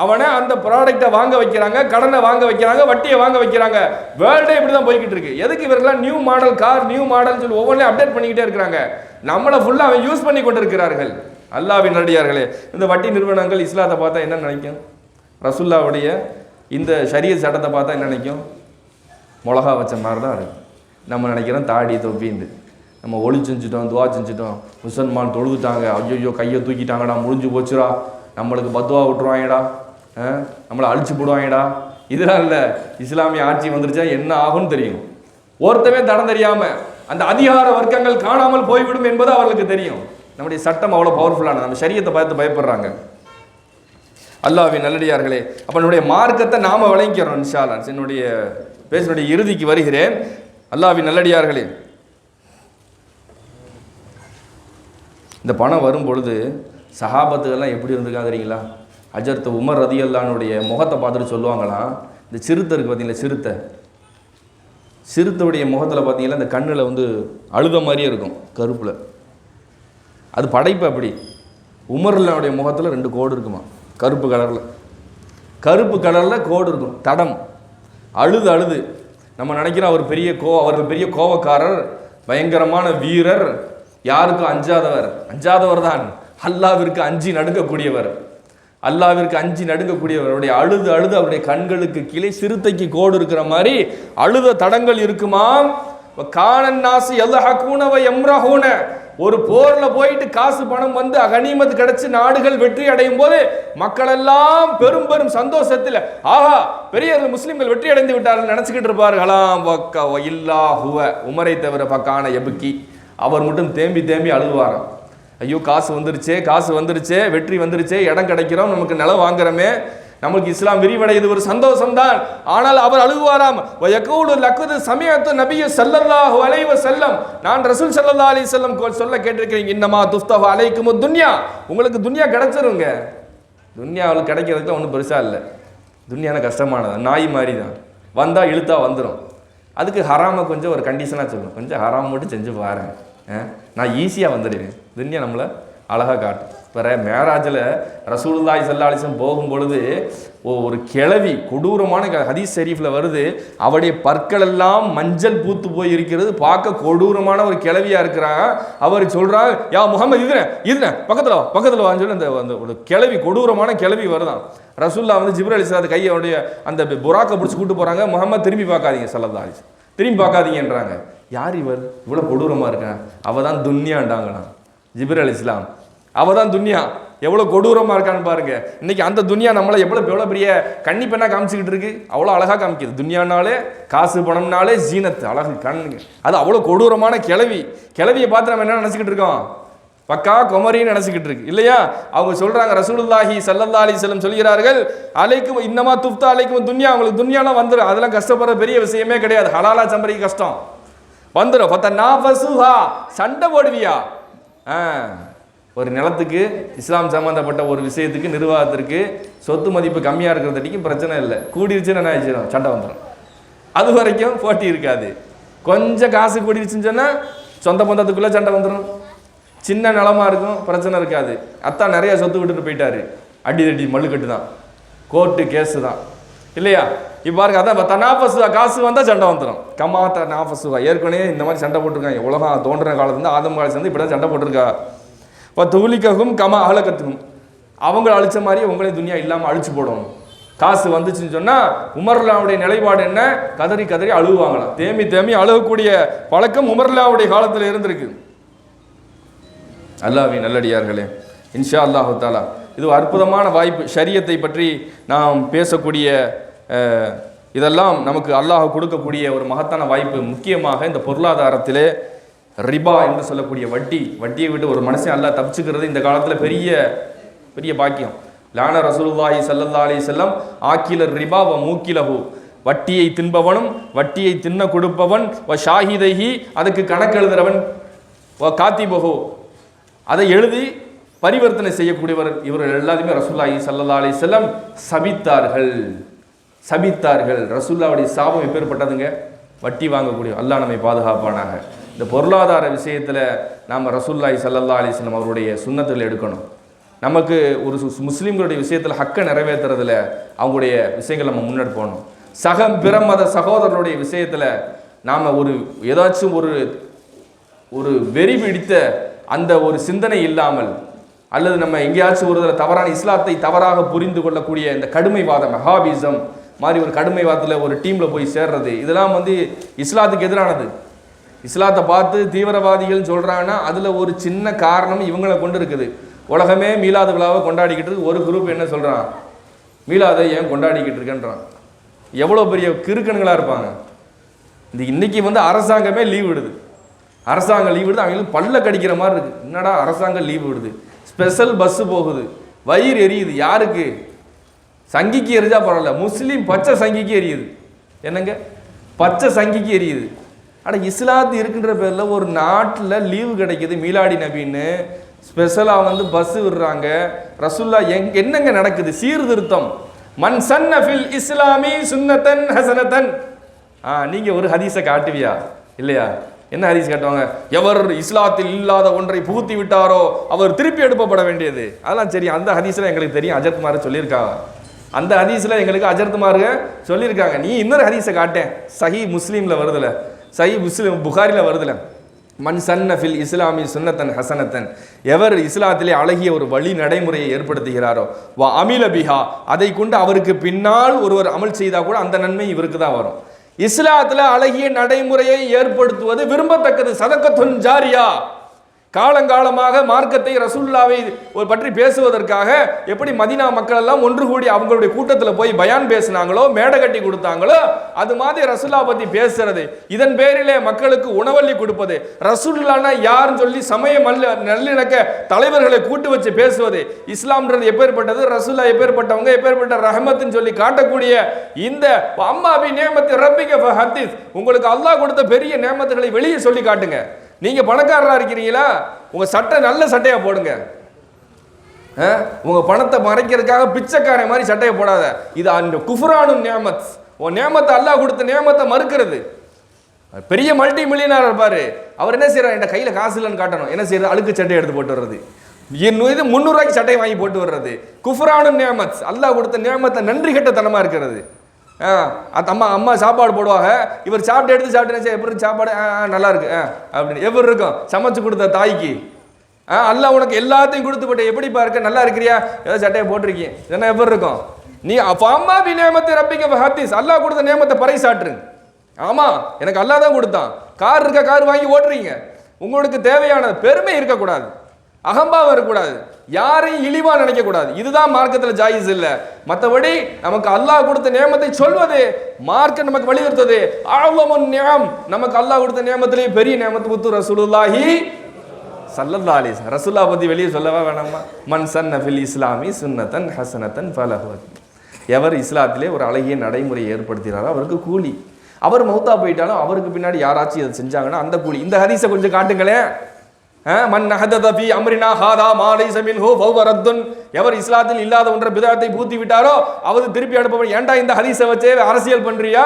அவனை அந்த ப்ராடக்டை வாங்க வைக்கிறாங்க, கடனை வாங்க வைக்கிறாங்க, வட்டியை வாங்க வைக்கிறாங்க. வேர்ல்டே இப்படி தான் போய்கிட்டு இருக்கு. எதுக்கு இவர்களாம் new model car, new model சொல்லி ஒவ்வொன்றையும் அப்டேட் பண்ணிக்கிட்டே இருக்கிறாங்க. நம்மளை ஃபுல்லாக அவன் யூஸ் பண்ணி கொண்டு இருக்கிறார்கள். அல்லாஹ்வின் நல்லடியார்களே, இந்த வட்டி நிறுவனங்கள் இஸ்லாத்தை பார்த்தா என்ன நினைக்கும்? ரசூலுல்லாஹ்வுடைய இந்த ஷரியத் சட்டத்தை பார்த்தா என்ன நினைக்கும்? மிளகா வச்ச மாதிரி தான் இருக்கு. நம்ம நினைக்கிறோம் தாடி தொப்பின்னு. நம்ம ஒளி செஞ்சுட்டோம், துவா செஞ்சுட்டோம், முசல்மான் தொழுதுட்டாங்க, ஐயோ கையை தூக்கிட்டாங்கடா, முடிஞ்சு போச்சுடா, நம்மளுக்கு பத்துவா விட்டுருவாங்கடா, நம்மளை அழிச்சு போடுவாங்கடா. இதெல்லாம் இல்லை. இஸ்லாமிய ஆட்சி வந்துருச்சா என்ன ஆகும்னு தெரியும். ஒருத்தவே தடம் தெரியாம அந்த அதிகார வர்க்கங்கள் காணாமல் போய்விடும் என்பது அவர்களுக்கு தெரியும். நம்முடைய சட்டம் அவ்வளோ பவர்ஃபுல்லான, நம்ம ஷரியத்தை பார்த்து பயப்படுறாங்க. அல்லாஹ்வின் நல்லடியார்களே, அப்ப நம்முடைய மார்க்கத்தை நாம விளங்கிக்கிறோம். இன்ஷா அல்லாஹ் என்னுடைய பேசினுடைய இறுதிக்கு வருகிறேன். அல்லாஹ்வின் நல்லடியார்களே, இந்த பணம் வரும் பொழுது சஹாபத்துகள்லாம் எப்படி இருந்திருக்காங்க தெரியுங்களா? ஹஜ்ரத் உமர் ரதியல்லானுடைய முகத்தை பார்த்துட்டு சொல்லுவாங்களாம், இந்த சிறுத்தை இருக்குது பார்த்தீங்களா, சிறுத்தையுடைய முகத்தில் பார்த்தீங்கன்னா இந்த கண்ணில் அழுத மாதிரியே இருக்கும், கருப்பில். அது படைப்பு. அப்படி உமர்லானுடைய முகத்தில் 2 கோடு இருக்குமா, கருப்பு கலரில் கோடு இருக்கும், தடம். அழுது நம்ம நினைக்கிறோம் அவர்கள் பெரிய கோபக்காரர், பயங்கரமான வீரர், யாருக்கும் அஞ்சாதவர் தான், அல்லாஹ்விற்கு அஞ்சி நடுங்கக்கூடியவர். அவருடைய அழுது அவருடைய கண்களுக்கு கீழே சிறுத்தைக்கு கோடு இருக்கிற மாதிரி அழுத தடங்கள் இருக்குமாம். காணன்னாசி யல்ஹகூன வ யம்ரஹூன, ஒரு போர்ல போயிட்டு காசு பணம் கனிமத் கிடைச்சு நாடுகள் வெற்றி அடையும் போது மக்கள் எல்லாம் பெரும் சந்தோஷத்தில் ஆஹா பெரிய முஸ்லிம்கள் வெற்றி அடைந்து விட்டார்கள் நினைச்சுக்கிட்டு இருப்பார்களாம். உமரை தவிர பக்கான எபுக்கி, அவர் மட்டும் தேம்பி அழுவாராம். ஐயோ காசு வந்துருச்சே, வெற்றி வந்துருச்சே, இடம் கிடைக்கிறோம், நமக்கு நிலம் வாங்குறோமே, நமக்கு இஸ்லாம் விரிவடைது ஒரு சந்தோஷம்தான். ஆனால் அவர் அழுகுவாராம். சமயத்து நபிய ஸல்லல்லாஹு அலைஹி வஸல்லம், நான் ரசூல் ஸல்லல்லாஹு அலைஹி வஸல்லம் சொல்ல கேட்டிருக்கிறேன், இன்னமா துஃப்தஹு அலைக்கும் துன்யா, உங்களுக்கு துன்யா கிடைச்சிருங்க. துன்யாவில் கிடைக்கிறதுக்கு ஒன்றும் பெருசா இல்லை. துன்யான கஷ்டமானது, நாய் மாதிரி தான், வந்தா இழுத்தா வந்துடும். அதுக்கு ஹராமை கொஞ்சம் ஒரு கண்டிஷனாக சொல்லணும், கொஞ்சம் ஹராம் மட்டும் செஞ்சு பாருங்க, நான் ஈஸியாக வந்துடுவேன். துன்யா நம்மளை அழகாக காட்டும். பிற மேராஜில் ரசூலுல்லாஹி ஸல்லல்லாஹு அலைஹி வஸல்லம் போகும் பொழுது ஒரு கிழவி, கொடூரமான ஹதீஸ் ஷரீஃபில் வருது, அவருடைய பற்கள் எல்லாம் மஞ்சள் பூத்து போய் இருக்கிறது, பார்க்க கொடூரமான ஒரு கிழவியா இருக்கிறாங்க. அவர் சொல்றாங்க, யா முகமது இதுன பக்கத்தில் வான்னு சொல்லி அந்த ஒரு கிழவி, கொடூரமான கிழவி வருதான். ரசூலுல்லாஹ் வந்து ஜிப்ரீல் அலைஹிஸ்ஸலாம் கையோடைய அந்த புராக்கை பிடிச்சி கூட்டு போறாங்க. முகமது திரும்பி பார்க்காதீங்க ஸல்லல்லாஹு அலைஹி வஸல்லம், திரும்பி பார்க்காதீங்கன்றாங்க. யார் இவர் இவ்வளோ கொடூரமாக இருக்கான்? அவ தான் துன்யாண்டாங்கண்ணா ஜிப்ரீல் அலைஹிஸ்ஸலாம். அவ தான் துன்யா. எவ்வளோ கொடூரமாக இருக்கான்னு பாருங்க. இன்னைக்கு அந்த துன்யா நம்மளை எவ்வளோ பெரிய கன்னி பெண்ணாக காமிச்சிக்கிட்டு இருக்கு, அவ்வளோ அழகாக காமிக்குது. துன்யானாலே காசு பணம்னாலே ஜீனத்து, அழகு கண்ணுங்க. அது அவ்வளோ கொடூரமான கிளவியை பார்த்து நம்ம என்ன நினச்சிக்கிட்டு இருக்கோம்? பக்கா குமரின்னு நினச்சிக்கிட்டு இருக்கு இல்லையா? அவங்க சொல்றாங்க, ரசூலுல்லாஹி ஸல்லல்லாஹு அலைஹி வஸல்லம் சொல்கிறார்கள், அலைக்கும் இன்னமா துஃப்தா அலைக்கும் துன்யா, உங்களுக்கு துன்யாலாம் வந்துடும், அதெல்லாம் கஷ்டப்படுற பெரிய விஷயமே கிடையாது, ஹலாலா சம்பரிக்கு கஷ்டம் வந்துடும். ஃபதனாஃபஸுஹா, சண்டை போடுவியா? ஒரு நிலத்துக்கு இஸ்லாம் சம்மந்தப்பட்ட ஒரு விஷயத்துக்கு நிர்வாகத்திற்கு சொத்து மதிப்பு கம்மியாக இருக்கிறதுக்கு பிரச்சனை இல்லை, கூடிருச்சுன்னு என்ன ஆயிடுச்சிடும், சண்டை வந்துடும். அது வரைக்கும் போட்டி இருக்காது. கொஞ்சம் காசு கூடிருச்சுன்னு சொன்னால் சொந்த பந்தத்துக்குள்ளே சண்டை வந்துடும். சின்ன நிலமா இருக்கும், பிரச்சனை இருக்காது. அத்தான் நிறைய சொத்து விட்டுட்டு போயிட்டாரு, அடி மல்லுக்கட்டு தான், கோர்ட்டு கேஸு தான் இல்லையா? இப்போ பாருங்க, அதான் தனாஃபஸுவா, காசு வந்தால் சண்டை வந்துடும். கமா தனாஃபஸுவா, ஏற்கனவே இந்த மாதிரி சண்டை போட்டிருக்காங்க. உலகம் தோன்றின காலத்துலேருந்து ஆதம் காலத்துலேருந்து இப்படி தான் சண்டை போட்டிருக்கா. இப்போ துலிக்ககும் கமா அழகத்துக்கும், அவங்கள அழிச்ச மாதிரி உங்களையும் துனியா இல்லாமல் அழிச்சு போடணும். காசு வந்துச்சுன்னு சொன்னால் உமர்லாவுடைய நிலைப்பாடு என்ன? கதறி கதறி அழுவாங்களாம். தேமி அழுகக்கூடிய பழக்கம் உமர்லாவுடைய காலத்தில் இருந்திருக்கு. அல்லாஹ்வின் நல்லடியார்களே, இன்ஷா அல்லாஹு தாலா இது ஒரு அற்புதமான வாய்ப்பு. ஷரியத்தை பற்றி நாம் பேசக்கூடிய இதெல்லாம் நமக்கு அல்லாஹ் கொடுக்கக்கூடிய ஒரு மகத்தான வாய்ப்பு. முக்கியமாக இந்த பொருளாதாரத்திலே ரிபா என்று சொல்லக்கூடிய வட்டியை விட்டு ஒரு மனுஷன் அல்லாஹ் தப்பிச்சுக்கிறது இந்த காலத்தில் பெரிய பெரிய பாக்கியம். லான ரசூலுல்லாஹி ஸல்லல்லாஹு அலைஹி வஸல்லம் ஆக்கிலர் ரிபா வ மூக்கிலஹு, வட்டியை தின்பவனும் வட்டியை தின்ன கொடுப்பவன், வ ஷாஹிதைஹி, அதுக்கு கணக்கு எழுதுறவன், வ காத்திபஹு, அதை எழுதி பரிவர்த்தனை செய்யக்கூடியவர். இவர்கள் எல்லாத்தையுமே ரசூலுல்லாஹி ஸல்லல்லாஹு அலைஹி வஸல்லம் சபித்தார்கள். ரசூலுல்லாஹ்வுடைய சாபம் எப்பேற்பட்டதுங்க? வட்டி வாங்கக்கூடிய. அல்லாஹ் நம்மை பாதுகாப்பானாக. இந்த பொருளாதார விஷயத்தில் நாம் ரசூலுல்லாஹி ஸல்லல்லாஹு அலைஹி வஸல்லம் அவருடைய சுன்னத்துகளை எடுக்கணும். நமக்கு ஒரு முஸ்லீம்களுடைய விஷயத்தில் ஹக்கை நிறைவேற்றுறதுல அவங்களுடைய விஷயங்கள் நம்ம முன்னெடுத்து போகணும். பிற மத சகோதரருடைய விஷயத்தில் நாம் ஏதாச்சும் ஒரு வெறி பிடித்த அந்த ஒரு சிந்தனை இல்லாமல், அல்லது நம்ம எங்கேயாச்சும் ஒரு தவறான இஸ்லாத்தை தவறாக புரிந்து கொள்ளக்கூடிய இந்த கடுமைவாதம், மெஹாபிசம் மாதிரி ஒரு கடுமைவாதத்தில் ஒரு டீமில் போய் சேர்றது, இதெல்லாம் இஸ்லாத்துக்கு எதிரானது. இஸ்லாத்தை பார்த்து தீவிரவாதிகள் சொல்கிறாங்கன்னா அதில் ஒரு சின்ன காரணம் இவங்களை கொண்டு இருக்குது. உலகமே மீலாது விழாவை கொண்டாடிக்கிட்டு ஒரு குரூப் என்ன சொல்கிறான், மீலாதை ஏன் கொண்டாடிக்கிட்டு இருக்கேன்றான். எவ்வளோ பெரிய கிறுக்கணுங்களாக இருப்பாங்க. இன்னைக்கு அரசாங்கமே லீவ் விடுது, அவங்களுக்கு பல்ல கடிக்கிற மாதிரி இருக்குது. என்னடா அரசாங்கம் லீவ் விடுது, ஸ்பெஷல் பஸ்ஸு போகுது, வயிறு எரியுது. யாருக்கு? சங்கிக்கு எரிஞ்சா பரவாயில்ல, முஸ்லீம் பச்சை சங்கிக்கு எரியுது. என்னங்க பச்சை சங்கிக்கு எரியுது? ஆனால் இஸ்லாத்து இருக்கின்ற பேரில் ஒரு நாட்டில் லீவு கிடைக்கிது, மீலாடி நபின்னு ஸ்பெஷலாக பஸ்ஸு விடுறாங்க. ரசூல்லா என்னங்க நடக்குது? சீர்திருத்தம். மன் சன்னஃபில் இஸ்லாமி சுன்னத்தன் ஹசனத்தன். நீங்கள் ஒரு ஹதீஸை காட்டுவியா? இல்லையா? என்ன ஹதீஸ் காட்டுவாங்க? எவர் இஸ்லாத்தில் இல்லாத ஒன்றை புகுத்தி விட்டாரோ அவர் திருப்பி எடுப்பப்பட வேண்டியது. அதெல்லாம் சரி, அந்த ஹதீஸில் எங்களுக்கு தெரியும், அஜர்த் மாரு சொல்லியிருக்காங்க. அந்த ஹதீஸில் எங்களுக்கு அஜர்த் மாரு சொல்லியிருக்காங்க. நீ இன்னொரு ஹதீஸை காட்டேன், சஹி முஸ்லீமில் வருதுல, சஹி முஸ்லீம் புகாரில் வருதுல, மன் சன்னஃபில் இஸ்லாமி சுன்னத்தன் ஹசனத்தன், எவர் இஸ்லாத்திலே அழகிய ஒரு வழி நடைமுறையை ஏற்படுத்துகிறாரோ, வா அமில பிஹா, அதை கொண்டு அவருக்கு பின்னால் ஒருவர் அமல் செய்தால் கூட அந்த நன்மை இவருக்கு தான் வரும். இஸ்லாத்துல அழகிய நடைமுறையை ஏற்படுத்துவது விரும்பத்தக்கது. சதக்கத்துன் ஜாரியா. காலங்காலமாக மார்க்கத்தை ரசூலுல்லாவை பற்றி பேசுவதற்காக எப்படி மதீனா மக்கள் எல்லாம் ஒன்று கூடி அவங்களுடைய கூட்டத்தில் போய் பயான் பேசினாங்களோ, மேடை கட்டி கொடுத்தாங்களோ, அது மாதிரி ரசூலுல்லா பற்றி பேசுறது, இதன் பேரிலே மக்களுக்கு உணவள்ளி கொடுப்பது, ரசூலுல்லானா யாருன்னு சொல்லி சமய நல்லிணக்க தலைவர்களை கூட்டு வச்சு பேசுவது, இஸ்லாம்ன்றது எப்பேற்பட்டது, ரசூலுல்லா எப்பேற்பட்டவங்க, எப்பேற்பட்ட ரஹமத்துன்னு சொல்லி காட்டக்கூடிய இந்த அம்மாபி நேமத்து ரப்பிக ஃபஹதீஸ், உங்களுக்கு அல்லாஹ் கொடுத்த பெரிய நேமத்துகளை வெளியே சொல்லி காட்டுங்க. நீங்க பணக்காரரா இருக்கிறீங்களா? உங்க சட்டை நல்ல சட்டையா போடுங்க. உங்க பணத்தை மறைக்கிறதுக்காக பிச்சைக்காரன் மாதிரி சட்டையை போடாத. இது அந்த குஃப்ரானுன் நியமத். உன் நியமத்தை அல்லாஹ் கொடுத்த நியமத்தை மறுக்கிறது. பெரிய மல்டி மில்லியனர் இருப்பாரு, அவர் என்ன செய்யறாரு? என் கையில காசு இல்லைன்னு காட்டணும். என்ன செய்யறது? அழுக்கு சட்டை எடுத்து போட்டு வர்றது. என் இது 300 ரூபாய்க்கு சட்டையை வாங்கி போட்டு வர்றது குஃப்ரானு நியமத், அல்லாஹ் கொடுத்த நியமத்தை நன்றி கட்டத்தனமா இருக்கிறது. அம்மா சாப்பாடு போடுவாங்க, இவர் சாப்பிட்டு எடுத்து சாப்பிட்டு எப்படி சாப்பாடு நல்லா இருக்கு அப்படின்னு எப்படி இருக்கும் சமைச்சு கொடுத்த தாய்க்கு. அல்லாஹ் உனக்கு எல்லாத்தையும் கொடுத்து போட்டு எப்படிப்பா இருக்க, நல்லா இருக்கிறியா, ஏதோ சட்டையை போட்டிருக்கீங்க, இதெல்லாம் எப்படி இருக்கும்? நீ அம்மா பி நியமத்தை ரப்பிக்க ஹதீஸ், அல்லாஹ் கொடுத்த நியமத்தை பறைசாற்றுங்க. ஆமா எனக்கு அல்லாஹ் தான் கொடுத்தான். கார் இருக்க, கார் வாங்கி ஓட்டுறீங்க. உங்களுக்கு தேவையான பெருமை இருக்கக்கூடாது, அகம்பாவம் இருக்கக்கூடாது, யாரையும் இழிவா நினைக்க கூடாது. இதுதான் மார்க்கத்தில் ஜாயிஸ் இல்லை. மற்றபடி நமக்கு அல்லாஹ் கொடுத்த நியமத்தை சொல்வது மார்க்கம் நமக்கு வலியுறுத்தது. அவ்வளவு நியம் நமக்கு அல்லாஹ் கொடுத்த நியமத்திலேயே பெரிய நியமத்து முத்து ரசூலுல்லாஹி ஸல்லல்லாஹு அலைஹி வஸல்லம். ரசூல்லா பத்தி வெளியே சொல்லவா வேணாமா? மன் சன்ன ஃபில் இஸ்லாமி சுன்னத்தன் ஹசனத்தன் ஃபலஹு. எவர் இஸ்லாத்திலே ஒரு அழகிய நடைமுறையை ஏற்படுத்தினாரோ அவருக்கு கூலி. அவர் மௌத்தா போயிட்டாலும் அவருக்கு பின்னாடி யாராச்சும் இதை செஞ்சாங்கன்னா அந்த கூலி. இந்த ஹதீஸை கொஞ்சம் காட்டுங்களேன். மன் நஹதத ஃபீ அம்ரினா ஹாதா மா லைஸ மின்ஹு ஃபஹுவ ரத்துன். எவர் இஸ்லாத்தில் இல்லாத ஒன்ற பிதஅத்தை பூத்தி விட்டாரோ அவர் திருப்பி அனுப்பப்படும். ஏன்டா இந்த ஹதீஸை வச்சே அரசியல் பண்றியா?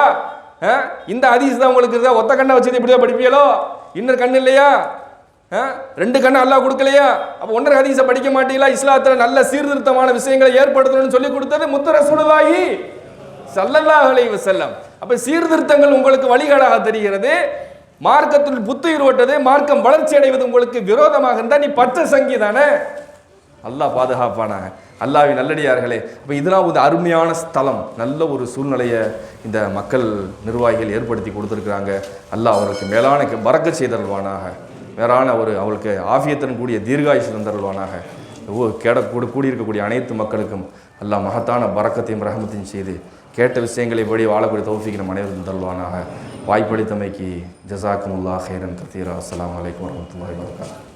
இந்த ஹதீஸ் தான் உங்களுக்கு இருந்தா ஒத்த கண்ணை வச்சு இப்படிதான் படிப்பீங்களோ? இன்னொரு கண்ணு இல்லையா? 2 கண்ணு அல்லாஹ் கொடுக்கலையா? அப்போ ஒன்றரை ஹதீஸை படிக்க மாட்டீங்களா? இஸ்லாத்துல நல்ல சீர்திருத்தமான விஷயங்களை ஏற்படுத்தணும்னு சொல்லி கொடுத்தது முத்து ரசூலுல்லாஹி ஸல்லல்லாஹு அலைஹி வஸல்லம். அப்ப சீர்திருத்தங்கள் உங்களுக்கு வழிகாடாக தெரிகிறது. மார்க்கத்தில் புத்துயிர் ஓட்டது, மார்க்கம் வளர்ச்சி அடைவது உங்களுக்கு விரோதமாக இருந்தால் நீ பச்சை சங்கி தானே. அல்லாஹ் பாதுகாப்பானாங்க. அல்லாஹ்வின் நல்லடியார்களே, அப்போ இதெல்லாம் ஒரு அருமையான ஸ்தலம், நல்ல ஒரு சூழ்நிலையை இந்த மக்கள் நிர்வாகிகள் ஏற்படுத்தி கொடுத்துருக்குறாங்க. அல்லாஹ் அவர்களுக்கு மேலான பரக்கத் செய்தருள்வானாக, வேறான அவளுக்கு ஆஃபியத்துடன் கூடிய தீர்காயுசு தந்தருள்வானாக. கூடியிருக்கக்கூடிய அனைத்து மக்களுக்கும் அல்லாஹ் மகத்தான பரக்கத்தையும் ரஹமத்தையும் செய்து கேட்ட விஷயங்களை படி வாழக்கூடிய தௌஃபீக் நம் அனைவரும் தருள்வானாக. வாய்ப்பளித்தமைக்கு ஜஸாக்குமுல்லாஹ் ஹைரன் கதீரா. அஸ்ஸலாமு அலைக்கும் வரஹ்மத்துல்லாஹி வபரகாத்துஹு.